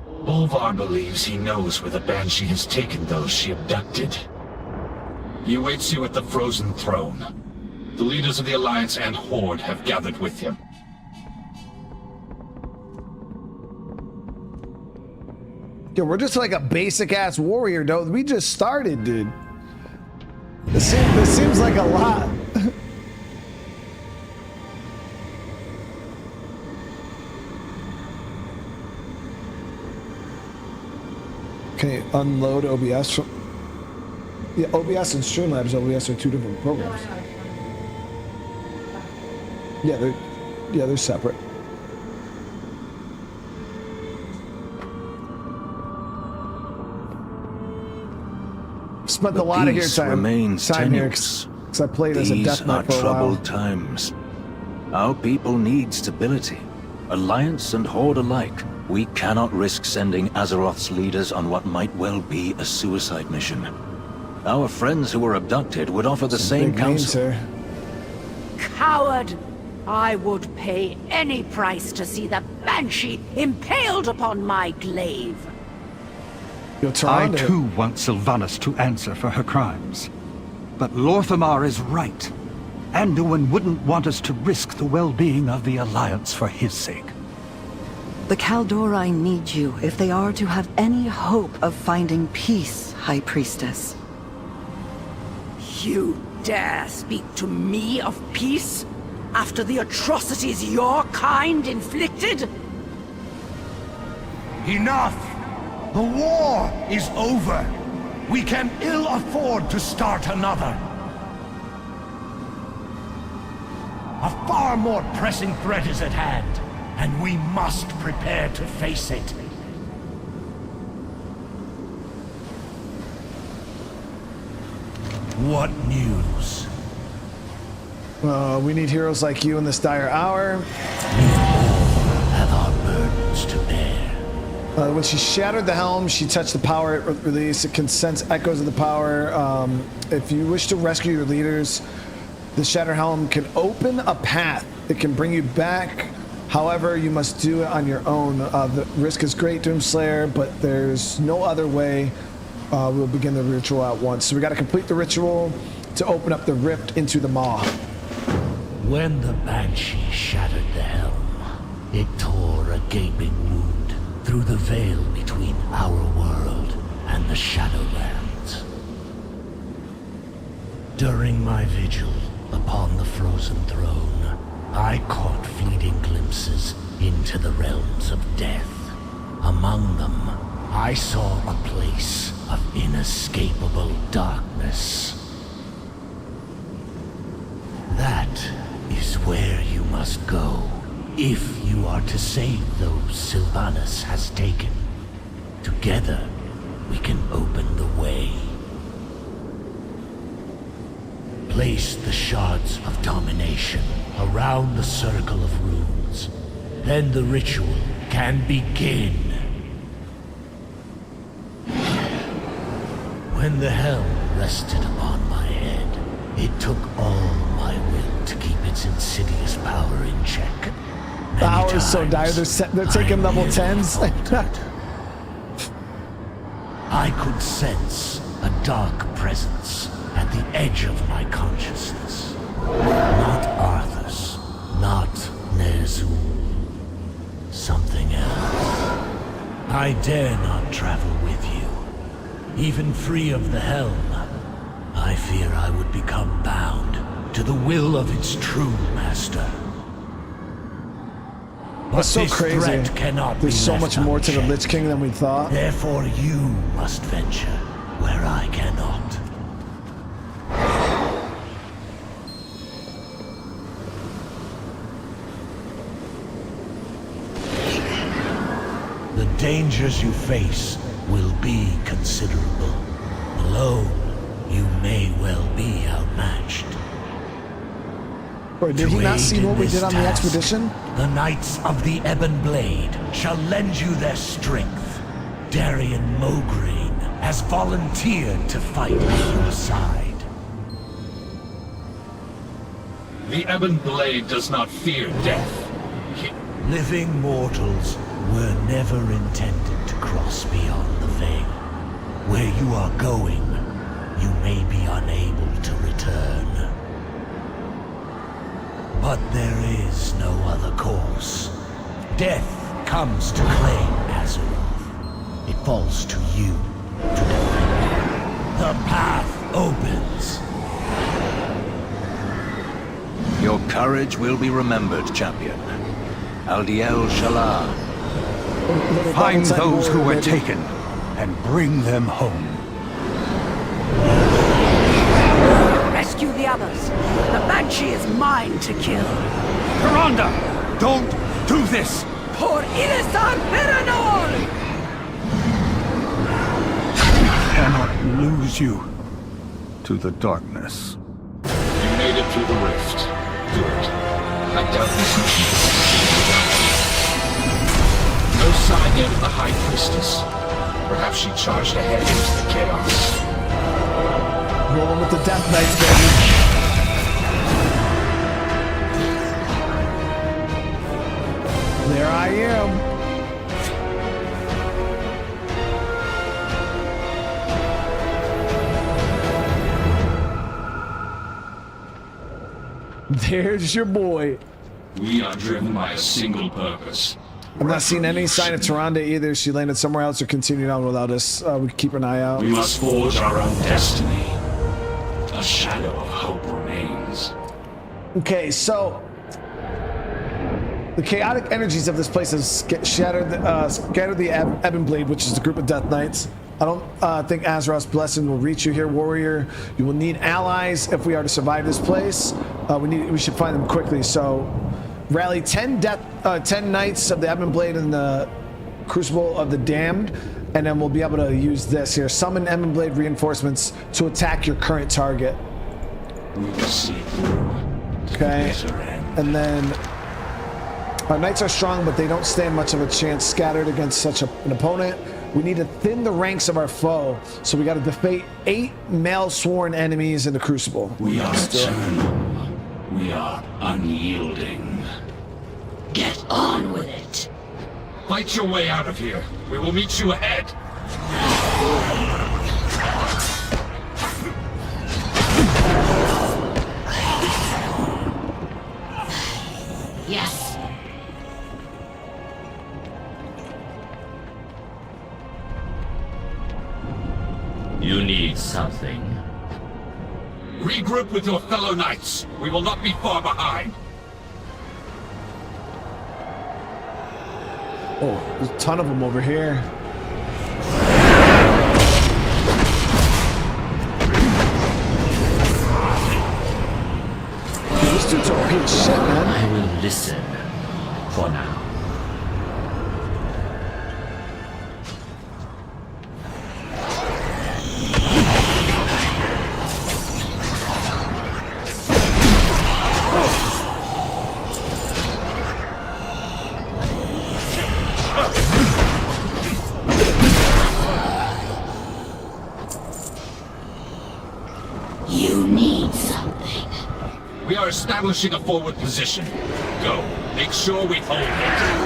S6: Bolvar believes he knows where the Banshee has taken those she abducted. He awaits you at the frozen throne. The leaders of the Alliance and Horde have gathered with him.
S1: Yo, we're just like a basic-ass warrior, though. We just started, dude. This seems like a lot. Okay, unload OBS from... Yeah, OBS and Streamlabs OBS are two different programs. Yeah, they're separate. Spent a lot of time here because I played as a death knight for a while.
S19: Troubled times. Our people need stability. Alliance and Horde alike. We cannot risk sending Azeroth's leaders on what might well be a suicide mission. Our friends who were abducted would offer the same counsel.
S7: Coward! I would pay any price to see the Banshee impaled upon my glaive.
S20: I too want Sylvanas to answer for her crimes. But Lorthamar is right. Anduin wouldn't want us to risk the well-being of the Alliance for his sake.
S21: The Kaldori need you if they are to have any hope of finding peace, High Priestess.
S7: You dare speak to me of peace after the atrocities your kind inflicted?
S22: Enough! The war is over! We can ill afford to start another! A far more pressing threat is at hand, and we must prepare to face it. What news?
S1: We need heroes like you in this dire hour.
S22: We all have our burdens to bear.
S1: When she shattered the helm, she touched the power it released. It can sense echoes of the power. If you wish to rescue your leaders, the shattered helm can open a path. It can bring you back. However, you must do it on your own. The risk is great, Doomslayer, but there's no other way. We'll begin the ritual at once. So we got to complete the ritual to open up the rift into the maw.
S22: When the Banshee shattered the helm, it tore a gaping wound through the veil between our world and the Shadowlands. During my vigil upon the frozen throne, I caught fleeting glimpses into the realms of death. Among them, I saw a place of inescapable darkness. That is where you must go, if you are to save those Sylvanas has taken. Together, we can open the way. Place the shards of domination around the circle of runes. Then the ritual can begin. When the helm rested upon my head, it took all my will to keep its insidious power in check.
S1: The power is so dire, they're taking level 10s.
S22: I could sense a dark presence at the edge of my consciousness. Not Arthas, not Ner'zhul. Something else. I dare not travel with you. Even free of the helm, I fear I would become bound to the will of its true master. But
S1: That's so
S22: this
S1: crazy.
S22: threat cannot
S1: There's
S22: be
S1: so
S22: left
S1: much more to the
S22: unchecked.
S1: Lich King than we thought.
S22: Therefore you must venture where I cannot. The dangers you face will be considerable. Alone, you may well be outmatched.
S1: Or did he not see what we did on the expedition?
S22: The Knights of the Ebon Blade shall lend you their strength. Darian Mograine has volunteered to fight at your side.
S6: The Ebon Blade does not fear death.
S22: Living mortals were never intended to cross beyond the veil. Where you are going, you may be unable to return. But there is no other course. Death comes to claim Azeroth. It falls to you to defend it. The path opens.
S19: Your courage will be remembered, champion. Aldiel Shalar.
S20: Find those who were taken and bring them home.
S7: Rescue the others. The Banshee is mine to kill.
S20: Tyrande, don't do this!
S7: For Inisar Peranor!
S20: I cannot lose you to the darkness.
S6: You made it through the rift. Good. I doubt this is no sign yet of the High Priestess. Perhaps she charged ahead into the chaos.
S1: Rolling with the Death Knights, baby. There I am. There's your boy.
S6: We are driven by a single purpose.
S1: I'm not seeing any sign of Tyrande either. She landed somewhere else or continued on without us. We can keep an eye out.
S6: We must forge our own destiny. A shadow of hope remains.
S1: Okay, so the chaotic energies of this place have scattered the Ebon Blade, which is the group of Death Knights. I don't think Azeroth's blessing will reach you here, warrior. You will need allies if we are to survive this place. We should find them quickly. So rally 10 Knights of the Ebon Blade in the Crucible of the Damned, and then we'll be able to use this here. Summon Ebon Blade reinforcements to attack your current target.
S6: We will see through.
S1: Okay, and then our knights are strong, but they don't stand much of a chance scattered against such an opponent. We need to thin the ranks of our foe, so we got to defeat 8 male sworn enemies in the Crucible.
S6: We are eternal. We are unyielding.
S12: Get on with it.
S6: Fight your way out of here. We will meet you ahead.
S12: Yes.
S4: You need something.
S6: Regroup with your fellow knights. We will not be far behind.
S1: Oh, there's a ton of them over here. These dudes are a piece of shit, man.
S4: I will listen for now.
S12: You need something.
S6: We are establishing a forward position. Go. Make sure we hold it.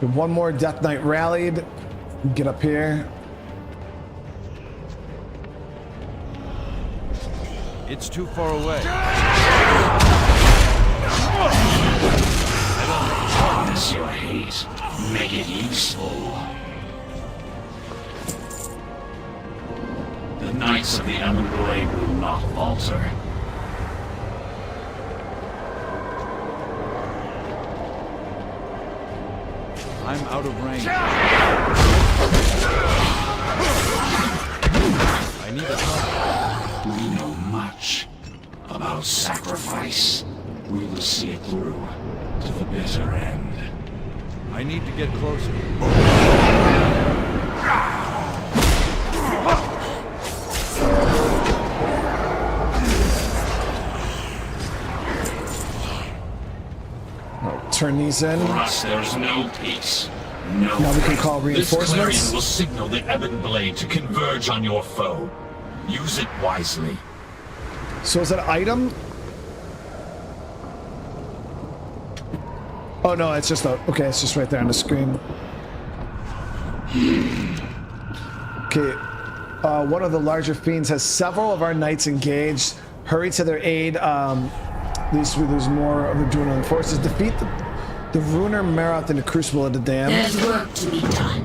S1: One more Death Knight rallied. Get up here.
S10: It's too far away.
S6: Harness your hate. Make it useful. The Knights of the Ebon Blade will not falter.
S10: I'm out of range. I need a help.
S6: We know much about sacrifice. We will see it through to the bitter end.
S10: I need to get closer.
S1: Turn these in.
S6: For us, there's no peace. No.
S1: Now we can call
S6: This
S1: reinforcements.
S6: clarion will signal the Ebon Blade to converge on your foe. Use it wisely.
S1: So is that an item? Oh no, it's just a... Okay, it's just right there on the screen. Okay. One of the larger fiends has several of our knights engaged. Hurry to their aid. There's more of the Adrenaline forces. Defeat the Runer Maroth in the Crucible of the Damned.
S12: There's work to be done.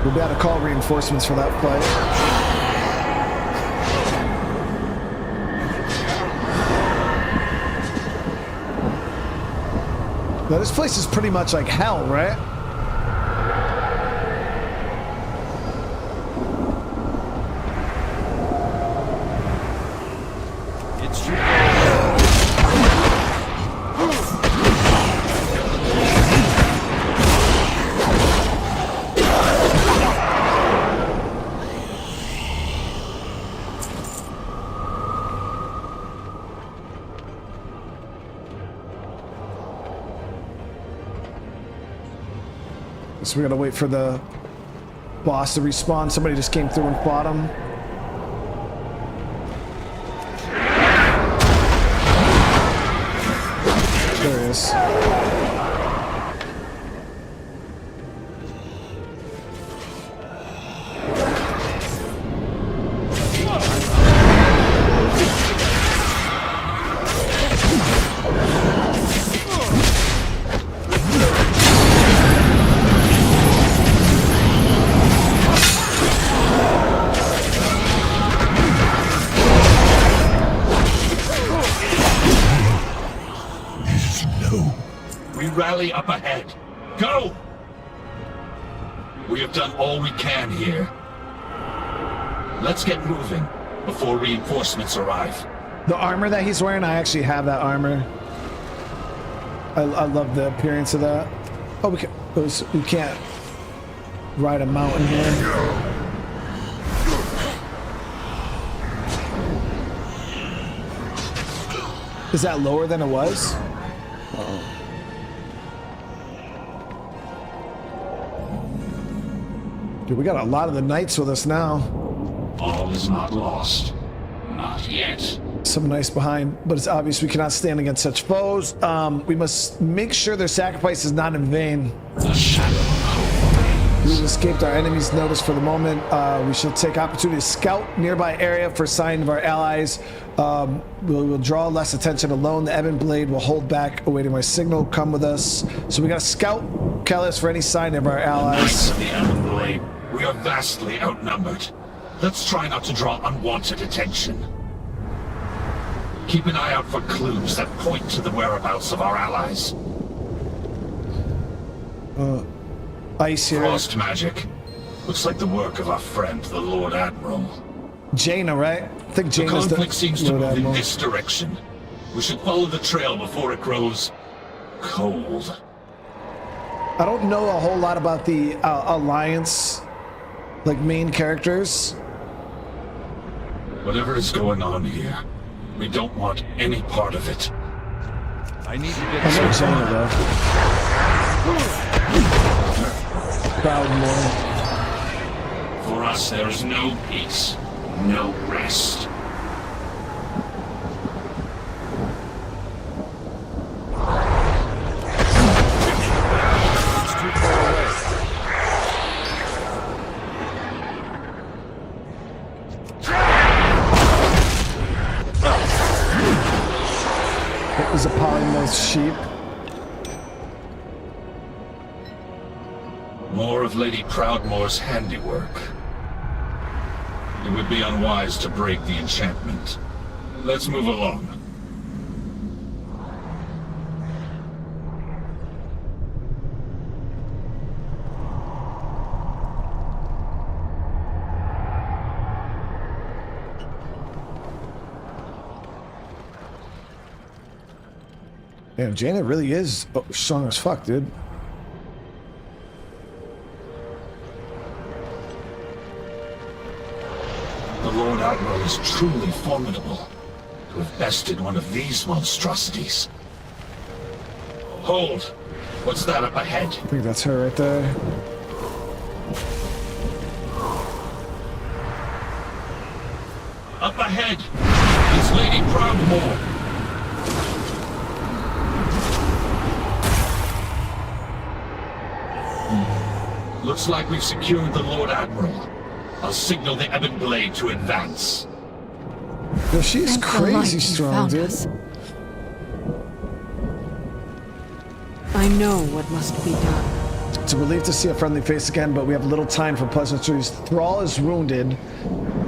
S1: We'll be able to call reinforcements for that fight. Now this place is pretty much like hell, right?
S10: It's too
S1: So we gotta wait for the boss to respawn. Somebody just came through and fought him. There he is.
S6: Rally up ahead. Go! We have done all we can here. Let's get moving before reinforcements arrive.
S1: The armor that he's wearing, I actually have that armor. I love the appearance of that. Oh, we can't ride a mountain here. Is that lower than it was? Uh-oh. Dude, we got a lot of the knights with us now.
S6: All is not lost. Not yet.
S1: Some knights behind, but it's obvious we cannot stand against such foes. We must make sure their sacrifice is not in vain.
S6: The shadow of hope.
S1: We've escaped our enemy's notice for the moment. We shall take opportunity to scout nearby area for sign of our allies. We'll draw less attention alone. The Ebon Blade will hold back, awaiting my signal. Come with us. So we gotta scout Kellis for any sign of our allies.
S6: The Ebon Blade. We are vastly outnumbered. Let's try not to draw unwanted attention. Keep an eye out for clues that point to the whereabouts of our allies.
S1: Ice here.
S6: Frost magic. Looks like the work of our friend, the Lord Admiral.
S1: Jaina, right? I think
S6: The
S1: Jaina's
S6: conflict seems to
S1: Lord
S6: move
S1: Admiral.
S6: in this direction. We should follow the trail before it grows cold.
S1: I don't know a whole lot about the Alliance, like, main characters.
S6: Whatever is going on here, we don't want any part of it.
S10: I need to
S1: I
S10: get
S1: know Jaina, though. Proudmore.
S6: For us, there is no peace, no rest.
S1: It was a polymorph sheep.
S6: More of Lady Proudmoore's handiwork. It would be unwise to break the enchantment. Let's move along.
S1: Damn, Jaina really is strong as fuck, dude.
S6: The Lord Admiral is truly formidable. To have bested one of these monstrosities. Hold! What's that up ahead?
S1: I think that's her right there.
S6: Up ahead! It's Lady Proudmoore! Looks like we've secured the Lord Admiral. I'll signal the Ebon Blade to advance.
S1: Yo, she's crazy strong, dude.
S16: I know what must be done.
S1: It's a relief to see a friendly face again, but we have little time for pleasantries. Thrall is wounded,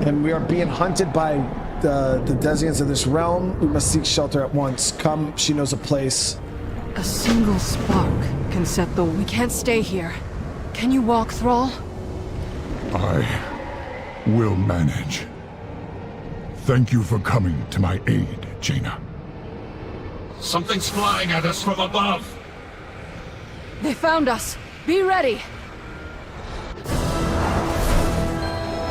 S1: and we are being hunted by the Desians of this realm. We must seek shelter at once. Come, she knows a place.
S16: A single spark can set the... We can't stay here. Can you walk, Thrall?
S2: I will manage. Thank you for coming to my aid, Jaina.
S6: Something's flying at us from above!
S16: They found us! Be ready!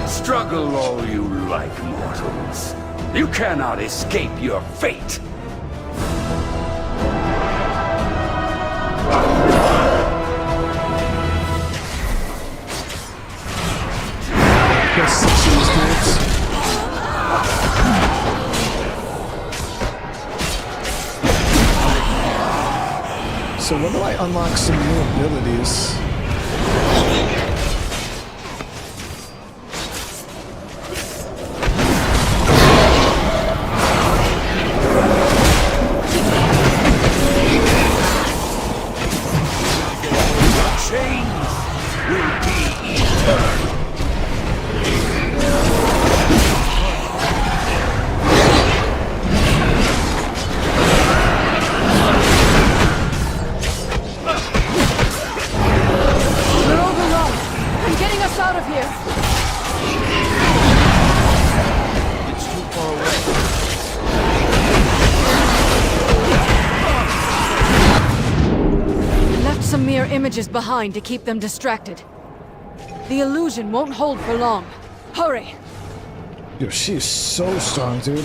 S8: Struggle all you like, mortals. You cannot escape your fate!
S1: So when do I unlock some new abilities?
S16: Images behind to keep them distracted. The illusion won't hold for long. Hurry!
S1: Yo, she is so strong, dude.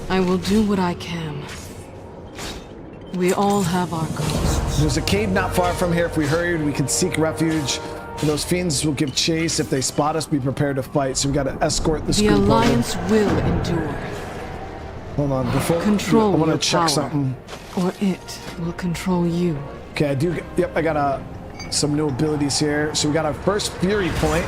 S16: I will do what I can. We all have our ghosts.
S1: There's a cave not far from here. If we hurry, we can seek refuge. Those fiends will give chase. If they spot us, be prepared to fight. So we gotta escort this group over.
S16: The Alliance will endure.
S1: Hold on, before
S16: Control
S1: I want to
S16: your
S1: check
S16: power,
S1: something.
S16: or it will control you.
S1: Okay, I do. Yep, I got some new abilities here. So we got our first Fury point.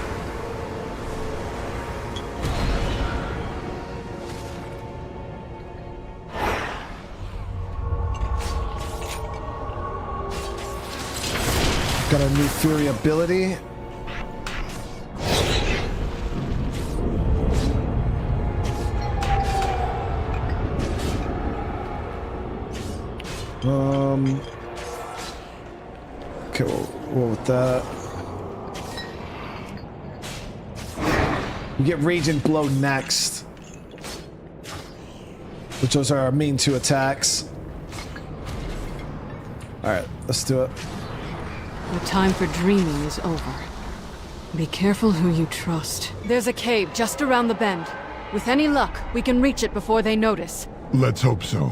S1: Got a new Fury ability. Okay, well with that. We get Raging Blow next. Which those are our main two attacks. Alright, let's do it.
S16: The time for dreaming is over. Be careful who you trust. There's a cave just around the bend. With any luck, we can reach it before they notice.
S2: Let's hope so.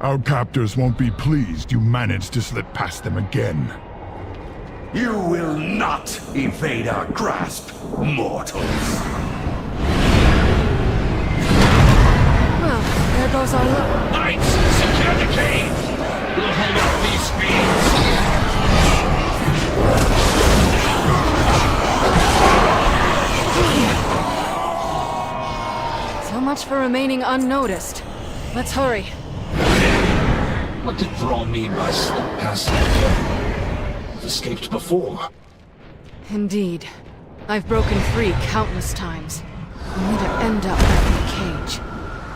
S2: Our captors won't be pleased you managed to slip past them again.
S8: You will not evade our grasp, mortals.
S16: Well, there goes our luck.
S6: Knights, secure the cave! We'll hold off these fiends!
S16: So much for remaining unnoticed. Let's hurry.
S6: What did Thrall mean by slip past again? We've escaped before.
S13: Indeed. I've broken free countless times, only to end up back in the cage.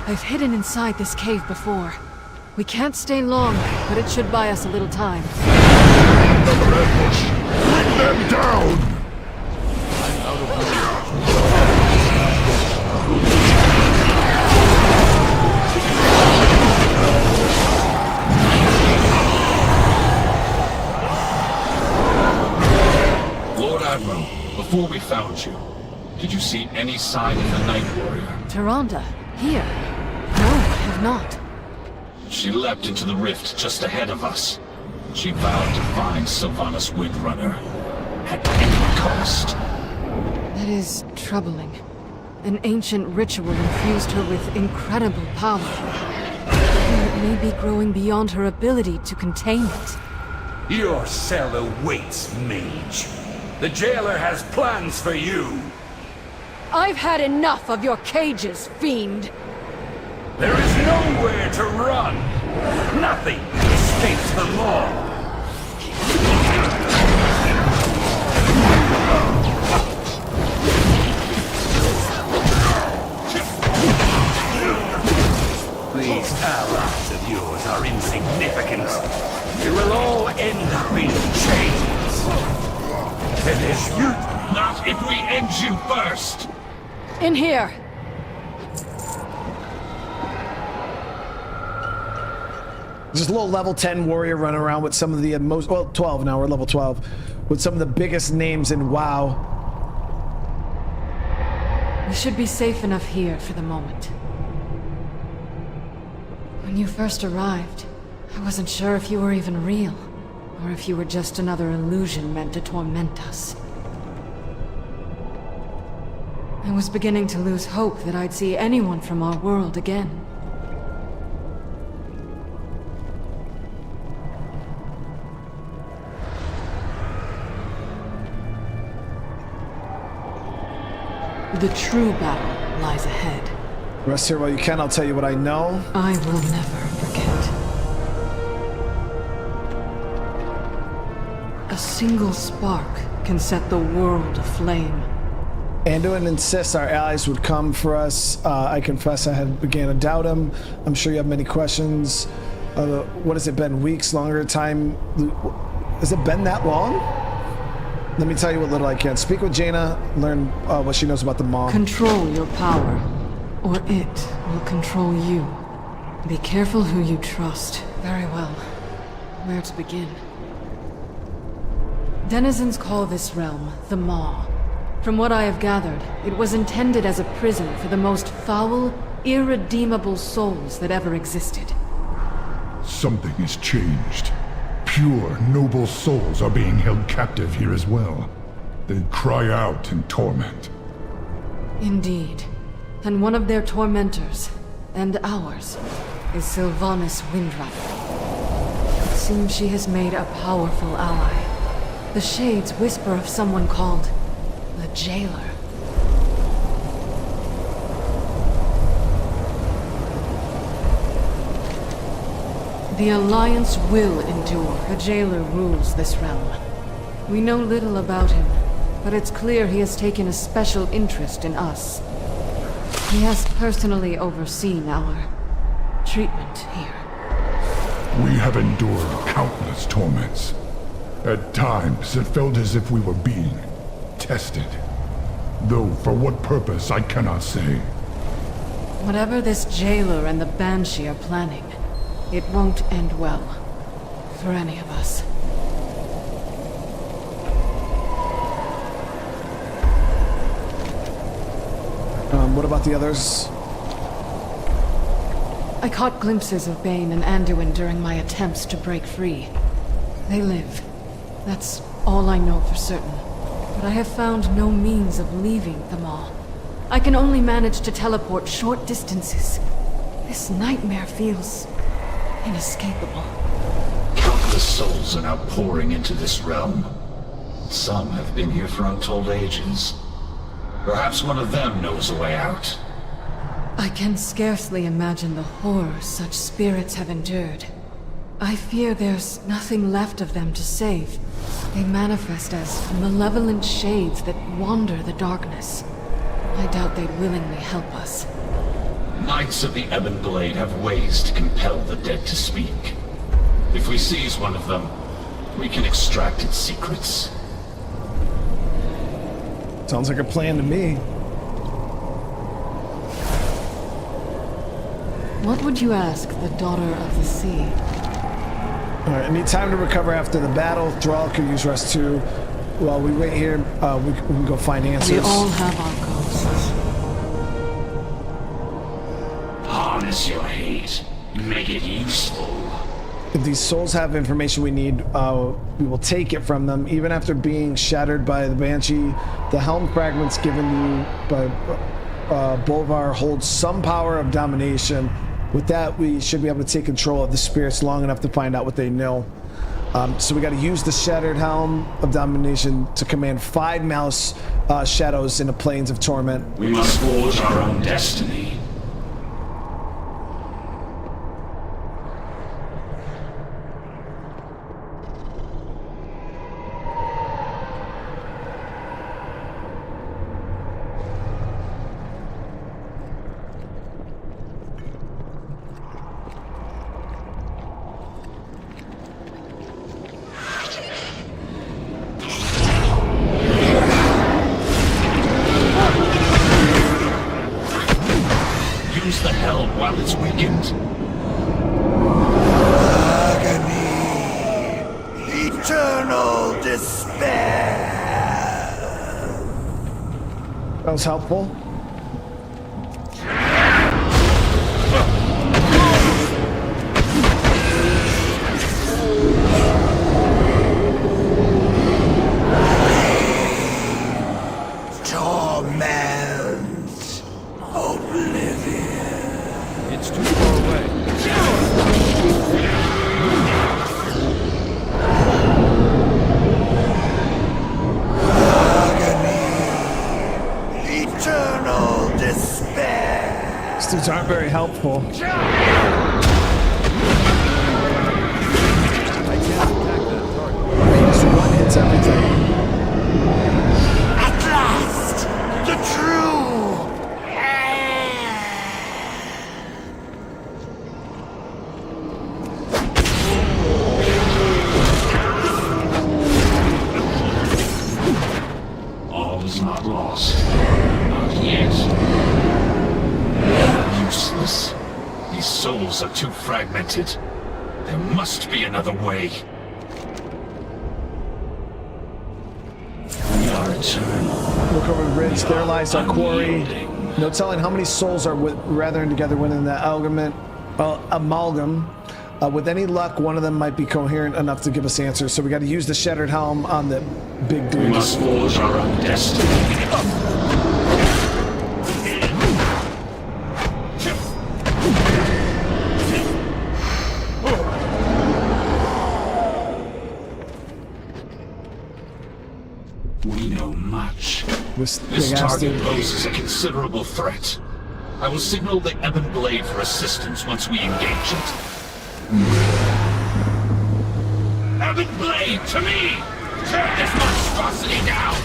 S13: I've hidden inside this cave before. We can't stay long, but it should buy us a little time.
S2: Another ambush! Bring them down!
S10: I'm out of money.
S6: Lord Admiral, before we found you, did you see any sign of the Night Warrior?
S13: Tyrande, here? No, I have not.
S6: She leapt into the rift just ahead of us. She vowed to find Sylvanas Windrunner at any cost.
S13: That is troubling. An ancient ritual infused her with incredible power. And it may be growing beyond her ability to contain it.
S8: Your cell awaits, mage. The jailer has plans for you.
S13: I've had enough of your cages, fiend!
S8: There is nowhere to run. Nothing escapes the law. These allies of yours are insignificant. You will all end up in chains. Finish you.
S6: Not if we end you first!
S13: In here!
S1: Just a little level 10 warrior running around with some of the most, well, 12 now, we're level 12, with some of the biggest names in WoW.
S13: We should be safe enough here for the moment. When you first arrived, I wasn't sure if you were even real, or if you were just another illusion meant to torment us. I was beginning to lose hope that I'd see anyone from our world again. The true battle lies ahead.
S1: Rest here while you can, I'll tell you what I know.
S13: I will never forget. A single spark can set the world aflame.
S1: Anduin insists our allies would come for us. I confess I had began to doubt him. I'm sure you have many questions. What has it been? Weeks, longer time? Has it been that long? Let me tell you what little I can. Speak with Jaina, learn what she knows about the Maw.
S13: Control your power, or it will control you. Be careful who you trust. Very well. Where to begin? Denizens call this realm the Maw. From what I have gathered, it was intended as a prison for the most foul, irredeemable souls that ever existed.
S2: Something has changed. Pure, noble souls are being held captive here as well. They cry out in torment.
S13: Indeed. And one of their tormentors, and ours, is Sylvanas Windrunner. It seems she has made a powerful ally. The Shades whisper of someone called the Jailer. The Alliance will endure. The Jailer rules this realm. We know little about him, but it's clear he has taken a special interest in us. He has personally overseen our treatment here.
S2: We have endured countless torments. At times, it felt as if we were being tested. Though for what purpose, I cannot say.
S13: Whatever this Jailer and the Banshee are planning, it won't end well. For any of us.
S1: What about the others?
S13: I caught glimpses of Bane and Anduin during my attempts to break free. They live. That's all I know for certain. But I have found no means of leaving them all. I can only manage to teleport short distances. This nightmare feels inescapable.
S6: Countless souls are now pouring into this realm. Some have been here for untold ages. Perhaps one of them knows a way out.
S13: I can scarcely imagine the horror such spirits have endured. I fear there's nothing left of them to save. They manifest as malevolent shades that wander the darkness. I doubt they'd willingly help us.
S6: Knights of the Ebon Blade have ways to compel the dead to speak. If we seize one of them, we can extract its secrets.
S1: Sounds like a plan to me.
S13: What would you ask the Daughter of the Sea?
S1: Alright, I need time to recover after the battle. Thrall could use rest too. While we wait here, we can go find answers.
S13: We all have our ghosts.
S6: Harness your hate. Make it useful.
S1: If these souls have information we need, we will take it from them. Even after being shattered by the Banshee, the helm fragments given you by Bolvar holds some power of domination. With that, we should be able to take control of the spirits long enough to find out what they know. So we got to use the Shattered Helm of Domination to command 5 mouse shadows in the Plains of Torment.
S6: We must forge our own destiny.
S1: That was helpful.
S22: Torment. Oblivion.
S10: It's too far away.
S22: Eternal despair.
S1: These dudes aren't very helpful.
S10: I can't attack that target.
S1: Just one hits everything.
S22: At last, the true.
S6: All is not lost. Not yet. Useless. These souls are too fragmented. There must be another way. We are eternal.
S1: Look over the bridge. There lies our quarry. No telling how many souls are gathering together within the amalgam. With any luck, one of them might be coherent enough to give us answers. So we got to use the Shattered Helm on the big dude.
S6: We must forge our own destiny. We know much. This target poses a considerable threat. I will signal the Ebon Blade for assistance once we engage it. Ebon Blade, to me! Tear this monstrosity down!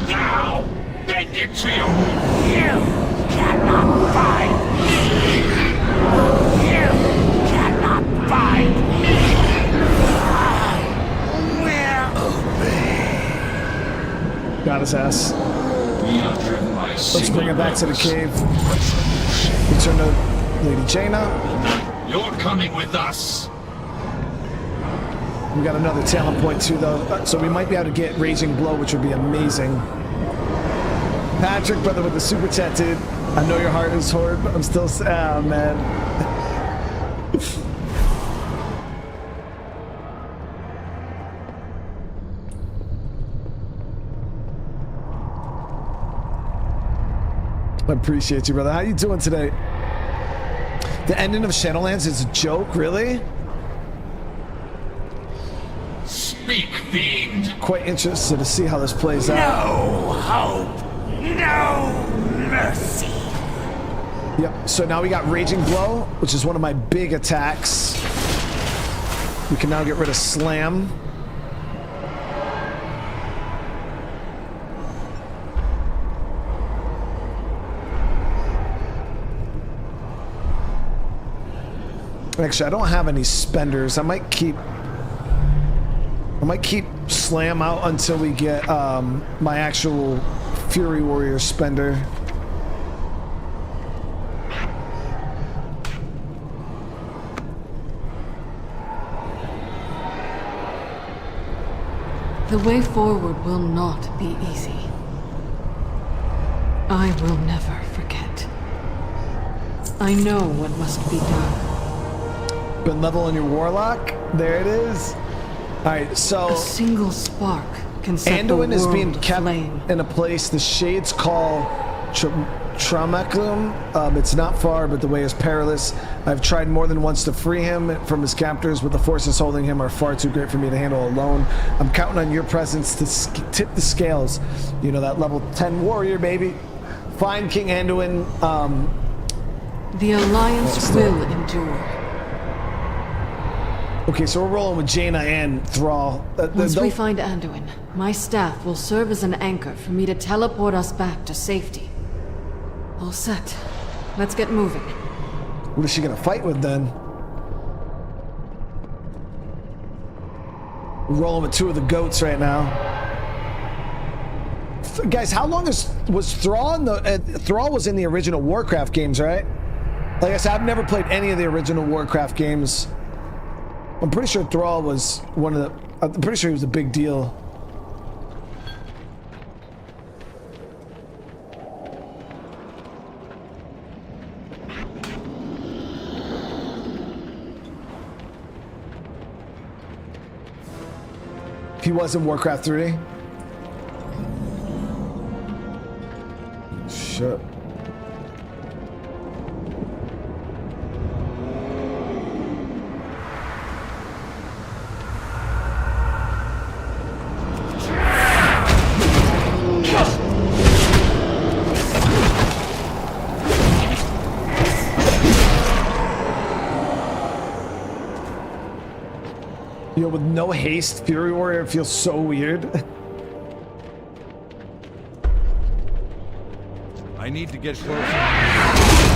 S6: Now! Bend it to you! You cannot find me! You cannot find me!
S1: Got his ass. Let's bring it back to the cave. Return to Lady Jaina.
S6: You're coming with us.
S1: We got another talent point too, though, so we might be able to get Raging Blow, which would be amazing. Patrick, brother, with the super chat, dude. I know your heart is hard, but I'm still sad, man. I appreciate you, brother. How you doing today? The ending of Shadowlands is a joke, really?
S6: Speak, fiend!
S1: Quite interested to see how this plays out.
S8: No hope, no mercy.
S1: Yep, so now we got Raging Blow, which is one of my big attacks. We can now get rid of Slam. Actually, I don't have any spenders. I might keep Slam out until we get my actual Fury Warrior spender.
S13: The way forward will not be easy. I will never forget. I know what must be done.
S1: Been leveling your Warlock? There it is. Alright, so...
S13: A single spark can set the
S1: Anduin is being
S13: world
S1: kept
S13: aflame.
S1: in a place the Shades call Traumaculum. It's not far, but the way is perilous. I've tried more than once to free him from his captors, but the forces holding him are far too great for me to handle alone. I'm counting on your presence to tip the scales. You know, that level 10 warrior, baby. Find King Anduin.
S13: The Alliance will endure.
S1: Okay, so we're rolling with Jaina and Thrall.
S13: Once we find Anduin, my staff will serve as an anchor for me to teleport us back to safety. All set. Let's get moving.
S1: What is she gonna fight with then? We're rolling with two of the goats right now. Guys, how long was Thrall in the... Thrall was in the original Warcraft games, right? Like I said, I've never played any of the original Warcraft games. I'm pretty sure Thrall was one of the... I'm pretty sure he was a big deal. He was in Warcraft 3. Shit. Yo, with no haste, Fury Warrior feels so weird.
S10: I need to get closer.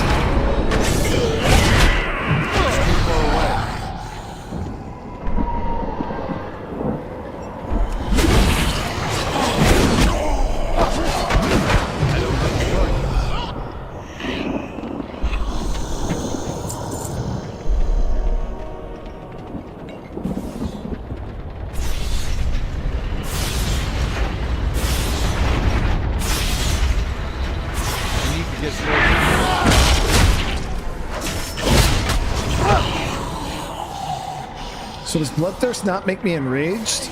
S1: So does Bloodthirst not make me enraged?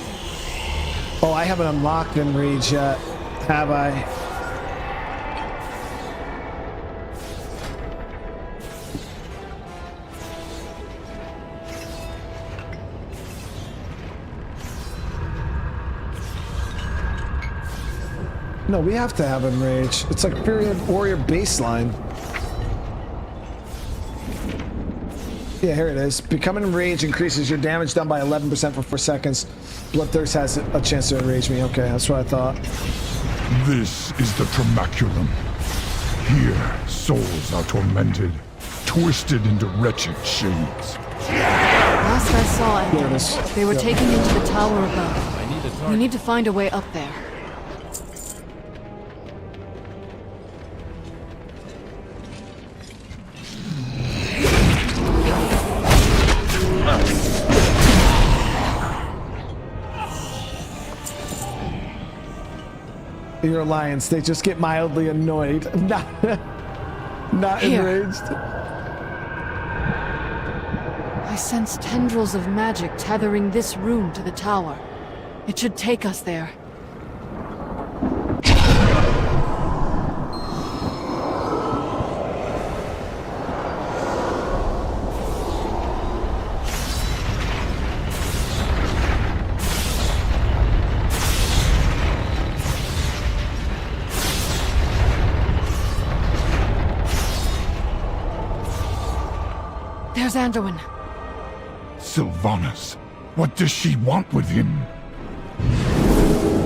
S1: Oh, I haven't unlocked Enrage yet, have I? No, we have to have Enrage. It's like Fury Warrior baseline. Yeah, here it is. Becoming enraged increases your damage done by 11% for 4 seconds. Bloodthirst has a chance to enrage me. Okay, that's what I thought.
S2: This is the Traumaculum. Here, souls are tormented, twisted into wretched shades.
S13: Last I saw it, they were taking him to the tower above. We need to find a way up there.
S1: Your alliance, they just get mildly annoyed, not enraged.
S13: I sense tendrils of magic tethering this room to the tower. It should take us there. There's Anduin.
S2: Sylvanas, what does she want with him?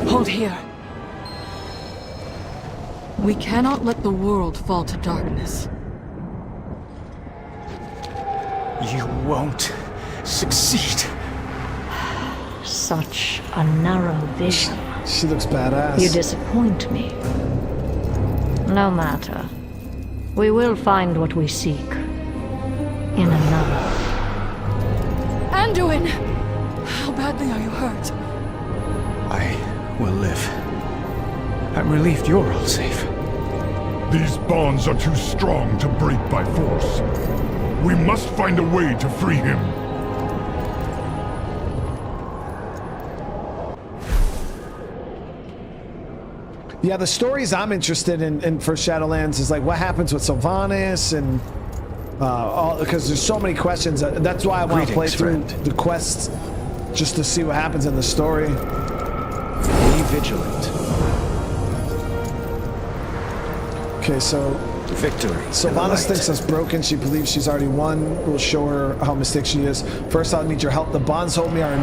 S13: Hold here. We cannot let the world fall to darkness.
S9: You won't succeed.
S14: Such a narrow vision.
S1: She looks badass.
S14: You disappoint me. No matter. We will find what we seek. In another.
S13: Anduin! How badly are you hurt?
S9: I will live. I'm relieved you're all safe.
S2: These bonds are too strong to break by force. We must find a way to free him.
S1: Yeah, the stories I'm interested in for Shadowlands is like what happens with Sylvanas and because there's so many questions. That's why I want to play through the quests just to see what happens in the story.
S9: Be vigilant.
S1: Okay, so
S9: victory.
S1: Sylvanas thinks us broken. She believes she's already won. We'll show her how mistaken she is. First, I'll need your help. The bonds hold me are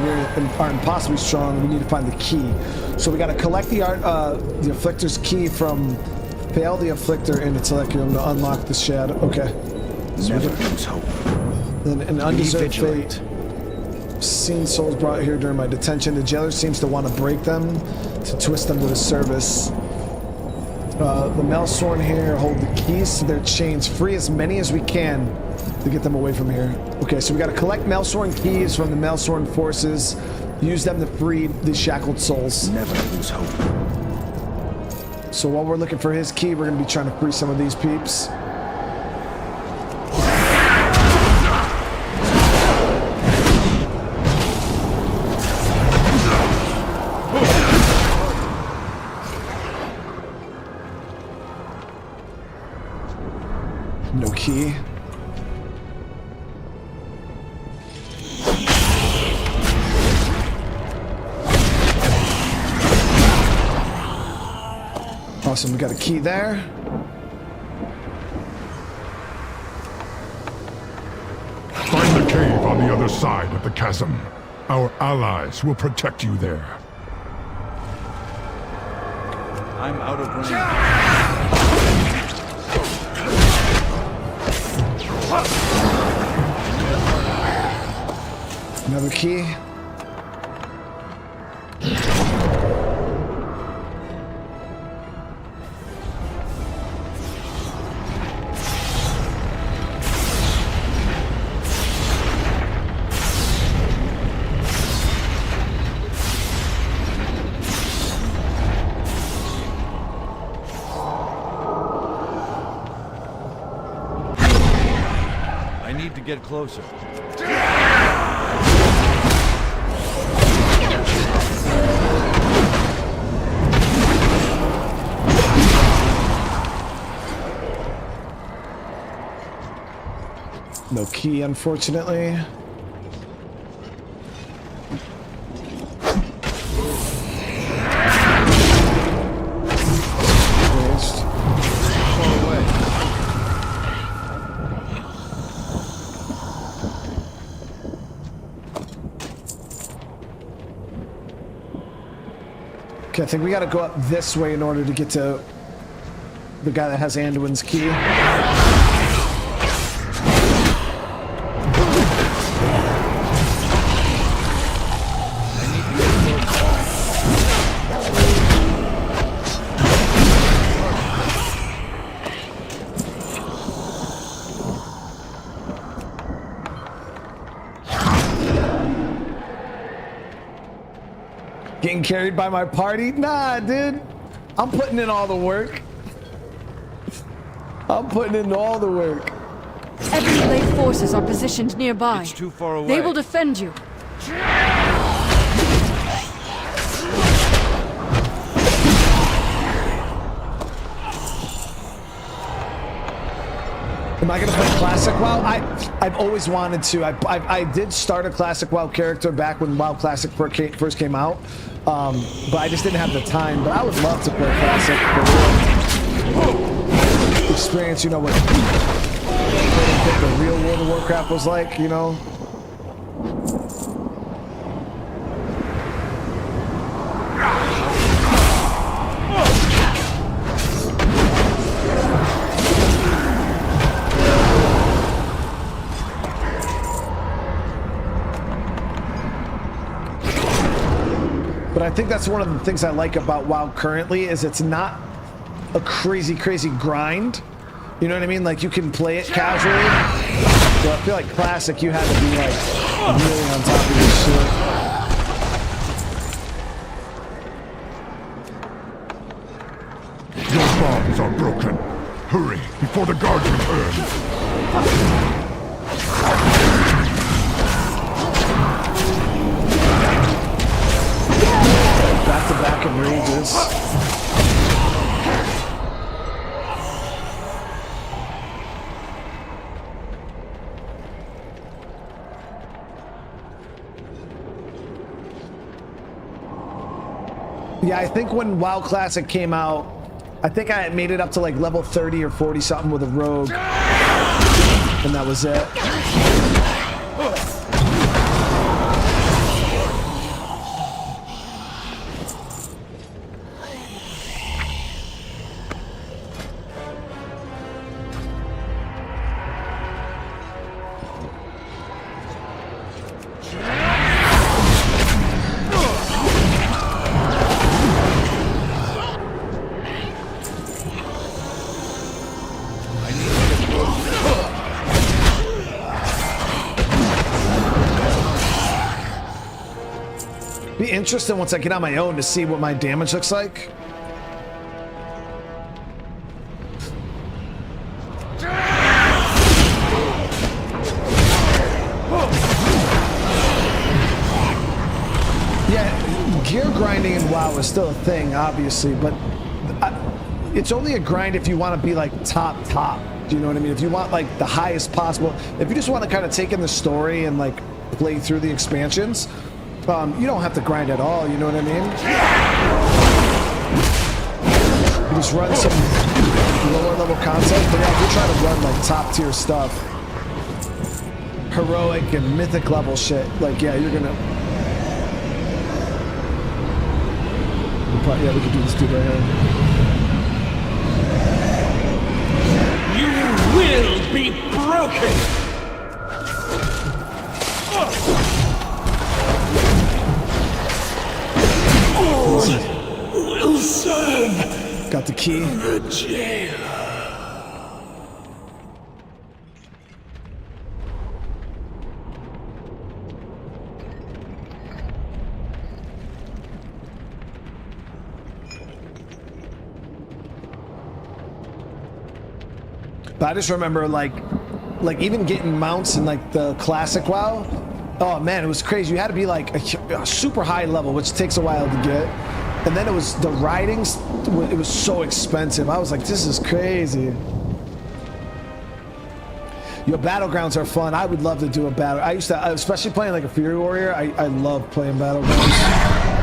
S1: impossibly strong. We need to find the key. So we got to collect the Afflictor's key from Fail the Afflictor in its Telekium to unlock the shadow. Okay. So
S9: never lose hope.
S1: Then an undeserved fate. Seen souls brought here during my detention. The jailer seems to want to break them, to twist them to his service. The Melsworn here hold the keys to their chains. Free as many as we can to get them away from here. Okay, so we got to collect Melsworn keys from the Melsworn forces. Use them to free the shackled souls.
S9: Never lose hope.
S1: So while we're looking for his key, we're going to be trying to free some of these peeps. No key. Awesome, we got a key there.
S2: Find the cave on the other side of the chasm. Our allies will protect you there.
S10: I'm out of range.
S1: Another key.
S10: I need to get closer.
S1: No key, unfortunately. Okay, I think we gotta go up this way in order to get to the guy that has Anduin's key. Getting carried by my party? Nah, dude. I'm putting in all the work. I'm putting in all the work.
S13: Ebony Blade forces are positioned nearby.
S10: It's too far away.
S13: They will defend you.
S1: Am I gonna play Classic WoW? I've always wanted to. I did start a Classic WoW character back when WoW Classic first came out, but I just didn't have the time. But I would love to play Classic for real. Experience, you know, what the real World of Warcraft Warcraft was like, you know. But I think that's one of the things I like about WoW currently is it's not a crazy grind. You know what I mean? Like you can play it casually. So I feel like Classic, you had to be like really on top of your
S2: shit. Your bombs are broken. Hurry before the guards return.
S1: Back to back in rages. Yeah, I think when WoW Classic came out, I think I made it up to like level 30 or 40 something with a rogue. And that was it. Be interested once I get on my own to see what my damage looks like. Yeah, gear grinding in WoW is still a thing, obviously, but it's only a grind if you want to be like top. Do you know what I mean? If you want like the highest possible, if you just want to kind of take in the story and like play through the expansions, you don't have to grind at all, you know what I mean? You just run some lower level content, but yeah, if you're trying to run like top tier stuff, heroic and mythic level shit, like yeah, you're gonna... Yeah, we could do this dude right here.
S8: You will be broken! Will serve.
S1: Got the key.
S8: The jail.
S1: But I just remember like even getting mounts in like the classic WoW. Oh man, it was crazy. You had to be like a super high level, which takes a while to get. And then it was the ridings, it was so expensive. I was like, this is crazy. Your battlegrounds are fun. I would love to do a battle. I used to, especially playing like a Fury Warrior, I love playing battlegrounds.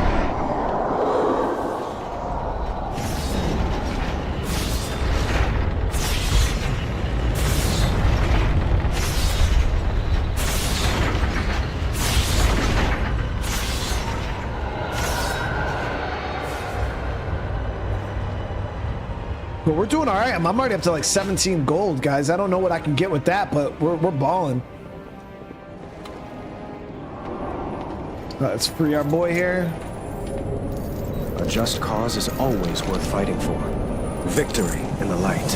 S1: But we're doing all right. I'm already up to like 17 gold, guys. I don't know what I can get with that, but we're balling. Let's free our boy here.
S9: A just cause is always worth fighting for. Victory in the light.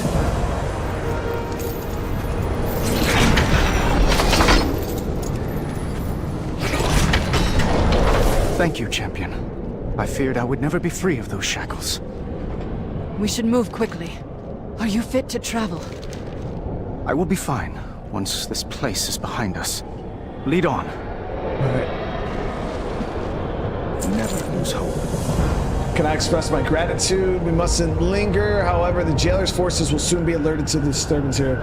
S9: Thank you, champion. I feared I would never be free of those shackles.
S13: We should move quickly. Are you fit to travel?
S9: I will be fine once this place is behind us. Lead on.
S1: All right.
S9: Never lose hope.
S1: Can I express my gratitude? We mustn't linger. However, the jailer's forces will soon be alerted to the disturbance here.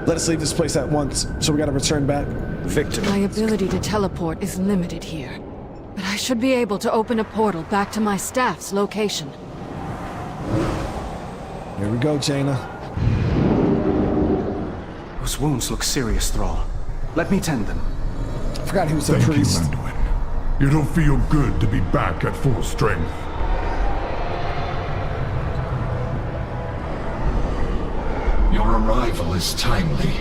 S1: Let us leave this place at once, so we gotta return back.
S9: Victor.
S13: My ability to teleport is limited here, but I should be able to open a portal back to my staff's location.
S1: Here we go, Jaina.
S9: Those wounds look serious, Thrall. Let me tend them.
S1: I forgot he was a
S2: Thank
S1: priest.
S2: you, Anduin. It'll feel good to be back at full strength.
S6: Your arrival is timely.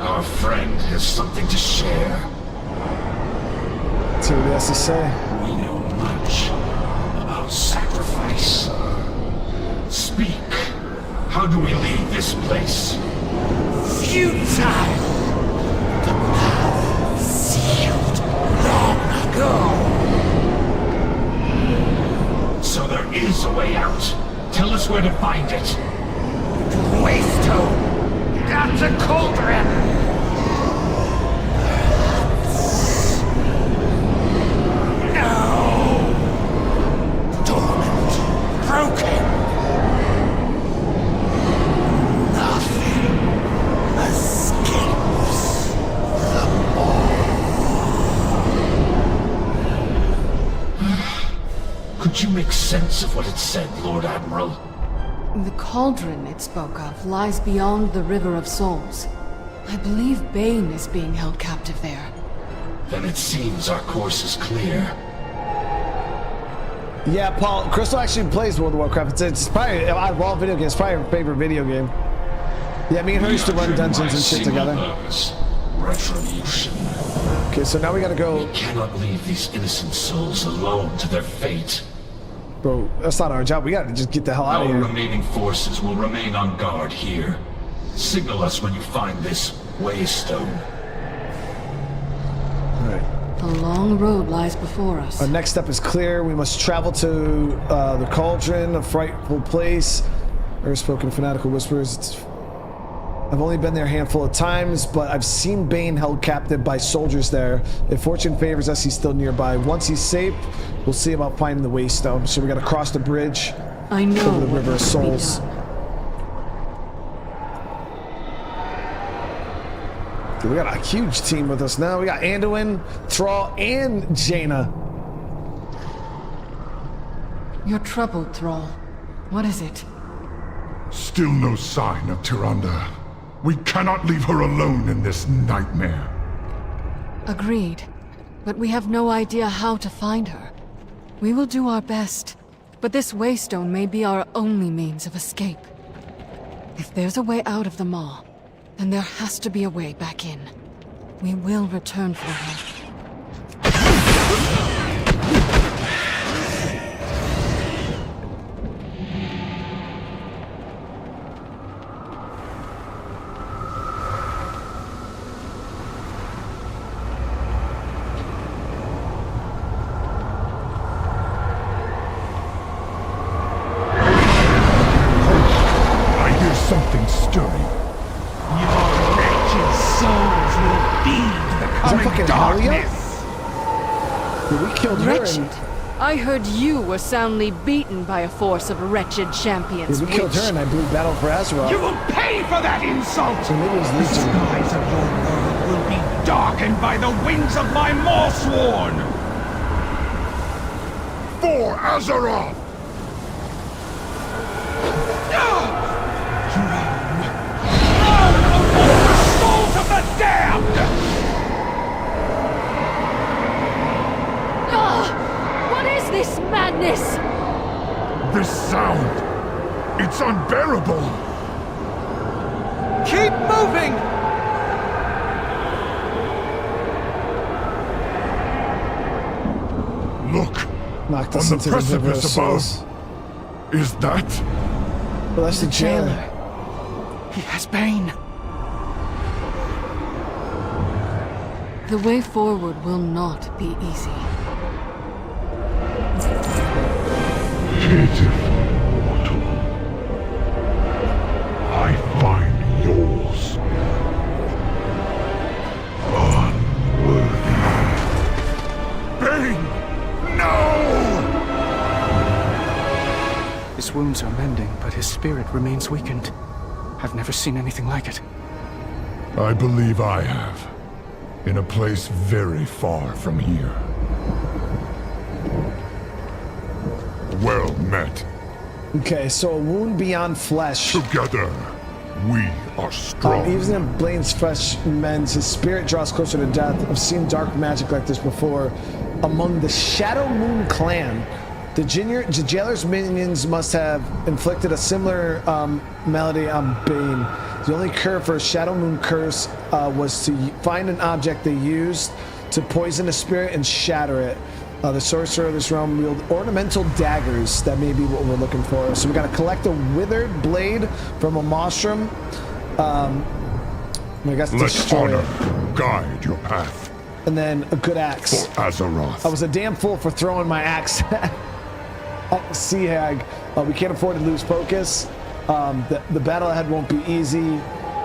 S6: Our friend has something to share.
S1: Let's see what he has to say.
S6: We know much about sacrifice. Speak. How do we leave this place?
S8: Futile! The path sealed long ago.
S6: So there is a way out. Tell us where to find it.
S8: Waystone! That's a cauldron! No! Dormant. Broken. Nothing escapes the ball.
S6: Could you make sense of what it said, Lord Admiral?
S13: The cauldron it spoke of lies beyond the River of Souls. I believe Bane is being held captive there.
S6: Then it seems our course is clear.
S1: Yeah, Paul, Crystal actually plays World of Warcraft. It's probably, out of all video games, probably her favorite video game. Yeah, me and her used to run dungeons and shit together.
S6: Retribution.
S1: Okay, so now we gotta go.
S6: We cannot leave these innocent souls alone to their fate.
S1: Bro, that's not our job. We gotta just get the hell out of
S6: Our
S1: here.
S6: remaining forces will remain on guard here. Signal us when you find this waystone.
S1: Alright.
S13: A long road lies before us.
S1: Our next step is clear. We must travel to the cauldron, a frightful place. Earth-spoken fanatical whispers. I've only been there a handful of times, but I've seen Bane held captive by soldiers there. If fortune favors us, he's still nearby. Once he's safe, we'll see about finding the waystone. So we gotta cross the bridge
S13: I know
S1: over the River of Souls. Dude, we got a huge team with us now. We got Anduin, Thrall, and Jaina.
S13: You're troubled, Thrall. What is it?
S2: Still no sign of Tyrande. We cannot leave her alone in this nightmare.
S13: Agreed. But we have no idea how to find her. We will do our best, but this waystone may be our only means of escape. If there's a way out of the Maw, then there has to be a way back in. We will return for her.
S2: Something stirring.
S8: Your wretched souls will feed the coming darkness.
S1: Yeah, we killed her.
S13: Wretched? I heard you were soundly beaten by a force of wretched champions.
S1: Yeah, we killed her and I blew battle for Azeroth.
S8: You will pay for that insult!
S1: So maybe it was
S8: The
S1: Legion.
S8: skies of your world will be darkened by the wings of my Maw-sworn!
S2: For Azeroth!
S13: What is this madness?
S2: This sound! It's unbearable!
S9: Keep moving!
S2: Look!
S1: Knocked
S2: On
S1: us
S2: the
S1: into the River of
S2: precipice above!
S1: Souls.
S2: Is that?
S1: Well, that's the jailer.
S9: He has Bane.
S13: The way forward will not be easy.
S2: Pitiful mortal. I find yours unworthy. Bane! No!
S9: His wounds are mending, but his spirit remains weakened. I've never seen anything like it.
S2: I believe I have. In a place very far from here. Well met.
S1: Okay, so a wound beyond flesh.
S2: Together, we are strong.
S1: Even in Blaine's fresh mends, his spirit draws closer to death. I've seen dark magic like this before. Among the Shadow Moon clan, the jailer's minions must have inflicted a similar malady on Bane. The only cure for Shadow Moon curse was to find an object they used to poison a spirit and shatter it. The sorcerer of this realm wield ornamental daggers. That may be what we're looking for. So we got to collect a withered blade from a mushroom. I guess
S2: Let
S1: destroy
S2: honor
S1: it.
S2: guide your path.
S1: And then a good axe.
S2: For Azeroth.
S1: I was a damn fool for throwing my axe at Sea Hag. We can't afford to lose focus. The battle ahead won't be easy.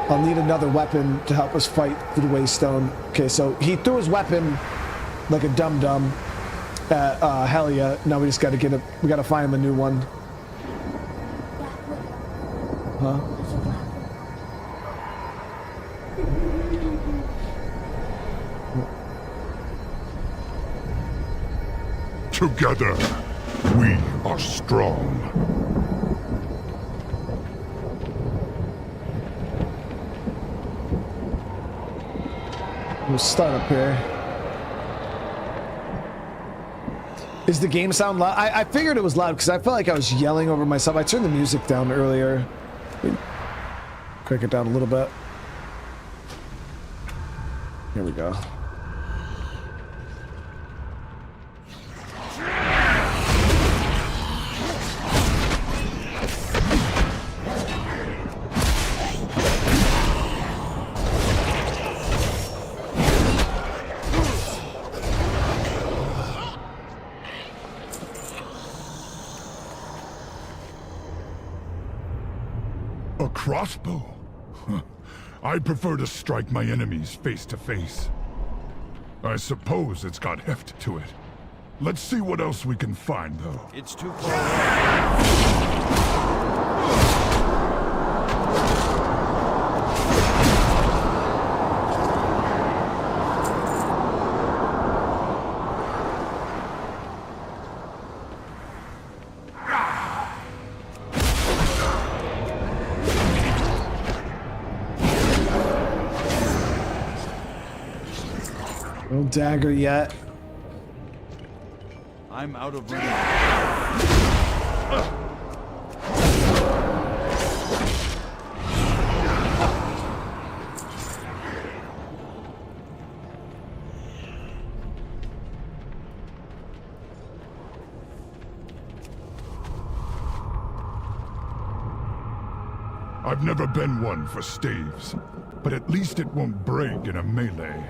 S1: I'll need another weapon to help us fight through the Waystone. Okay, so he threw his weapon like a dum-dum at Helia. Now we just got to get it. We got to find him a new one. Huh?
S2: Together, we are strong.
S1: We'll start up here. Is the game sound loud? I figured it was loud because I felt like I was yelling over myself. I turned the music down earlier. Crank it down a little bit. Here we go.
S2: A crossbow? I prefer to strike my enemies face to face. I suppose it's got heft to it. Let's see what else we can find, though.
S10: It's too far.
S1: No dagger yet.
S10: I'm out of range.
S2: I've never been one for staves, but at least it won't break in a melee.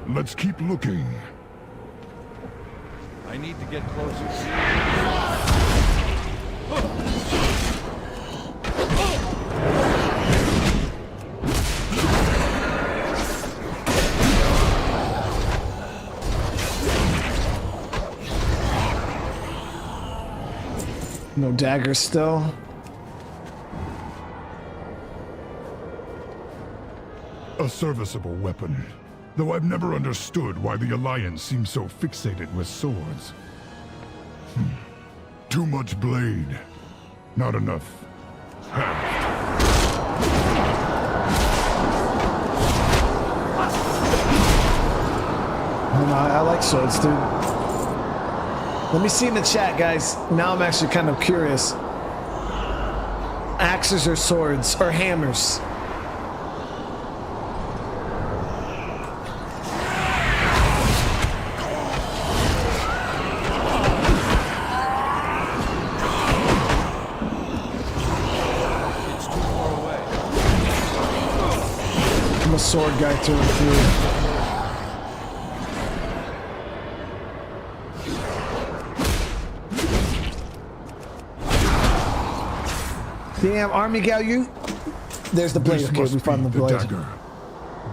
S2: Let's keep looking.
S10: I need to get closer.
S1: No dagger still.
S2: A serviceable weapon. Though I've never understood why the Alliance seems so fixated with swords. Too much blade. Not enough heft.
S1: I like swords, dude. Let me see in the chat, guys. Now I'm actually kind of curious. Axes or swords or hammers? Sword guy through and through. Damn, Army gal, you. There's the blade.
S2: This
S1: Okay,
S2: must
S1: we found the
S2: be
S1: blade.
S2: dagger.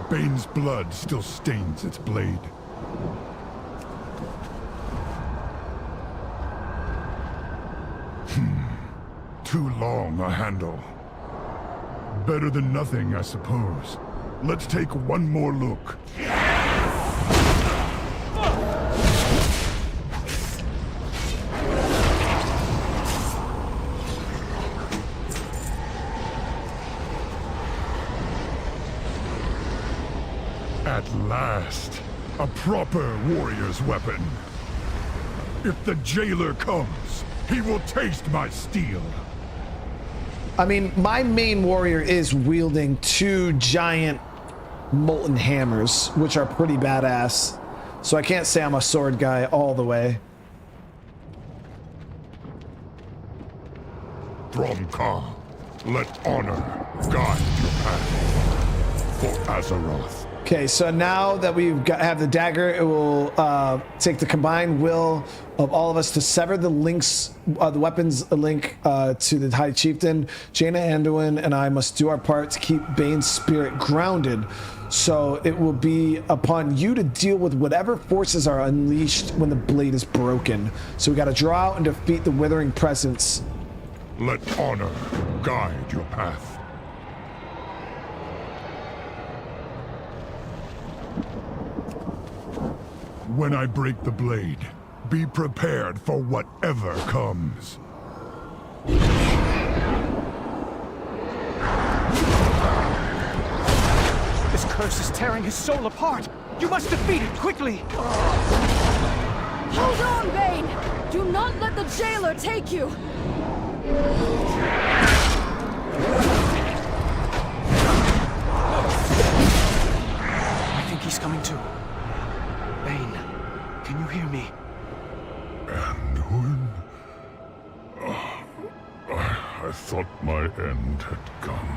S2: Bane's blood still stains its blade. Too long a handle. Better than nothing, I suppose. Let's take one more look. At last, a proper warrior's weapon. If the jailer comes, he will taste my steel.
S1: I mean, my main warrior is wielding 2 giant molten hammers, which are pretty badass. So I can't say I'm a sword guy all the way.
S2: Thromka, let honor guide your path for Azeroth.
S1: Okay, so now that have the dagger, it will take the combined will of all of us to sever the links, the weapons link to the High Chieftain. Jaina, Anduin, and I must do our part to keep Bane's spirit grounded. So it will be upon you to deal with whatever forces are unleashed when the blade is broken. So we got to draw out and defeat the withering presence.
S2: Let honor guide your path. When I break the blade, be prepared for whatever comes.
S9: This curse is tearing his soul apart. You must defeat it quickly.
S13: Hold on, Bane! Do not let the jailer take you!
S9: I think he's coming too. Bane, can you hear me?
S2: Anduin? I thought my end had come.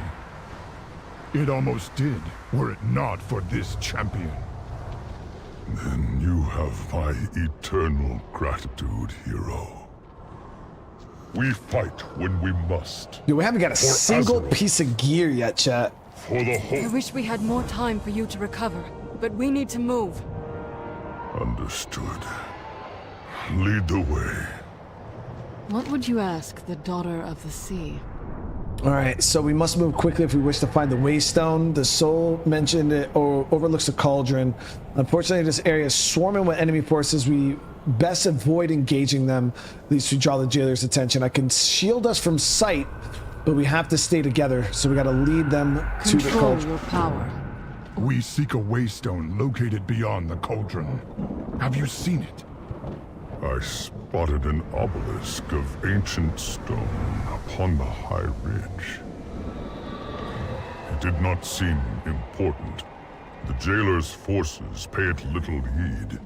S2: It almost did, were it not for this champion. Then you have my eternal gratitude, hero. We fight when we must.
S1: Dude, we haven't got a single
S2: Azeroth.
S1: piece of gear yet, chat.
S2: For the whole...
S13: I wish we had more time for you to recover, but we need to move.
S2: Understood. Lead the way.
S13: What would you ask the Daughter of the Sea?
S1: Alright, so we must move quickly if we wish to find the Waystone. The soul mentioned it or overlooks the cauldron. Unfortunately, this area is swarming with enemy forces. We best avoid engaging them, at least to draw the jailer's attention. I can shield us from sight, but we have to stay together, so we gotta lead them to the
S13: Control
S1: cauldron.
S13: your power.
S2: We seek a waystone located beyond the cauldron. Have you seen it? I spotted an obelisk of ancient stone upon the high ridge. It did not seem important. The jailer's forces pay it little heed.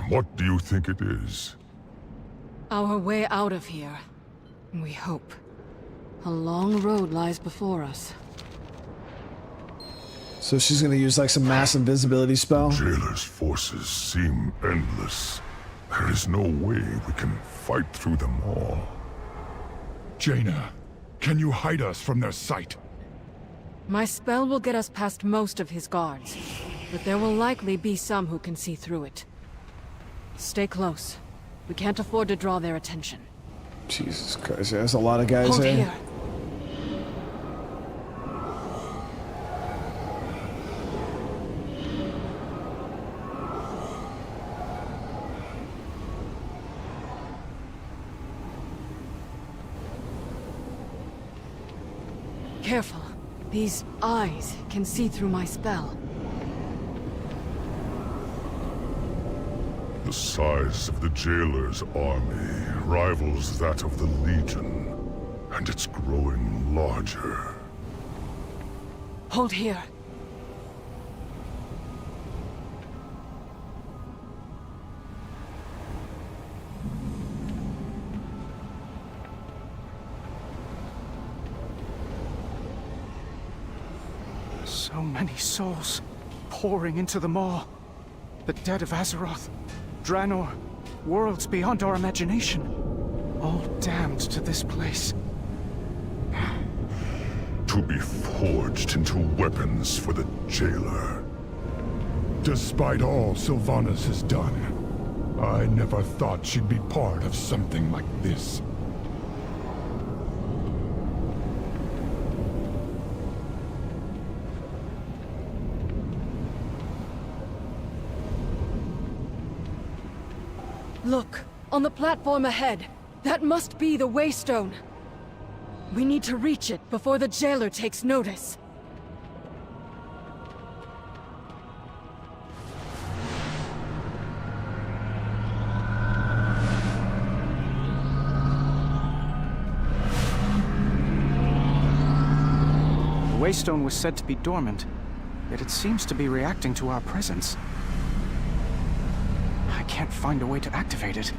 S2: What do you think it is?
S13: Our way out of here. We hope. A long road lies before us.
S1: So she's gonna use like some mass invisibility spell.
S2: Jailer's forces seem endless. There is no way we can fight through them all. Jaina, can you hide us from their sight?
S13: My spell will get us past most of his guards, but there will likely be some who can see through it. Stay close. We can't afford to draw their attention.
S1: Jesus Christ, there's a lot of guys
S13: Hold
S1: here.
S13: here. Careful. These eyes can see through my spell.
S2: The size of the jailer's army rivals that of the Legion, and it's growing larger.
S13: Hold here.
S9: So many souls pouring into the maw. The dead of Azeroth, Draenor, worlds beyond our imagination. All damned to this place.
S2: To be forged into weapons for the jailer. Despite all Sylvanas has done, I never thought she'd be part of something like this.
S13: Look, on the platform ahead. That must be the Waystone. We need to reach it before the jailer takes notice.
S9: Waystone was said to be dormant, yet it seems to be reacting to our presence. I can't find a way to activate it.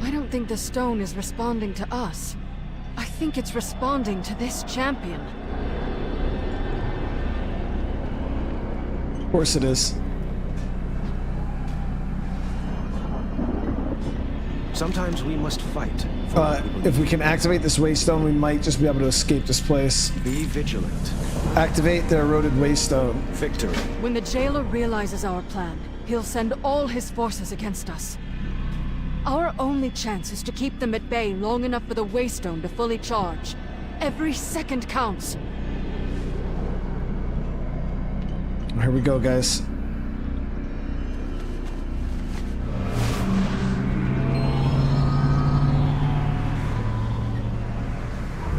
S13: I don't think the stone is responding to us. I think it's responding to this champion.
S1: Of course it is.
S3: Sometimes we must fight.
S1: If we can activate this waystone, we might just be able to escape this place.
S3: Be vigilant.
S1: Activate the eroded waystone.
S3: Victory.
S13: When the jailer realizes our plan, he'll send all his forces against us. Our only chance is to keep them at bay long enough for the waystone to fully charge. Every second counts.
S1: Here we go, guys.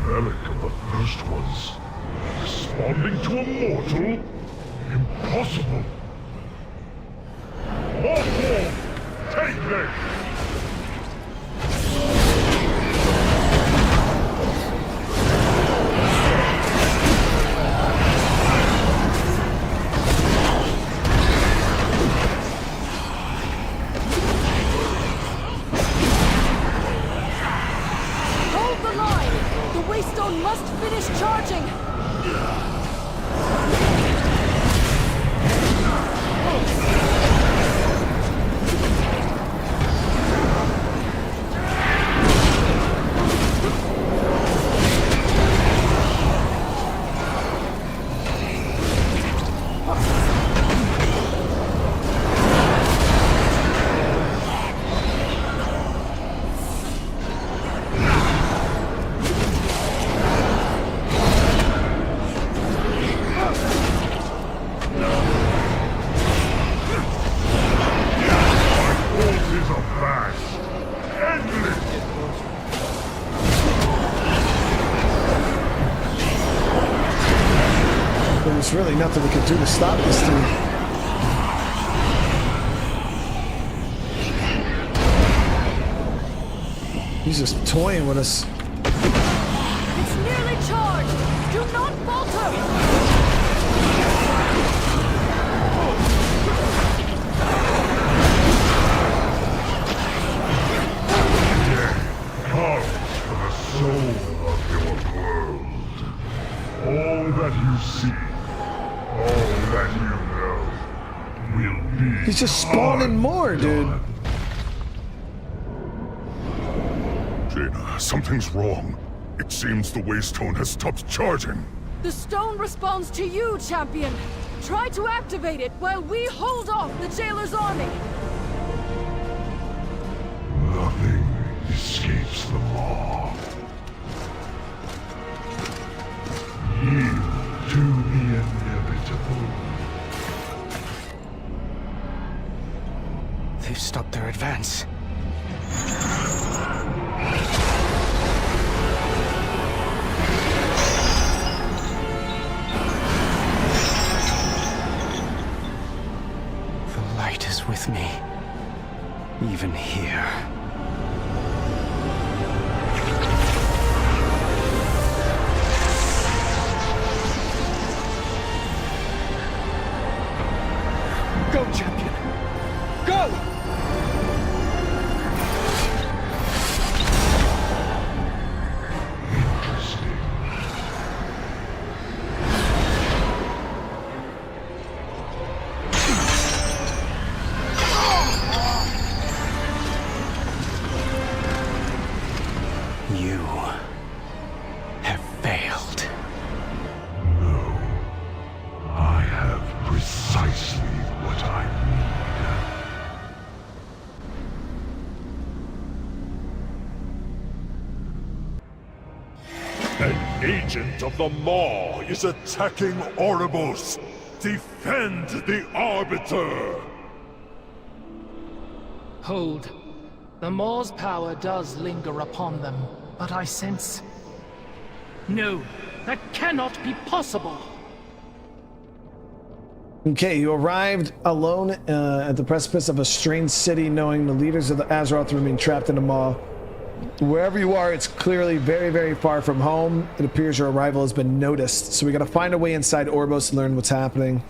S15: Relic of the first ones. Responding to a mortal? Impossible. Mortal! Take them!
S13: Hold the line! The waystone must finish charging!
S1: There's really nothing we can do to stop this thing. He's just toying with us.
S13: It's nearly charged! Do not falter!
S15: Carved for the soul of your world. All that you see, all that you know, will be.
S1: He's just spawning more, dude.
S15: Jaina, something's wrong. It seems the waystone has stopped charging.
S13: The stone responds to you, champion! Try to activate it while we hold off the jailer's army!
S15: Nothing escapes the law. Yield to the inevitable.
S9: They've stopped their advance. The light is with me, even here. Go, champion! Go! You have failed.
S15: No. I have precisely what I need. An agent of the Maw is attacking Oribos. Defend the Arbiter!
S23: Hold. The Maw's power does linger upon them, but I sense... No, that cannot be possible!
S1: Okay, you arrived alone at the precipice of a strange city, knowing the leaders of the Azeroth remain trapped in the Maw. Wherever you are, it's clearly very, very far from home. It appears your arrival has been noticed, so we gotta find a way inside Orbos to learn what's happening.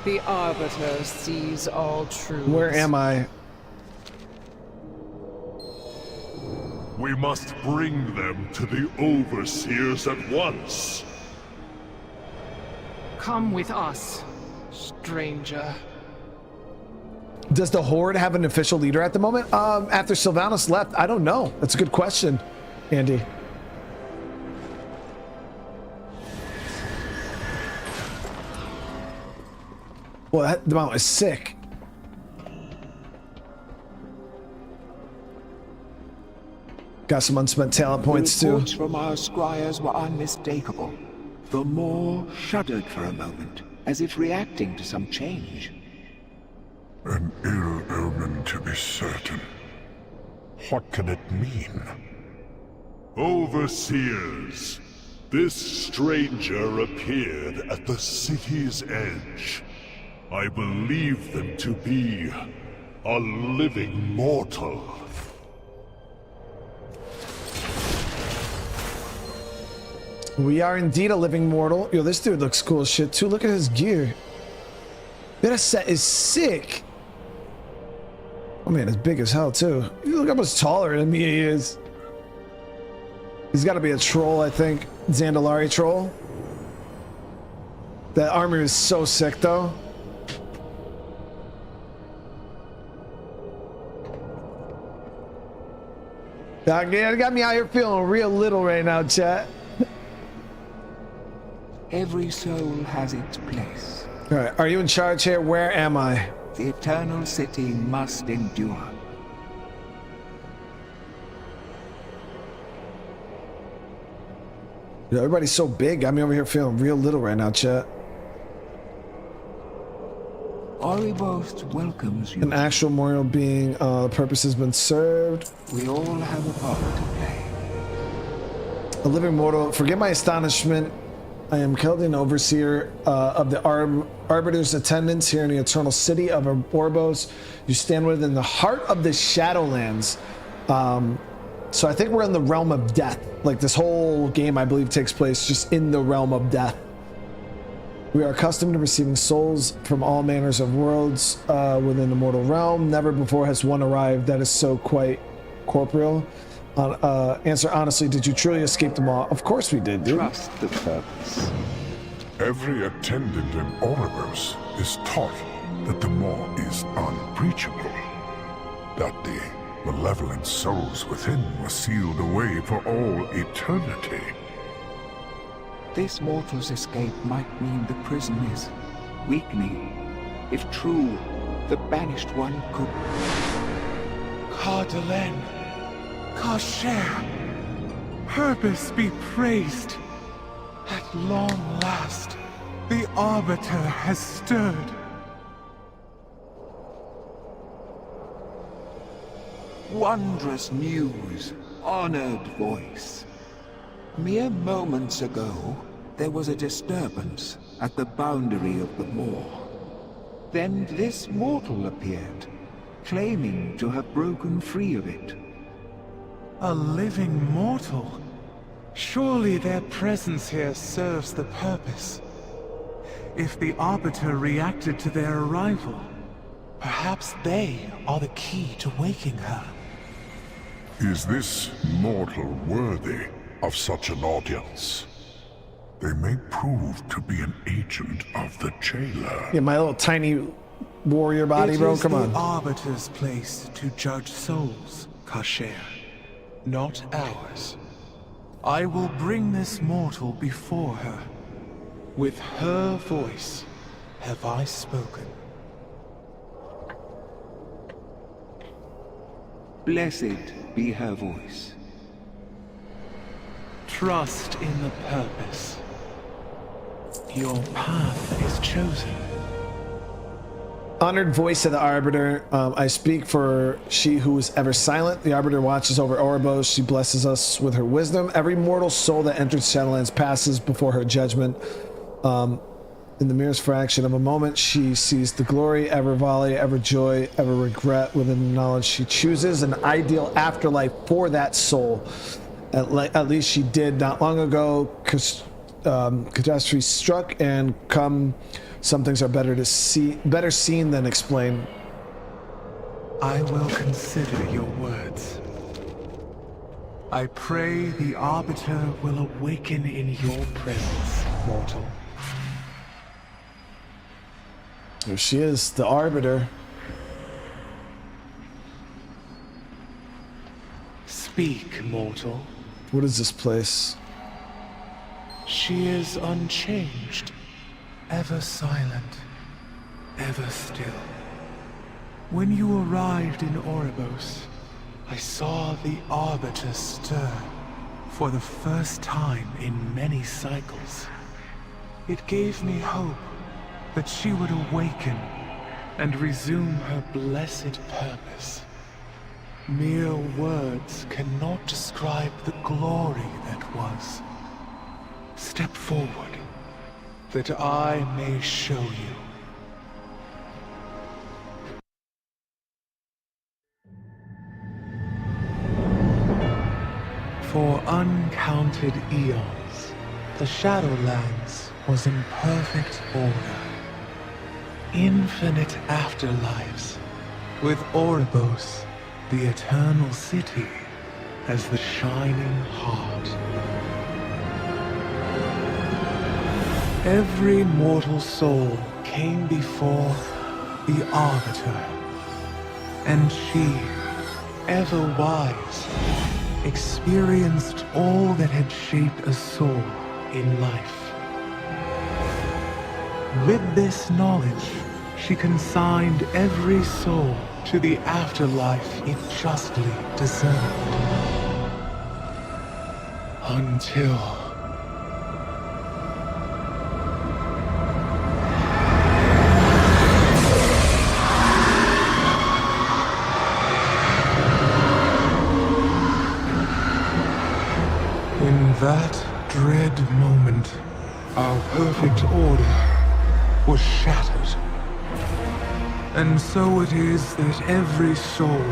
S23: The Arbiter sees all truths.
S1: Where am I?
S15: We must bring them to the Overseers at once.
S23: Come with us, stranger.
S1: Does the Horde have an official leader at the moment? After Sylvanas left, I don't know. That's a good question, Andy. Well, that mount is sick. Got some unspent talent points
S5: The
S1: too.
S5: reports from our squires were unmistakable. The Moor shuddered for a moment, as if reacting to some change.
S15: An ill omen, to be certain. What can it mean? Overseers, this stranger appeared at the city's edge. I believe them to be a living mortal.
S1: We are indeed a living mortal. Yo, this dude looks cool as shit too. Look at his gear. That set is sick. Oh man, it's big as hell too. You look how much taller than me he is. He's got to be a troll, I think. Zandalari troll. That armor is so sick though. It got me out here feeling real little right now, chat.
S5: Every soul has its place.
S1: All right, are you in charge here? Where am I?
S5: The Eternal City must endure.
S1: Yeah, everybody's so big. Got me over here feeling real little right now, chat.
S5: Oribos welcomes you.
S1: An actual memorial being, the purpose has been served.
S5: We all have a part to play.
S1: A living mortal, forget my astonishment. I am Keldon, overseer of the Arbiter's attendants here in the Eternal City of Orbos. You stand within the heart of the Shadowlands. So I think we're in the realm of death. Like this whole game, I believe, takes place just in the realm of death. We are accustomed to receiving souls from all manners of worlds within the mortal realm. Never before has one arrived that is so quite corporeal. Answer honestly, did you truly escape the maw? Of course we did, dude.
S5: Trust the purpose.
S15: Every attendant in Oribos is taught that the maw is unbreachable. That the malevolent souls within were sealed away for all eternity.
S5: This mortal's escape might mean the prison is weakening. If true, the banished one could...
S9: Cardelen, CORSAIR, purpose be praised. At long last, the Arbiter has stirred.
S5: Wondrous news, honored voice. Mere moments ago, there was a disturbance at the boundary of the moor. Then this mortal appeared, claiming to have broken free of it.
S9: A living mortal? Surely their presence here serves the purpose. If the Arbiter reacted to their arrival, perhaps they are the key to waking her.
S15: Is this mortal worthy of such an audience? They may prove to be an agent of the jailer.
S1: Yeah, my little tiny warrior body, bro. Come
S9: It is
S1: on.
S9: the Arbiter's place to judge souls, CORSAIR, not ours. I will bring this mortal before her. With her voice have I spoken.
S5: Blessed be her voice.
S9: Trust in the purpose. Your path is chosen.
S1: Honored voice of the Arbiter, I speak for she who is ever silent. The Arbiter watches over Orbos. She blesses us with her wisdom. Every mortal soul that enters Shadowlands passes before her judgment. In the merest fraction of a moment, she sees the glory, ever volley, ever joy, ever regret within the knowledge she chooses an ideal afterlife for that soul. At least she did not long ago. Catastrophe struck, and some things are better seen than explained.
S5: I will consider your words. I pray the Arbiter will awaken in your presence, mortal.
S1: There she is, the Arbiter.
S5: Speak, mortal.
S1: What is this place?
S5: She is unchanged, ever silent, ever still. When you arrived in Oribos, I saw the Arbiter stir for the first time in many cycles. It gave me hope that she would awaken and resume her blessed purpose. Mere words cannot describe the glory that was. Step forward, that I may show you. For uncounted eons, the Shadowlands was in perfect order. Infinite afterlives, with Oribos, the eternal city, as the shining heart. Every mortal soul came before the Arbiter, and she, ever wise, experienced all that had shaped a soul in life. With this knowledge, she consigned every soul to the afterlife it justly deserved. Until... in that dread moment, our perfect order was shattered. And so it is that every soul,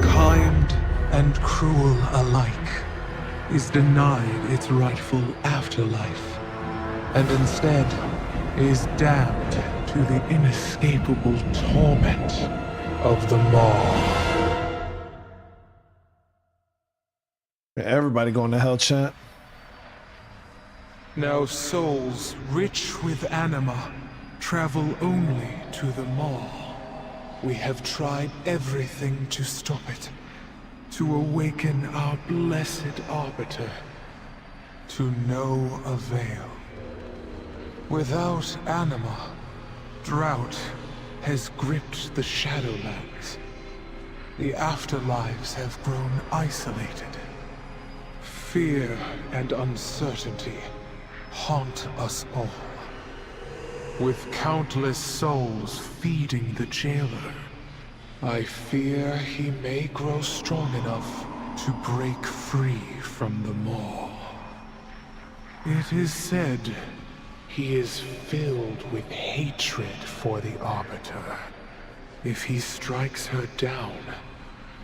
S5: kind and cruel alike, is denied its rightful afterlife, and instead is damned to the inescapable torment of the Maw.
S1: Everybody going to hell, chat.
S5: Now souls rich with anima travel only to the Maw. We have tried everything to stop it, to awaken our blessed Arbiter, to no avail. Without anima, drought has gripped the Shadowlands. The afterlives have grown isolated. Fear and uncertainty haunt us all. With countless souls feeding the jailer, I fear he may grow strong enough to break free from the Maw. It is said he is filled with hatred for the Arbiter. If he strikes her down,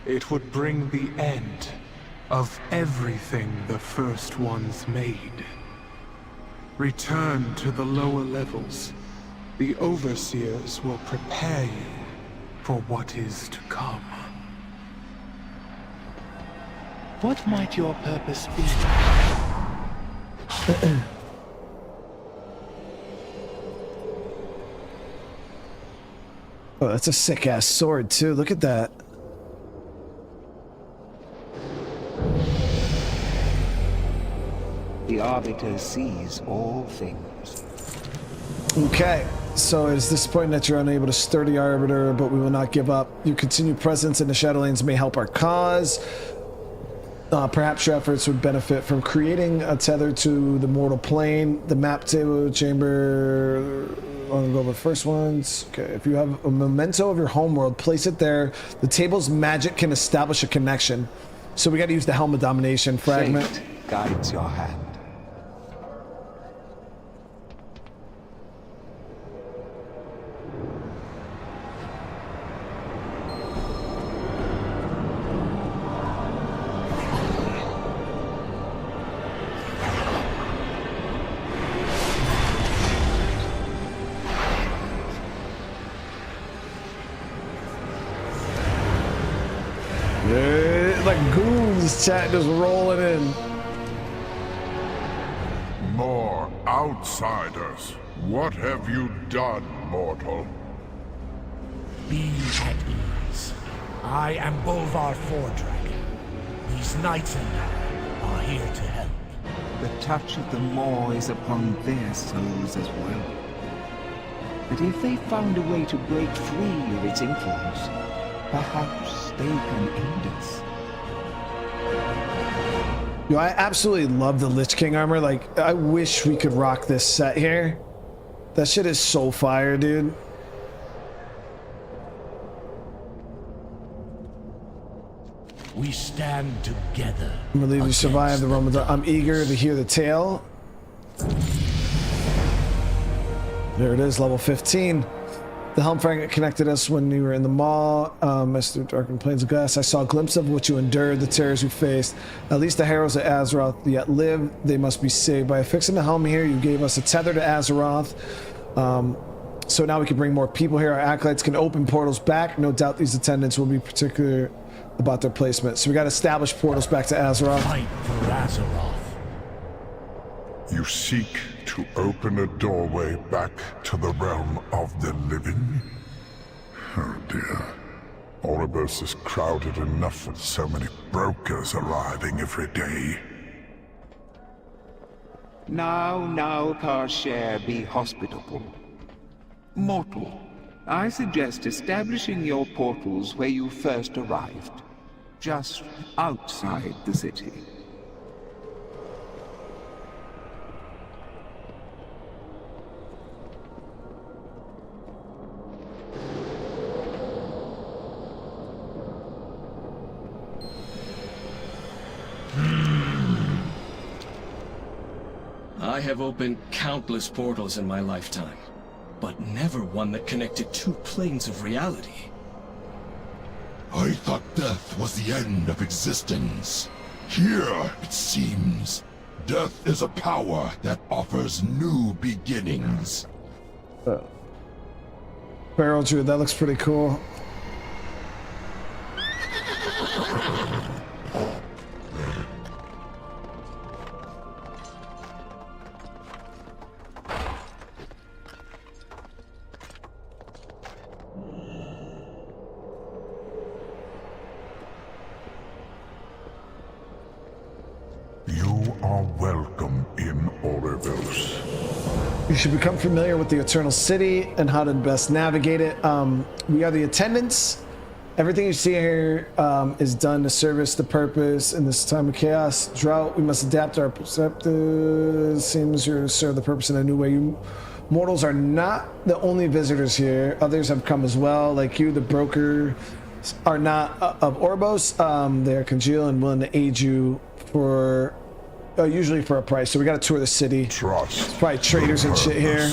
S5: it would bring the end of everything the First Ones made. Return to the lower levels. The Overseers will prepare you for what is to come. What might your purpose be?
S1: Oh, that's a sick-ass sword, too. Look at that.
S5: The Arbiter sees all things.
S1: Okay, so it is disappointing that you're unable to stir the Arbiter, but we will not give up. Your continued presence in the Shadowlands may help our cause. Perhaps your efforts would benefit from creating a tether to the mortal plane. The map table chamber... I'll go over the first ones. Okay, if you have a memento of your homeworld, place it there. The table's magic can establish a connection. So we got to use the Helm of Domination fragment.
S5: Fate guides your hand.
S1: Like goons, chat just rolling in.
S15: More outsiders. What have you done, mortal?
S22: Be at ease. I am Bolvar Fordragon. These knights and I are here to help.
S5: The touch of the Maw is upon their souls as well. But if they found a way to break free of its influence, perhaps they can aid us.
S1: Yo, I absolutely love the Lich King armor. Like, I wish we could rock this set here. That shit is so fire, dude.
S22: We stand together.
S1: I'm gonna leave you survive the Roman. I'm eager to hear the tale. There it is, level 15. The helm fragment connected us when we were in the Maw. As through darkened plains of glass, I saw a glimpse of what you endured, the terrors you faced. At least the heroes of Azeroth yet live. They must be saved. By affixing the helm here, you gave us a tether to Azeroth. So now we can bring more people here. Our acolytes can open portals back. No doubt these attendants will be particular about their placement. So we got to establish portals back to Azeroth.
S22: Fight for Azeroth.
S15: You seek to open a doorway back to the realm of the living? Oh dear. Oribos is crowded enough with so many brokers arriving every day.
S5: Now, CORSAIR, be hospitable. Mortal, I suggest establishing your portals where you first arrived, just outside the city.
S11: I have opened countless portals in my lifetime, but never one that connected two planes of reality.
S17: I thought death was the end of existence. Here, it seems, death is a power that offers new beginnings.
S1: Barrel Druid, that looks pretty cool.
S15: You are welcome in Oribos.
S1: You should become familiar with the Eternal City and how to best navigate it. We are the attendants. Everything you see here is done to service the purpose in this time of chaos, drought. We must adapt our perceptive. Seems here to serve the purpose in a new way. You mortals are not the only visitors here. Others have come as well, like you. The broker are not of Oribos. They are congealed and willing to aid you for usually for a price. So we got to tour the city.
S15: Trust.
S1: There's probably traders and shit here.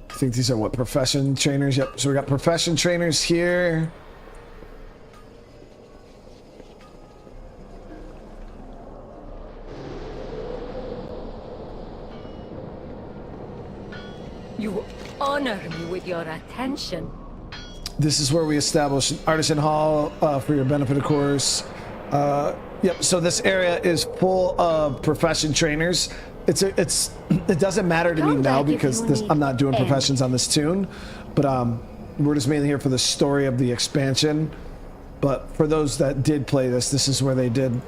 S1: I think these are what, profession trainers? Yep. So we got profession trainers here.
S18: You honor me with your attention.
S1: This is where we establish an artisan hall for your benefit, of course. Yep. So this area is full of profession trainers. It doesn't matter to me now because I'm not doing professions on this tune, but we're just mainly here for the story of the expansion. But for those that did play this, this is where they did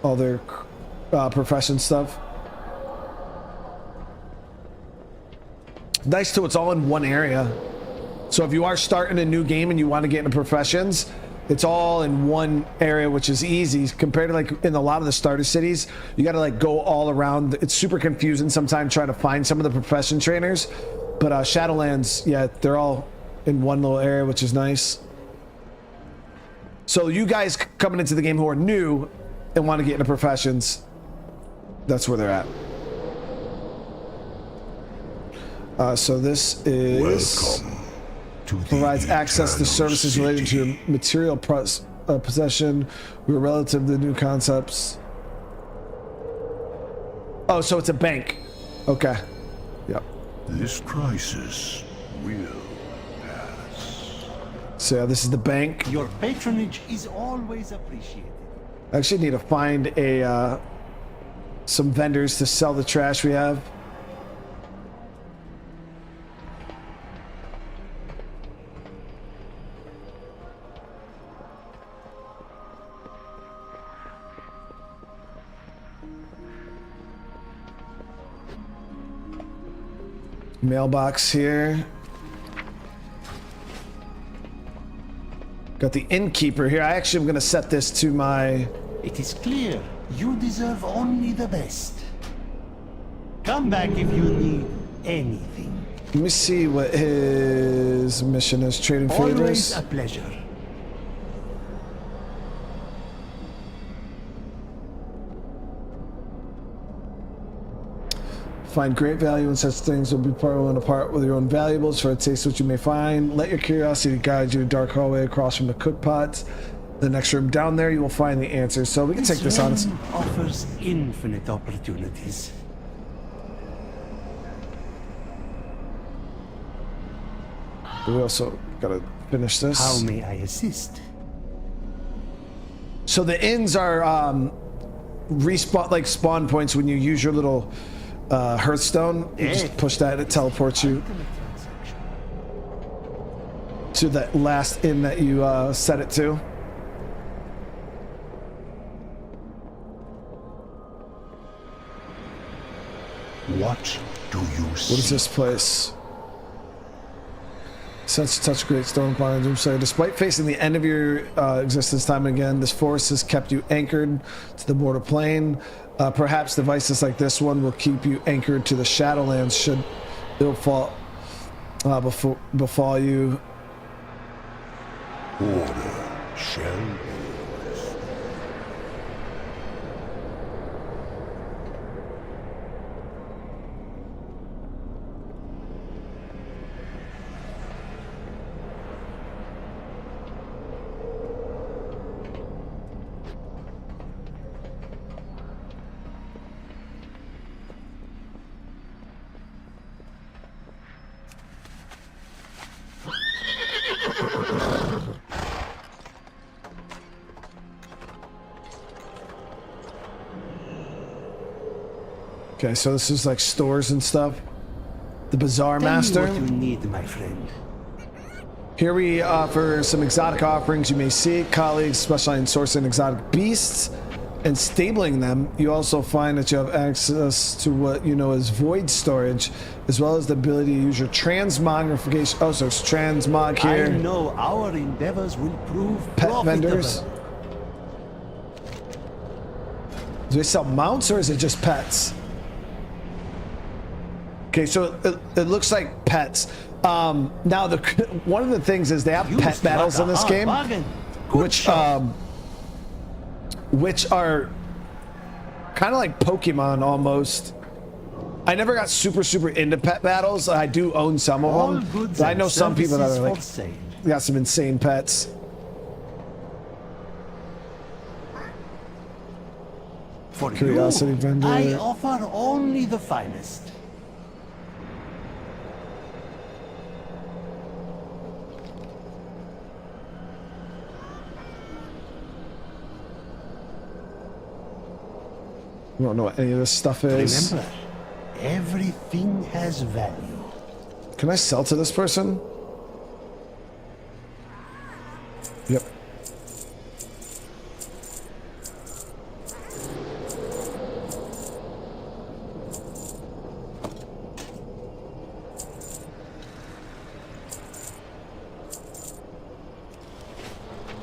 S1: all their profession stuff. Nice too, it's all in one area. So if you are starting a new game and you want to get into professions, it's all in one area, which is easy compared to like in a lot of the starter cities. You got to like go all around. It's super confusing sometimes trying to find some of the profession trainers, but Shadowlands, yeah, they're all in one little area, which is nice. So you guys coming into the game who are new and want to get into professions, that's where they're at. So this is...
S15: Welcome.
S1: provides access to services related to your material possession. We're relative to new concepts. Oh, so it's a bank. Okay. Yep.
S17: This crisis will pass.
S1: So yeah, this is the bank.
S22: Your patronage is always appreciated.
S1: I actually need to find a some vendors to sell the trash we have. Mailbox here. Got the innkeeper here. I actually am going to set this to my...
S22: It is clear you deserve only the best. Come back if you need anything.
S1: Let me see what his mission is. Trading favors.
S22: Always a pleasure.
S1: Find great value in such things. Will be willing to part with your own valuables for a taste of what you may find. Let your curiosity guide you to a dark hallway across from the cook pots. The next room down there, you will find the answers. So we can take this on.
S22: This realm offers infinite opportunities.
S1: We also gotta finish this.
S22: How may I assist?
S1: So the inns are respawn, like spawn points when you use your little Hearthstone. You just push that and it teleports you to that last inn that you set it to.
S17: What do you see?
S1: What is this place? Sense to touch great stone quantum. So despite facing the end of your existence time and again, this force has kept you anchored to the mortal plane. Perhaps devices like this one will keep you anchored to the Shadowlands should ill fall befall you.
S17: Order shall.
S1: Okay, so this is like stores and stuff. The Bazaar Master.
S22: Tell me what you need, my friend.
S1: Here we offer some exotic offerings you may seek. Colleagues specialize in sourcing exotic beasts and stabling them. You also find that you have access to what you know as void storage, as well as the ability to use your transmogrification. Oh, so it's transmog here.
S22: I know our endeavors will prove
S1: Pet
S22: profitable.
S1: vendors. Do they sell mounts or is it just pets? Okay, so it looks like pets. Now, one of the things is they have pet battles in this game, which are kind of like Pokemon almost. I never got super into pet battles. I do own some of them, but I know some people that are like got some insane pets.
S22: For
S1: Curiosity
S22: you,
S1: vendor.
S22: I offer only the finest.
S1: I don't know what any of this stuff is.
S22: Remember, everything has value.
S1: Can I sell to this person? Yep.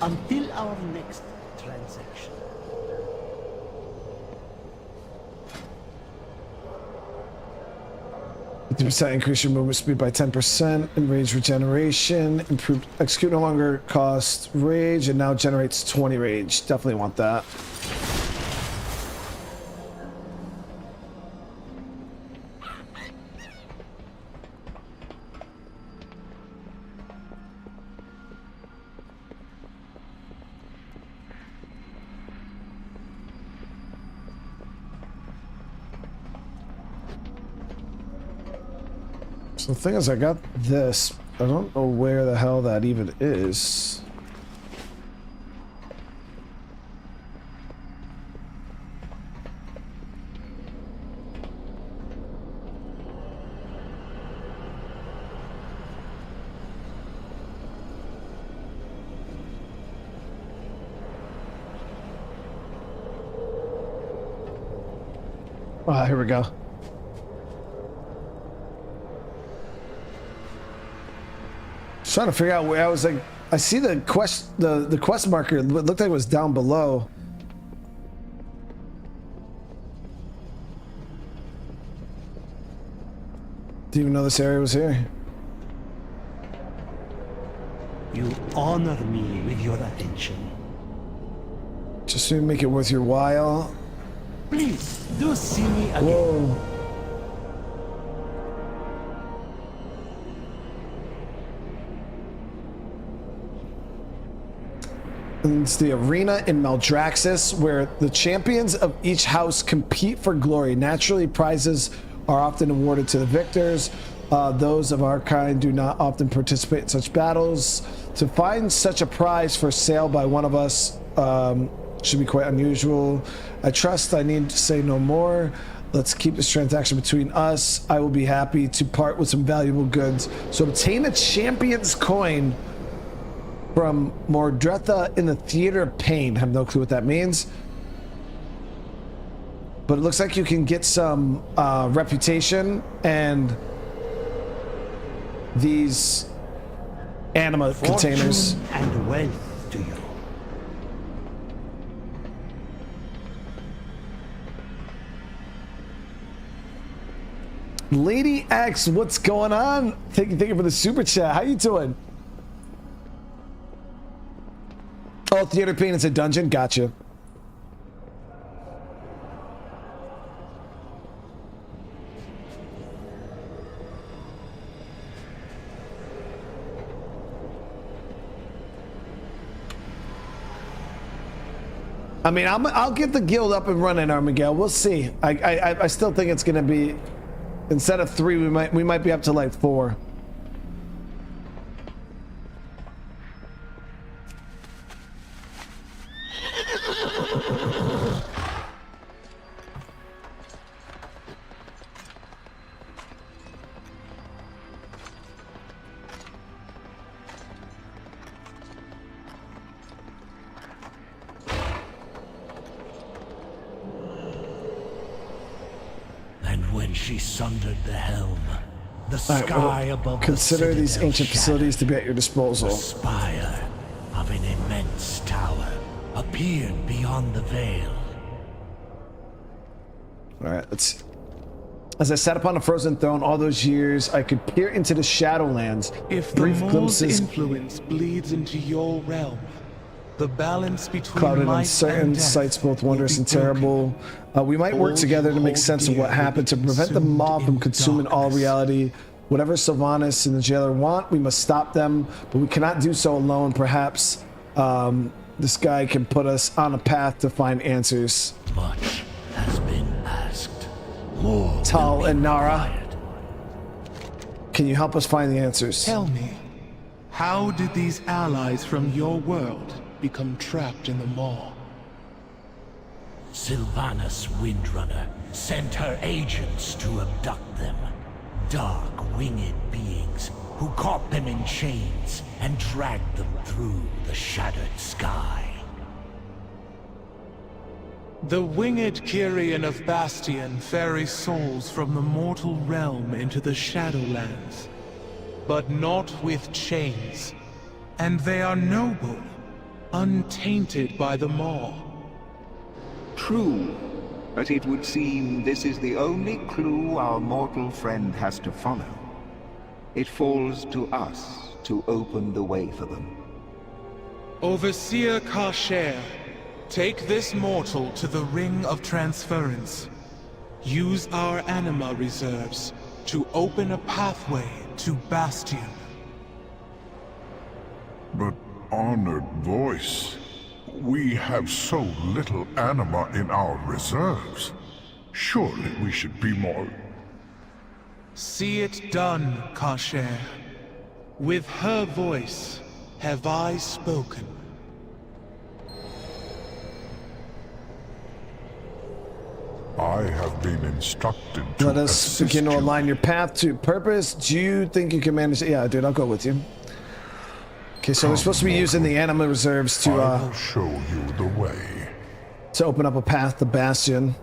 S22: Until our next transaction.
S1: 50% increase your movement speed by 10%, and rage regeneration, improved execute no longer costs rage, and now generates 20 rage. Definitely want that. So the thing is, I got this. I don't know where the hell that even is. Ah, here we go. Trying to figure out where I was like, I see the quest, the quest marker. It looked like it was down below. Didn't even know this area was here.
S22: You honor me with your attention.
S1: Just to make it worth your while.
S22: Please, do see me again.
S1: Whoa. And it's the arena in Maldraxxus, where the champions of each house compete for glory. Naturally, prizes are often awarded to the victors. Those of our kind do not often participate in such battles. To find such a prize for sale by one of us should be quite unusual. I trust I need to say no more. Let's keep this transaction between us. I will be happy to part with some valuable goods. So obtain a champion's coin from Mordretha in the Theater of Pain. I have no clue what that means. But it looks like you can get some reputation and these anima containers.
S22: And wealth to you.
S1: Lady X, what's going on? Thank you for the super chat. How you doing? Oh, Theater Pain is a dungeon? Gotcha. I mean, I'll get the guild up and running, Armigel. We'll see. I still think it's gonna be, instead of 3, we might be up to like 4.
S22: She sundered the helm. The sky above
S1: consider these ancient facilities to be at your disposal.
S22: The spire of an immense tower appeared beyond the veil.
S1: Alright, let's see. As I sat upon a frozen throne all those years, I could peer into the Shadowlands.
S7: If the Moor's influence bleeds into your realm, the balance between
S1: clouded,
S7: life
S1: uncertain,
S7: and death
S1: sights both wondrous and terrible. We might work together to make sense of what happened, to prevent the mob from consuming all reality. Whatever Sylvanas and the jailer want, we must stop them, but we cannot do so alone. Perhaps this guy can put us on a path to find answers.
S22: Much has been asked. More
S1: Tal and Nara, can you help us find the answers?
S7: Tell me, how did these allies from your world become trapped in the Maw?
S22: Sylvanas Windrunner sent her agents to abduct them. Dark, winged beings who caught them in chains and dragged them through the shattered sky.
S7: The winged Kyrian of Bastion ferry souls from the mortal realm into the Shadowlands, but not with chains. And they are noble, untainted by the Maw.
S5: True, but it would seem this is the only clue our mortal friend has to follow. It falls to us to open the way for them.
S7: Overseer CORSAIR, take this mortal to the Ring of Transference. Use our anima reserves to open a pathway to Bastion.
S15: But, honored voice, we have so little anima in our reserves. Surely we should be more...
S7: See it done, CORSAIR. With her voice have I spoken.
S15: I have been instructed to
S1: Let us begin to align your path to purpose. Do you think you can manage it? Yeah, dude, I'll go with you. Okay, so we're supposed to be using the anima reserves to
S15: I will show you the way.
S1: To open up a path to Bastion.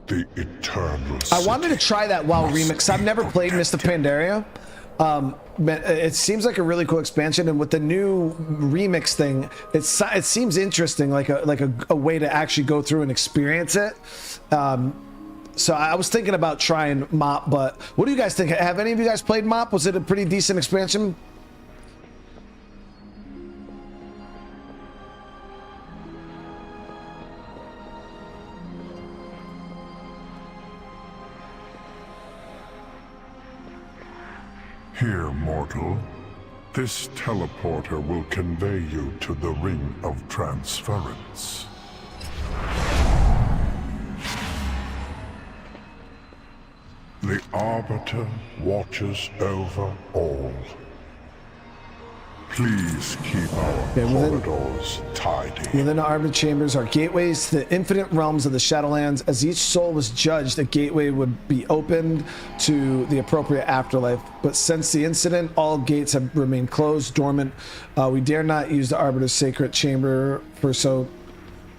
S15: The eternal
S1: I wanted to try that WoW remix. I've never played Mist of Pandaria. It seems like a really cool expansion, and with the new remix thing, it seems interesting, like a way to actually go through and experience it. So I was thinking about trying MOP, but what do you guys think? Have any of you guys played MOP? Was it a pretty decent expansion?
S15: Here, mortal. This teleporter will convey you to the Ring of Transference. The Arbiter watches over all. Please keep our corridors tidy.
S1: Within the Arbiter Chambers are gateways to the infinite realms of the Shadowlands. As each soul was judged, a gateway would be opened to the appropriate afterlife. But since the incident, all gates have remained closed, dormant. We dare not use the Arbiter's sacred chamber for so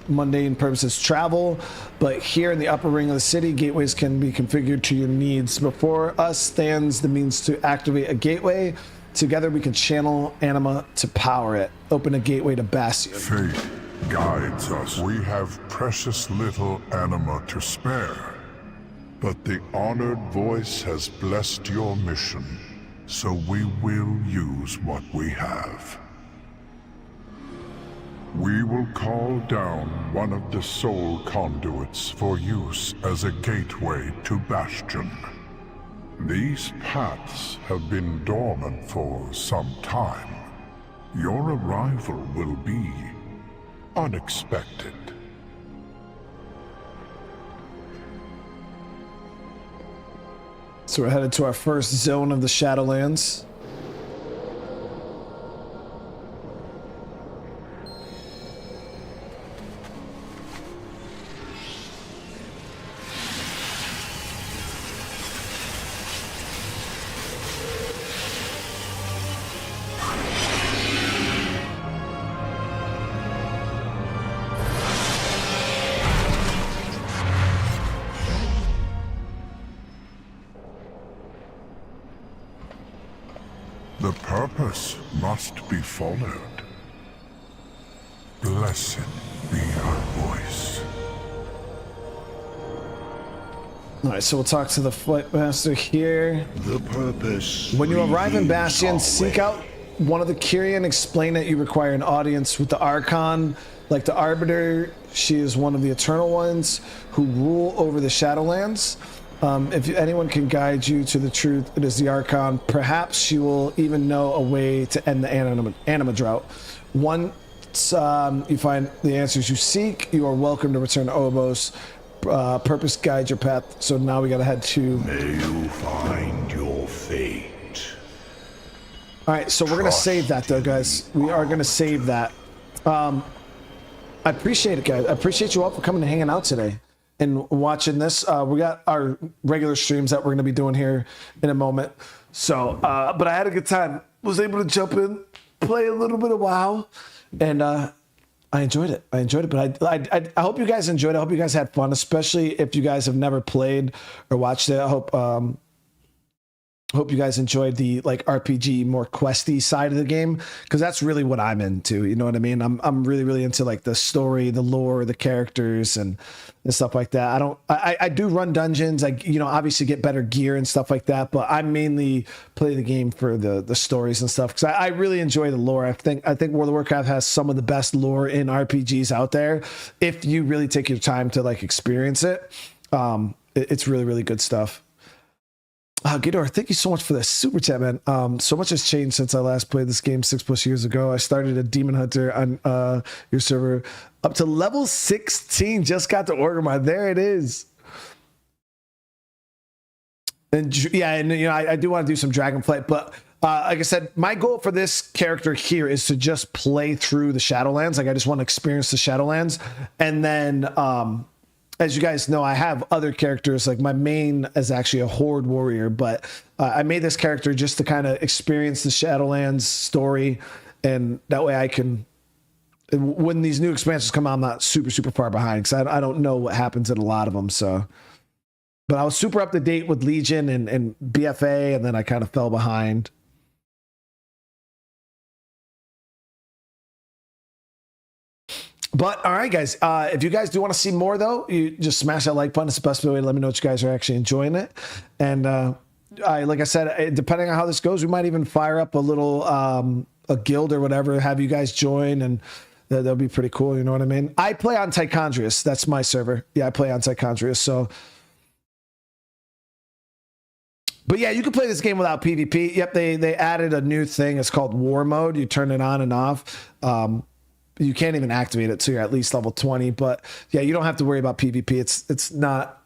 S1: mundane purposes travel, but here in the upper ring of the city, gateways can be configured to your needs. Before us stands the means to activate a gateway. Together we can channel anima to power it. Open a gateway to Bastion.
S15: Fate guides us. We have precious little anima to spare, but the honored voice has blessed your mission, so we will use what we have. We will call down one of the soul conduits for use as a gateway to Bastion. These paths have been dormant for some time. Your arrival will be unexpected.
S1: So we're headed to our first zone of the Shadowlands.
S15: The purpose must be followed. Blessed be her voice.
S1: All right, so we'll talk to the Flight Master here.
S17: The purpose.
S1: When you arrive in Bastion, seek out one of the Kyrian. Explain that you require an audience with the Archon, like the Arbiter. She is one of the Eternal Ones who rule over the Shadowlands. If anyone can guide you to the truth, it is the Archon. Perhaps she will even know a way to end the anima drought. Once you find the answers you seek, you are welcome to return to Obos. Purpose guides your path. So now we gotta head to...
S17: May you find your fate.
S1: All right, so we're gonna save that though, guys. We are gonna save that. I appreciate it, guys. I appreciate you all for coming and hanging out today and watching this. We got our regular streams that we're going to be doing here in a moment. So, but I had a good time. Was able to jump in, play a little bit of WoW, and I enjoyed it. But I hope you guys enjoyed it. I hope you guys had fun, especially if you guys have never played or watched it. I hope you guys enjoyed the like RPG, more questy side of the game, because that's really what I'm into. You know what I mean? I'm really into like the story, the lore, the characters, and stuff like that. I do run dungeons. I obviously get better gear and stuff like that, but I mainly play the game for the stories and stuff, because I really enjoy the lore. I think World of Warcraft has some of the best lore in RPGs out there if you really take your time to like experience it. It's really good stuff. Ghidorah, thank you so much for the super chat, man. So much has changed since I last played this game 6+ years ago. I started a Demon Hunter on your server up to level 16. Just got to Orgrimmar. There it is. And yeah, and you know, I do want to do some Dragonflight, but like I said, my goal for this character here is to just play through the Shadowlands. Like I just want to experience the Shadowlands, and then as you guys know, I have other characters. Like my main is actually a Horde warrior, but I made this character just to kind of experience the Shadowlands story, and that way I can. When these new expansions come out, I'm not super far behind because I don't know what happens in a lot of them. So. But I was super up to date with Legion and BFA, and then I kind of fell behind. But all right, guys, if you guys do want to see more, though, you just smash that like button. It's the best way to let me know that you guys are actually enjoying it. And like I said, depending on how this goes, we might even fire up a little a guild or whatever, have you guys join, and that'll be pretty cool. You know what I mean? I play on Tichondrius. That's my server. Yeah, I play on Tichondrius. So. But yeah, you can play this game without PvP. Yep, they added a new thing. It's called War Mode. You turn it on and off. You can't even activate it till you're at least level 20. But yeah, you don't have to worry about PvP. It's not.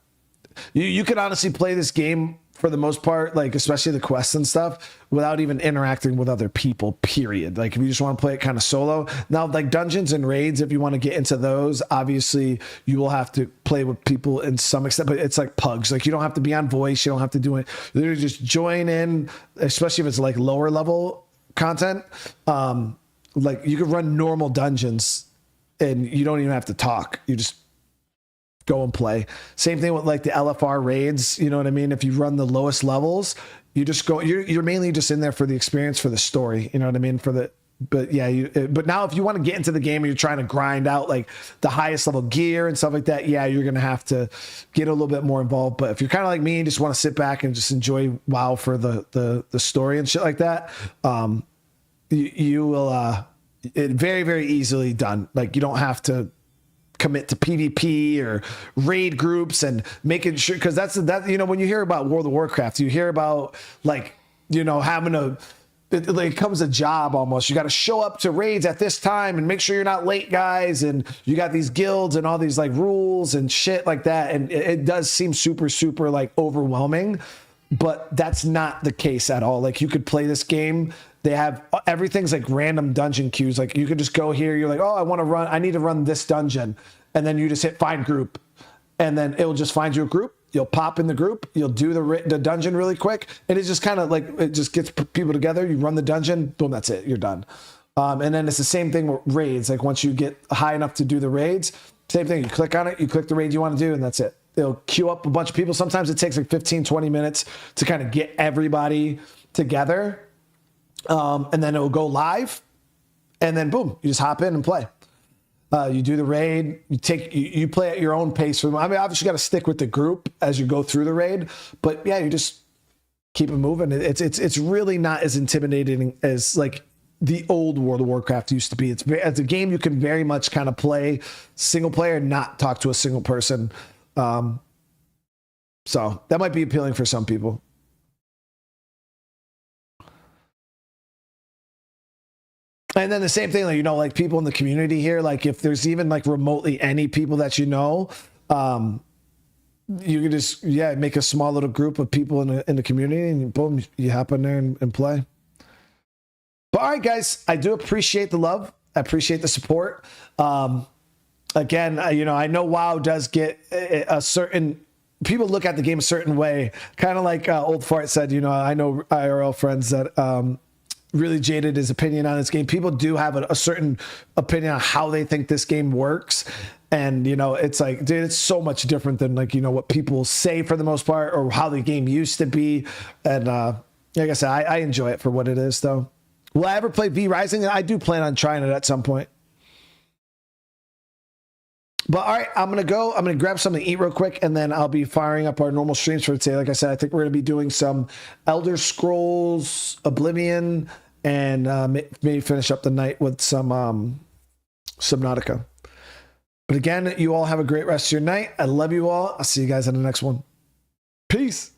S1: You can honestly play this game for the most part, like especially the quests and stuff, without even interacting with other people, period. Like if you just want to play it kind of solo. Now, like dungeons and raids, if you want to get into those, obviously you will have to play with people in some extent, but it's like pugs. Like you don't have to be on voice. You don't have to do it. You literally just join in, especially if it's like lower level content. Like you can run normal dungeons and you don't even have to talk. You just go and play. Same thing with like the LFR raids. You know what I mean? If you run the lowest levels, you just go, you're mainly just in there for the experience, for the story. You know what I mean? But yeah, but now if you want to get into the game and you're trying to grind out like the highest level gear and stuff like that, yeah, you're going to have to get a little bit more involved. But if you're kind of like me and just want to sit back and just enjoy WoW for the story and shit like that, you will, it very easily done. Like you don't have to commit to PvP or raid groups and making sure, because that's you know, when you hear about World of Warcraft, you hear about like, you know, having it becomes a job almost. You got to show up to raids at this time and make sure you're not late, guys, and you got these guilds and all these like rules and shit like that, and it does seem super like overwhelming, but that's not the case at all. Like you could play this game. They have everything's like random dungeon queues. Like you could just go here. You're like, oh, I need to run this dungeon. And then you just hit find group. And then it'll just find you a group. You'll pop in the group. You'll do the dungeon really quick. And it's just kind of like, it just gets people together. You run the dungeon. Boom, that's it. You're done. And then it's the same thing with raids. Like once you get high enough to do the raids, same thing. You click on it. You click the raid you want to do. And that's it. They'll queue up a bunch of people. Sometimes it takes like 15, 20 minutes to kind of get everybody together. And then it will go live, and then boom, you just hop in and play. You do the raid, you play at your own pace. I mean, obviously you got to stick with the group as you go through the raid, but yeah, you just keep it moving. It's really not as intimidating as like the old World of Warcraft used to be. It's a game you can very much kind of play single player and not talk to a single person. So that might be appealing for some people. And then the same thing, like, you know, like people in the community here, like if there's even like remotely any people that you know, you can just, make a small little group of people in the community and boom, you hop in there and play. But all right, guys, I do appreciate the love. I appreciate the support. Again, you know, I know WoW does get a certain, people look at the game a certain way, kind of like Old Fart said, you know, I know IRL friends that, really jaded his opinion on this game. People do have a certain opinion on how they think this game works. And, you know, it's like, dude, it's so much different than like, you know, what people say for the most part or how the game used to be. And like I said, I enjoy it for what it is, though. Will I ever play V Rising? I do plan on trying it at some point. But all right, I'm going to grab something to eat real quick, and then I'll be firing up our normal streams for today. Like I said, I think we're going to be doing some Elder Scrolls Oblivion, and maybe finish up the night with some Subnautica. But again, you all have a great rest of your night. I love you all. I'll see you guys in the next one. Peace.